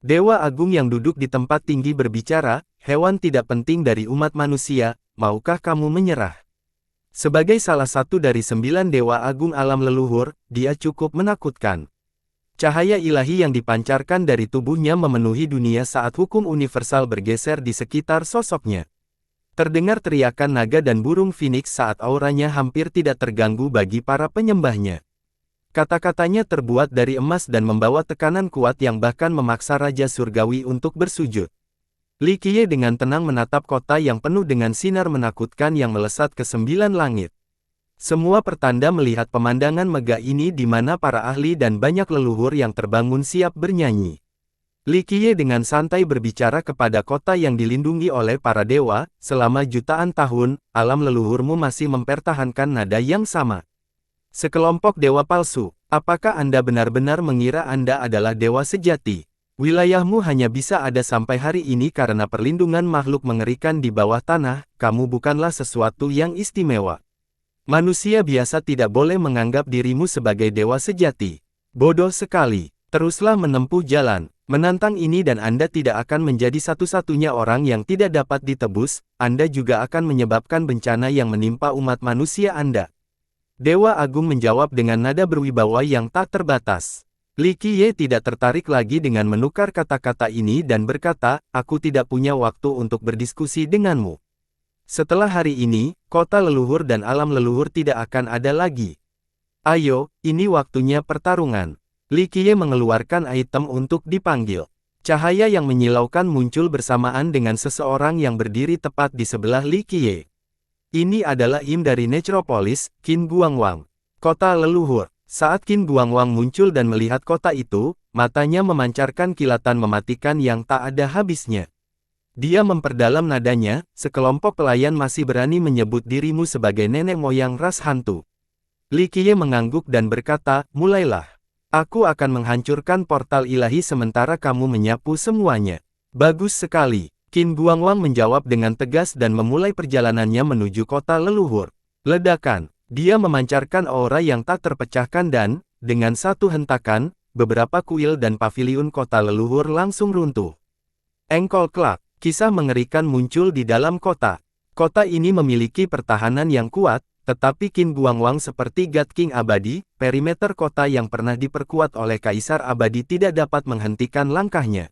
Dewa Agung yang duduk di tempat tinggi berbicara, hewan tidak penting dari umat manusia, maukah kamu menyerah? Sebagai salah satu dari 9 Dewa Agung alam leluhur, dia cukup menakutkan. Cahaya ilahi yang dipancarkan dari tubuhnya memenuhi dunia saat hukum universal bergeser di sekitar sosoknya. Terdengar teriakan naga dan burung phoenix saat auranya hampir tidak terganggu bagi para penyembahnya. Kata-katanya terbuat dari emas dan membawa tekanan kuat yang bahkan memaksa Raja Surgawi untuk bersujud. Li Qiye dengan tenang menatap kota yang penuh dengan sinar menakutkan yang melesat ke 9 langit. Semua pertanda melihat pemandangan megah ini di mana para ahli dan banyak leluhur yang terbangun siap bernyanyi. Li Qiye dengan santai berbicara kepada kota yang dilindungi oleh para dewa, selama jutaan tahun, alam leluhurmu masih mempertahankan nada yang sama. Sekelompok dewa palsu, apakah Anda benar-benar mengira Anda adalah dewa sejati? Wilayahmu hanya bisa ada sampai hari ini karena perlindungan makhluk mengerikan di bawah tanah, kamu bukanlah sesuatu yang istimewa. Manusia biasa tidak boleh menganggap dirimu sebagai dewa sejati. Bodoh sekali, teruslah menempuh jalan. Menantang ini dan Anda tidak akan menjadi satu-satunya orang yang tidak dapat ditebus, Anda juga akan menyebabkan bencana yang menimpa umat manusia Anda. Dewa Agung menjawab dengan nada berwibawa yang tak terbatas. Li Qiye tidak tertarik lagi dengan menukar kata-kata ini dan berkata, aku tidak punya waktu untuk berdiskusi denganmu. Setelah hari ini, kota leluhur dan alam leluhur tidak akan ada lagi. Ayo, ini waktunya pertarungan. Li Qiye mengeluarkan item untuk dipanggil. Cahaya yang menyilaukan muncul bersamaan dengan seseorang yang berdiri tepat di sebelah Li Qiye. Ini adalah Im dari Necropolis, Qin Guangwang. Kota leluhur. Saat Qin Guangwang muncul dan melihat kota itu, matanya memancarkan kilatan mematikan yang tak ada habisnya. Dia memperdalam nadanya, sekelompok pelayan masih berani menyebut dirimu sebagai nenek moyang ras hantu. Li Qiye mengangguk dan berkata, mulailah. Aku akan menghancurkan portal ilahi sementara kamu menyapu semuanya. Bagus sekali. Qin Guangwang menjawab dengan tegas dan memulai perjalanannya menuju kota leluhur. Ledakan. Dia memancarkan aura yang tak terpecahkan dan, dengan satu hentakan, beberapa kuil dan paviliun kota leluhur langsung runtuh. Engkol klak. Kisah mengerikan muncul di dalam kota. Kota ini memiliki pertahanan yang kuat, Tetapi Qin Guangwang seperti God King abadi, perimeter kota yang pernah diperkuat oleh Kaisar abadi tidak dapat menghentikan langkahnya.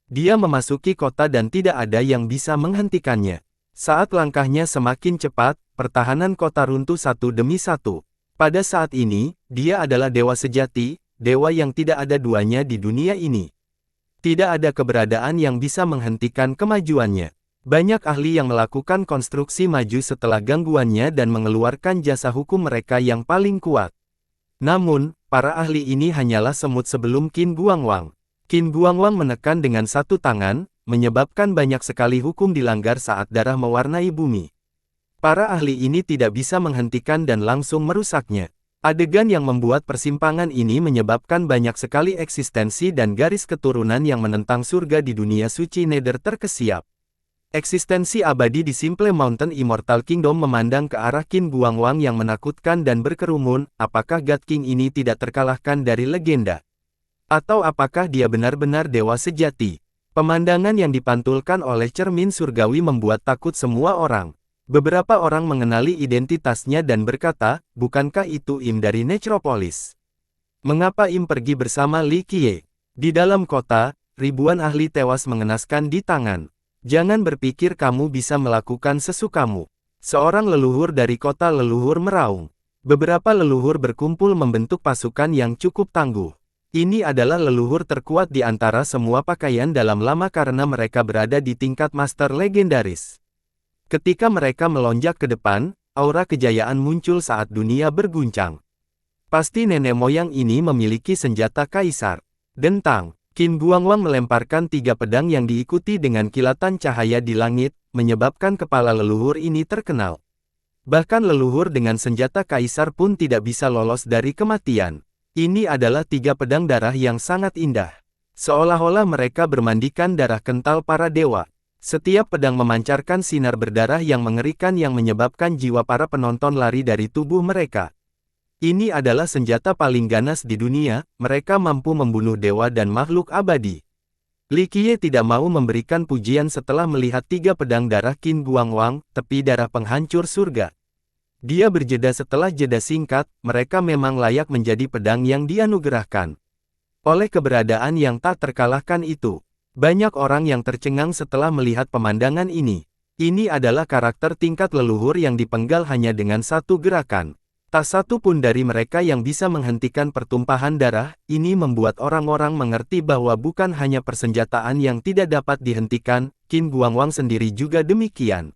Dia memasuki kota dan tidak ada yang bisa menghentikannya. Saat langkahnya semakin cepat, pertahanan kota runtuh satu demi satu. Pada saat ini, dia adalah dewa sejati, dewa yang tidak ada duanya di dunia ini. Tidak ada keberadaan yang bisa menghentikan kemajuannya. Banyak ahli yang melakukan konstruksi maju setelah gangguannya dan mengeluarkan jasa hukum mereka yang paling kuat. Namun, para ahli ini hanyalah semut sebelum Qin Guangwang. Qin Guangwang menekan dengan satu tangan, menyebabkan banyak sekali hukum dilanggar saat darah mewarnai bumi. Para ahli ini tidak bisa menghentikan dan langsung merusaknya. Adegan yang membuat persimpangan ini menyebabkan banyak sekali eksistensi dan garis keturunan yang menentang surga di dunia suci Nether terkesiap. Eksistensi abadi di Simple Mountain Immortal Kingdom memandang ke arah Qin Guangwang yang menakutkan dan berkerumun, apakah God King ini tidak terkalahkan dari legenda? Atau apakah dia benar-benar dewa sejati? Pemandangan yang dipantulkan oleh cermin surgawi membuat takut semua orang. Beberapa orang mengenali identitasnya dan berkata, bukankah itu Im dari Necropolis? Mengapa Im pergi bersama Li Qiye? Di dalam kota, ribuan ahli tewas mengenaskan di tangan. Jangan berpikir kamu bisa melakukan sesukamu. Seorang leluhur dari kota leluhur meraung. Beberapa leluhur berkumpul membentuk pasukan yang cukup tangguh. Ini adalah leluhur terkuat di antara semua pakaian dalam lama karena mereka berada di tingkat master legendaris. Ketika mereka melonjak ke depan, aura kejayaan muncul saat dunia berguncang. Pasti nenek moyang ini memiliki senjata kaisar. Dentang, Qin Guangwang melemparkan 3 pedang yang diikuti dengan kilatan cahaya di langit, menyebabkan kepala leluhur ini terkenal. Bahkan leluhur dengan senjata kaisar pun tidak bisa lolos dari kematian. Ini adalah 3 pedang darah yang sangat indah. Seolah-olah mereka bermandikan darah kental para dewa. Setiap pedang memancarkan sinar berdarah yang mengerikan yang menyebabkan jiwa para penonton lari dari tubuh mereka. Ini adalah senjata paling ganas di dunia, mereka mampu membunuh dewa dan makhluk abadi. Li Qiye tidak mau memberikan pujian setelah melihat 3 pedang darah Qin Guangwang, tepi darah penghancur surga. Dia berjeda setelah jeda singkat, mereka memang layak menjadi pedang yang dianugerahkan. Oleh keberadaan yang tak terkalahkan itu. Banyak orang yang tercengang setelah melihat pemandangan ini. Ini adalah karakter tingkat leluhur yang dipenggal hanya dengan satu gerakan. Tak satu pun dari mereka yang bisa menghentikan pertumpahan darah. Ini membuat orang-orang mengerti bahwa bukan hanya persenjataan yang tidak dapat dihentikan, Qin Guangwang sendiri juga demikian.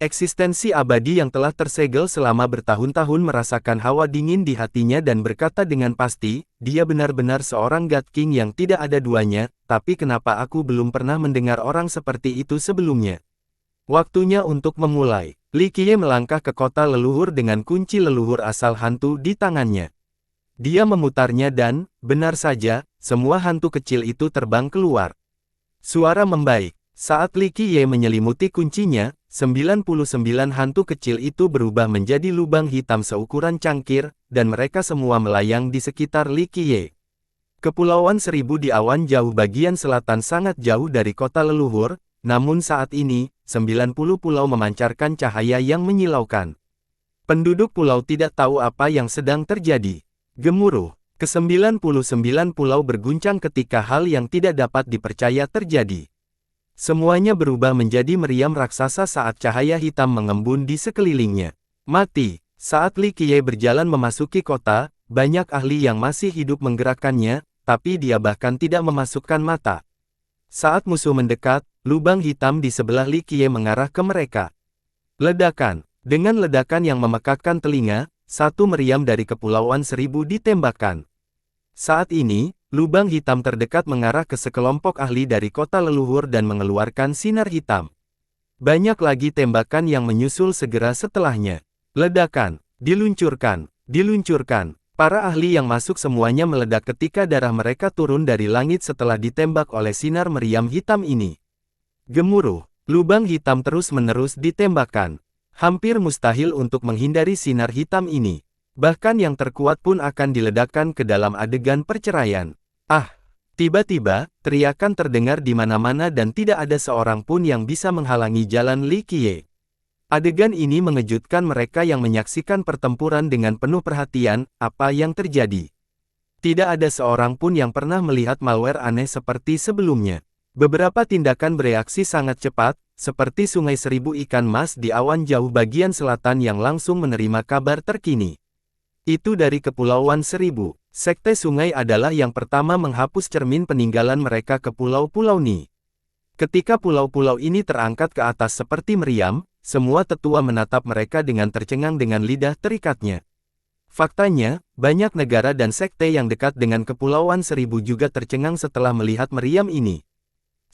Eksistensi abadi yang telah tersegel selama bertahun-tahun merasakan hawa dingin di hatinya dan berkata dengan pasti, dia benar-benar seorang God King yang tidak ada duanya, tapi kenapa aku belum pernah mendengar orang seperti itu sebelumnya? Waktunya untuk memulai. Li Qiye melangkah ke kota leluhur dengan kunci leluhur asal hantu di tangannya. Dia memutarnya dan, benar saja, semua hantu kecil itu terbang keluar. Suara membaik. Saat Li Qiye menyelimuti kuncinya, 99 hantu kecil itu berubah menjadi lubang hitam seukuran cangkir, dan mereka semua melayang di sekitar Li Qiye. Kepulauan Seribu di awan jauh bagian selatan sangat jauh dari kota leluhur, namun saat ini, 90 pulau memancarkan cahaya yang menyilaukan. Penduduk pulau tidak tahu apa yang sedang terjadi. Gemuruh, ke-99 pulau berguncang ketika hal yang tidak dapat dipercaya terjadi. Semuanya berubah menjadi meriam raksasa saat cahaya hitam mengembun di sekelilingnya. Mati. Saat Li Qiye berjalan memasuki kota, banyak ahli yang masih hidup menggerakkannya, tapi dia bahkan tidak memasukkan mata. Saat musuh mendekat, lubang hitam di sebelah Li Qiye mengarah ke mereka. Ledakan. Dengan ledakan yang memekakkan telinga, satu meriam dari Kepulauan Seribu ditembakkan. Saat ini, lubang hitam terdekat mengarah ke sekelompok ahli dari kota leluhur dan mengeluarkan sinar hitam. Banyak lagi tembakan yang menyusul segera setelahnya. Ledakan, diluncurkan, diluncurkan. Para ahli yang masuk semuanya meledak ketika darah mereka turun dari langit setelah ditembak oleh sinar meriam hitam ini. Gemuruh, lubang hitam terus-menerus ditembakkan. Hampir mustahil untuk menghindari sinar hitam ini. Bahkan yang terkuat pun akan diledakkan ke dalam adegan perceraian. Ah! Tiba-tiba, teriakan terdengar di mana-mana dan tidak ada seorang pun yang bisa menghalangi jalan Li Qiye. Adegan ini mengejutkan mereka yang menyaksikan pertempuran dengan penuh perhatian. Apa yang terjadi? Tidak ada seorang pun yang pernah melihat malware aneh seperti sebelumnya. Beberapa tindakan bereaksi sangat cepat, seperti Sungai Seribu Ikan Mas di awan jauh bagian selatan yang langsung menerima kabar terkini. Itu dari Kepulauan Seribu. Sekte Sungai adalah yang pertama menghapus cermin peninggalan mereka ke pulau-pulau Ni. Ketika pulau-pulau ini terangkat ke atas seperti meriam, semua tetua menatap mereka dengan tercengang dengan lidah terikatnya. Faktanya, banyak negara dan sekte yang dekat dengan Kepulauan Seribu juga tercengang setelah melihat meriam ini.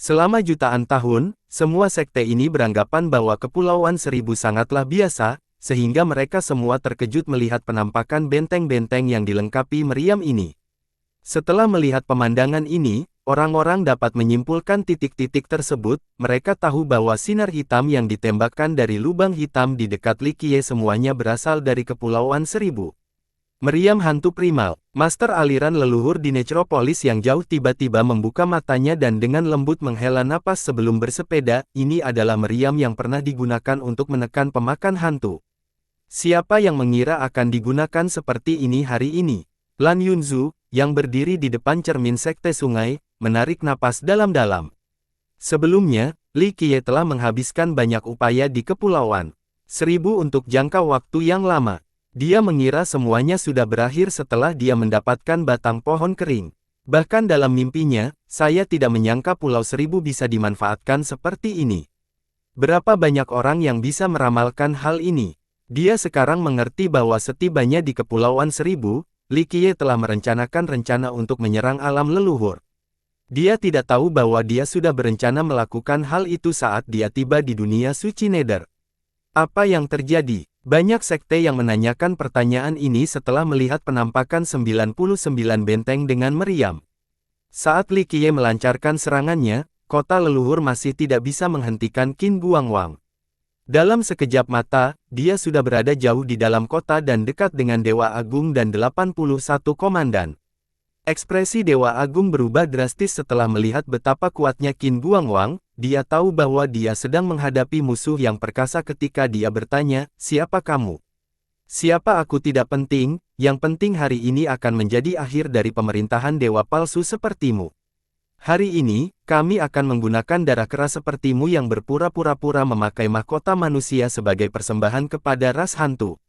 Selama jutaan tahun, semua sekte ini beranggapan bahwa Kepulauan Seribu sangatlah biasa, sehingga mereka semua terkejut melihat penampakan benteng-benteng yang dilengkapi meriam ini. Setelah melihat pemandangan ini, orang-orang dapat menyimpulkan titik-titik tersebut. Mereka tahu bahwa sinar hitam yang ditembakkan dari lubang hitam di dekat Likie semuanya berasal dari Kepulauan Seribu. Meriam hantu primal, master aliran leluhur di Necropolis yang jauh tiba-tiba membuka matanya dan dengan lembut menghela napas sebelum bersepeda. Ini adalah meriam yang pernah digunakan untuk menekan pemakan hantu. Siapa yang mengira akan digunakan seperti ini hari ini? Lan Yunzu, yang berdiri di depan cermin sekte sungai, menarik napas dalam-dalam. Sebelumnya, Li Qiye telah menghabiskan banyak upaya di Kepulauan Seribu untuk jangka waktu yang lama. Dia mengira semuanya sudah berakhir setelah dia mendapatkan batang pohon kering. Bahkan dalam mimpinya, saya tidak menyangka Pulau Seribu bisa dimanfaatkan seperti ini. Berapa banyak orang yang bisa meramalkan hal ini? Dia sekarang mengerti bahwa setibanya di Kepulauan Seribu, Li Qiye telah merencanakan rencana untuk menyerang alam leluhur. Dia tidak tahu bahwa dia sudah berencana melakukan hal itu saat dia tiba di dunia suci Nether. Apa yang terjadi? Banyak sekte yang menanyakan pertanyaan ini setelah melihat penampakan 99 benteng dengan meriam. Saat Li Qiye melancarkan serangannya, kota leluhur masih tidak bisa menghentikan Qin Guangwang. Dalam sekejap mata, dia sudah berada jauh di dalam kota dan dekat dengan Dewa Agung dan 81 komandan. Ekspresi Dewa Agung berubah drastis setelah melihat betapa kuatnya Qin Guangwang. Dia tahu bahwa dia sedang menghadapi musuh yang perkasa ketika dia bertanya, "Siapa kamu?" "Siapa aku tidak penting, yang penting hari ini akan menjadi akhir dari pemerintahan dewa palsu sepertimu. Hari ini, kami akan menggunakan darah keras sepertimu yang berpura-pura memakai mahkota manusia sebagai persembahan kepada ras hantu."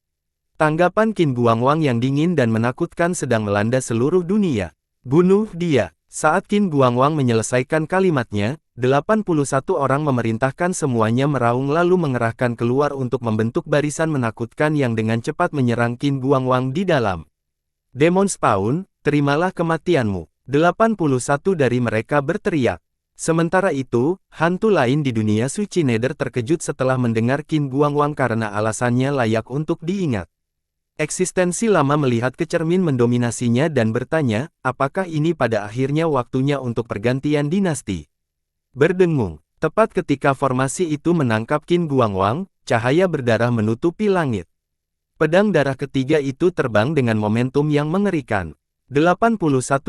Tanggapan Qin Guangwang yang dingin dan menakutkan sedang melanda seluruh dunia. "Bunuh dia." Saat Qin Guangwang menyelesaikan kalimatnya, 81 orang memerintahkan semuanya meraung lalu mengerahkan keluar untuk membentuk barisan menakutkan yang dengan cepat menyerang Qin Guangwang di dalam. "Demon Spawn, terimalah kematianmu." 81 dari mereka berteriak. Sementara itu, hantu lain di dunia suci Nether terkejut setelah mendengar Qin Guangwang karena alasannya layak untuk diingat. Eksistensi lama melihat ke cermin mendominasinya dan bertanya, apakah ini pada akhirnya waktunya untuk pergantian dinasti? Berdengung, tepat ketika formasi itu menangkap Qin Guangwang, cahaya berdarah menutupi langit. Pedang darah ketiga itu terbang dengan momentum yang mengerikan. 81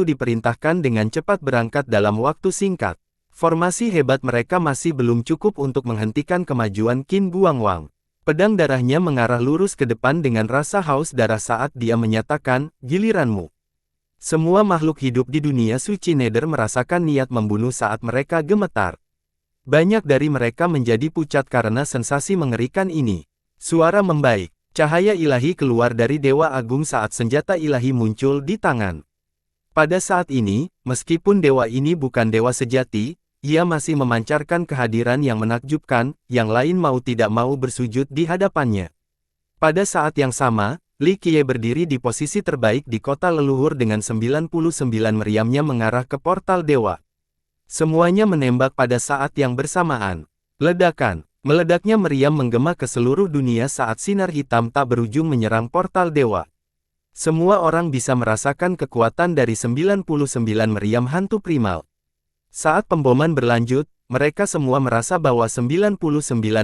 diperintahkan dengan cepat berangkat dalam waktu singkat. Formasi hebat mereka masih belum cukup untuk menghentikan kemajuan Qin Guangwang. Pedang darahnya mengarah lurus ke depan dengan rasa haus darah saat dia menyatakan, "Giliranmu." Semua makhluk hidup di dunia suci Nether merasakan niat membunuh saat mereka gemetar. Banyak dari mereka menjadi pucat karena sensasi mengerikan ini. Suara membaik. Cahaya ilahi keluar dari Dewa Agung saat senjata ilahi muncul di tangan. Pada saat ini, meskipun dewa ini bukan dewa sejati, ia masih memancarkan kehadiran yang menakjubkan, yang lain mau tidak mau bersujud di hadapannya. Pada saat yang sama, Li Qiye berdiri di posisi terbaik di kota leluhur dengan 99 meriamnya mengarah ke portal dewa. Semuanya menembak pada saat yang bersamaan. Ledakan. Meledaknya meriam menggema ke seluruh dunia saat sinar hitam tak berujung menyerang portal dewa. Semua orang bisa merasakan kekuatan dari 99 meriam hantu primal. Saat pemboman berlanjut, mereka semua merasa bahwa 99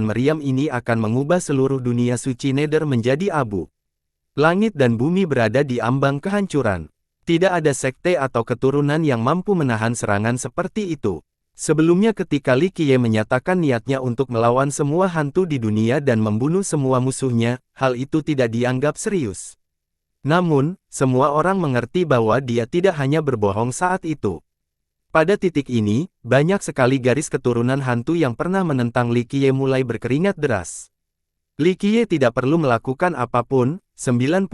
meriam ini akan mengubah seluruh dunia suci Nether menjadi abu. Langit dan bumi berada di ambang kehancuran. Tidak ada sekte atau keturunan yang mampu menahan serangan seperti itu. Sebelumnya ketika Li Qiye menyatakan niatnya untuk melawan semua hantu di dunia dan membunuh semua musuhnya, hal itu tidak dianggap serius. Namun, semua orang mengerti bahwa dia tidak hanya berbohong saat itu. Pada titik ini, banyak sekali garis keturunan hantu yang pernah menentang Li Qiye mulai berkeringat deras. Li Qiye tidak perlu melakukan apapun, 99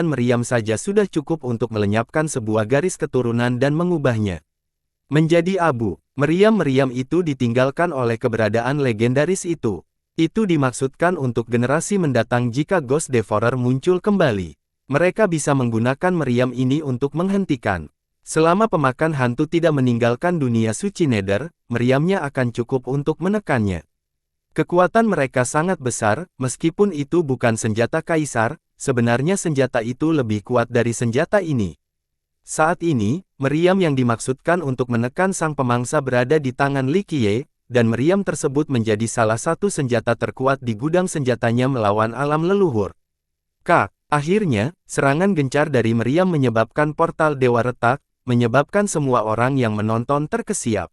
meriam saja sudah cukup untuk melenyapkan sebuah garis keturunan dan mengubahnya menjadi abu. Meriam-meriam itu ditinggalkan oleh keberadaan legendaris itu. Itu dimaksudkan untuk generasi mendatang jika Ghost Devourer muncul kembali. Mereka bisa menggunakan meriam ini untuk menghentikan. Selama pemakan hantu tidak meninggalkan dunia suci Nether, meriamnya akan cukup untuk menekannya. Kekuatan mereka sangat besar, meskipun itu bukan senjata kaisar, sebenarnya senjata itu lebih kuat dari senjata ini. Saat ini, meriam yang dimaksudkan untuk menekan sang pemangsa berada di tangan Li Qiye, dan meriam tersebut menjadi salah satu senjata terkuat di gudang senjatanya melawan alam leluhur. Akhirnya, serangan gencar dari meriam menyebabkan portal dewa retak, menyebabkan semua orang yang menonton terkesiap.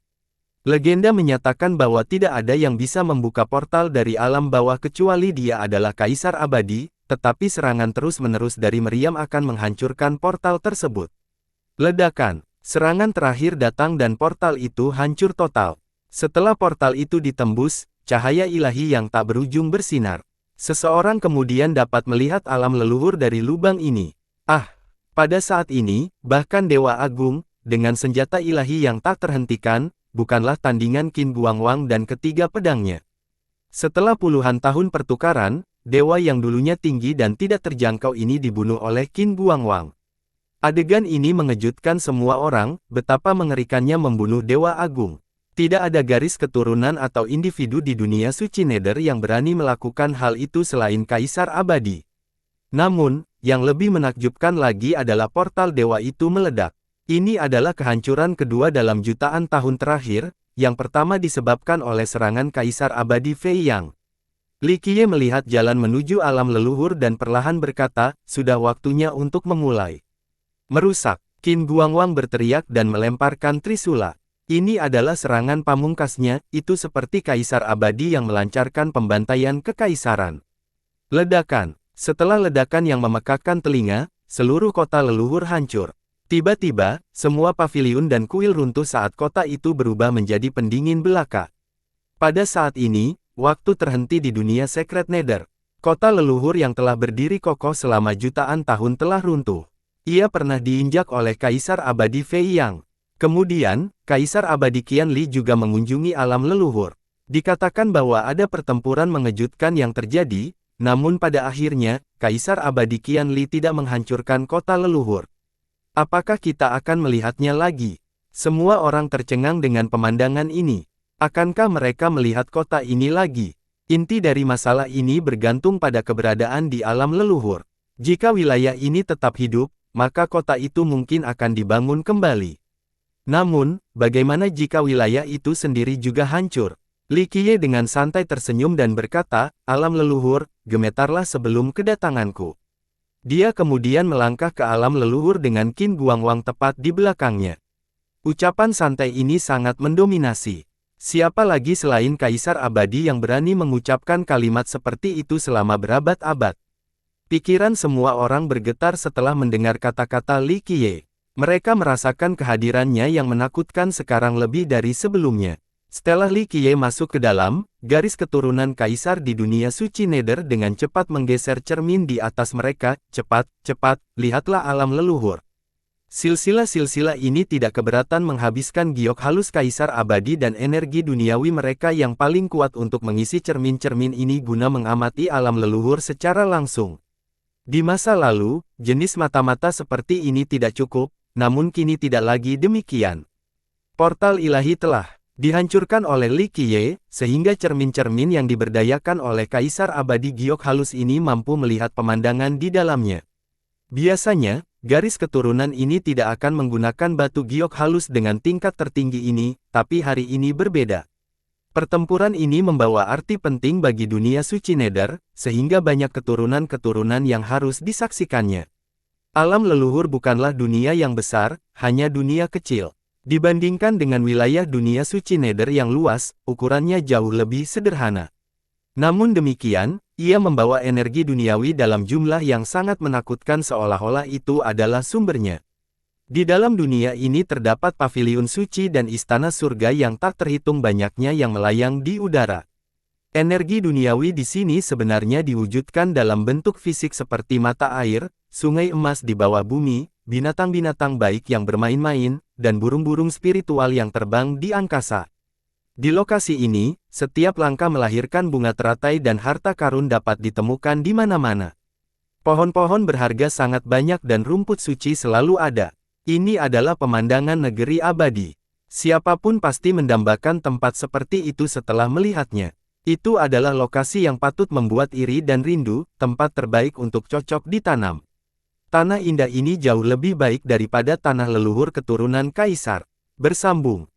Legenda menyatakan bahwa tidak ada yang bisa membuka portal dari alam bawah kecuali dia adalah kaisar abadi, tetapi serangan terus-menerus dari meriam akan menghancurkan portal tersebut. Ledakan. Serangan terakhir datang dan portal itu hancur total. Setelah portal itu ditembus, cahaya ilahi yang tak berujung bersinar. Seseorang kemudian dapat melihat alam leluhur dari lubang ini. Pada saat ini, bahkan Dewa Agung, dengan senjata ilahi yang tak terhentikan, bukanlah tandingan Qin Guangwang dan ketiga pedangnya. Setelah puluhan tahun pertukaran, dewa yang dulunya tinggi dan tidak terjangkau ini dibunuh oleh Qin Guangwang. Adegan ini mengejutkan semua orang, betapa mengerikannya membunuh Dewa Agung. Tidak ada garis keturunan atau individu di dunia suci Nether yang berani melakukan hal itu selain Kaisar Abadi. Namun, yang lebih menakjubkan lagi adalah portal dewa itu meledak. Ini adalah kehancuran kedua dalam jutaan tahun terakhir, yang pertama disebabkan oleh serangan Kaisar Abadi Fei Yang. Li Qiye melihat jalan menuju alam leluhur dan perlahan berkata, sudah waktunya untuk memulai. Merusak. Qin Guangwang berteriak dan melemparkan trisula. Ini adalah serangan pamungkasnya, itu seperti Kaisar Abadi yang melancarkan pembantaian kekaisaran. Ledakan. Setelah ledakan yang memekakkan telinga, seluruh kota leluhur hancur. Tiba-tiba, semua paviliun dan kuil runtuh saat kota itu berubah menjadi pendingin belaka. Pada saat ini, waktu terhenti di dunia Secret Nether. Kota leluhur yang telah berdiri kokoh selama jutaan tahun telah runtuh. Ia pernah diinjak oleh Kaisar Abadi Fei Yang. Kemudian, Kaisar Abadi Qianli juga mengunjungi alam leluhur. Dikatakan bahwa ada pertempuran mengejutkan yang terjadi, namun pada akhirnya, Kaisar Abadi Qianli tidak menghancurkan kota leluhur. Apakah kita akan melihatnya lagi? Semua orang tercengang dengan pemandangan ini. Akankah mereka melihat kota ini lagi? Inti dari masalah ini bergantung pada keberadaan di alam leluhur. Jika wilayah ini tetap hidup, maka kota itu mungkin akan dibangun kembali. Namun, bagaimana jika wilayah itu sendiri juga hancur? Li Qiye dengan santai tersenyum dan berkata, alam leluhur, gemetarlah sebelum kedatanganku. Dia kemudian melangkah ke alam leluhur dengan Qin Guangwang tepat di belakangnya. Ucapan santai ini sangat mendominasi. Siapa lagi selain Kaisar Abadi yang berani mengucapkan kalimat seperti itu selama berabad-abad? Pikiran semua orang bergetar setelah mendengar kata-kata Li Qiye. Mereka merasakan kehadirannya yang menakutkan sekarang lebih dari sebelumnya. Setelah Li Qiye masuk ke dalam, garis keturunan kaisar di dunia suci Nether dengan cepat menggeser cermin di atas mereka. Cepat, lihatlah alam leluhur. Silsilah-silsilah ini tidak keberatan menghabiskan giok halus kaisar abadi dan energi duniawi mereka yang paling kuat untuk mengisi cermin-cermin ini guna mengamati alam leluhur secara langsung. Di masa lalu, jenis mata-mata seperti ini tidak cukup, namun kini tidak lagi demikian. Portal ilahi telah dihancurkan oleh Li Qiye, sehingga cermin-cermin yang diberdayakan oleh Kaisar Abadi Giok Halus ini mampu melihat pemandangan di dalamnya. Biasanya, garis keturunan ini tidak akan menggunakan batu giok halus dengan tingkat tertinggi ini, tapi hari ini berbeda. Pertempuran ini membawa arti penting bagi dunia suci Nether, sehingga banyak keturunan-keturunan yang harus disaksikannya. Alam leluhur bukanlah dunia yang besar, hanya dunia kecil. Dibandingkan dengan wilayah dunia suci Nether yang luas, ukurannya jauh lebih sederhana. Namun demikian, ia membawa energi duniawi dalam jumlah yang sangat menakutkan seolah-olah itu adalah sumbernya. Di dalam dunia ini terdapat paviliun suci dan istana surga yang tak terhitung banyaknya yang melayang di udara. Energi duniawi di sini sebenarnya diwujudkan dalam bentuk fisik seperti mata air, sungai emas di bawah bumi, binatang-binatang baik yang bermain-main, dan burung-burung spiritual yang terbang di angkasa. Di lokasi ini, setiap langkah melahirkan bunga teratai dan harta karun dapat ditemukan di mana-mana. Pohon-pohon berharga sangat banyak dan rumput suci selalu ada. Ini adalah pemandangan negeri abadi. Siapapun pasti mendambakan tempat seperti itu setelah melihatnya. Itu adalah lokasi yang patut membuat iri dan rindu, tempat terbaik untuk cocok ditanam. Tanah indah ini jauh lebih baik daripada tanah leluhur keturunan kaisar. Bersambung.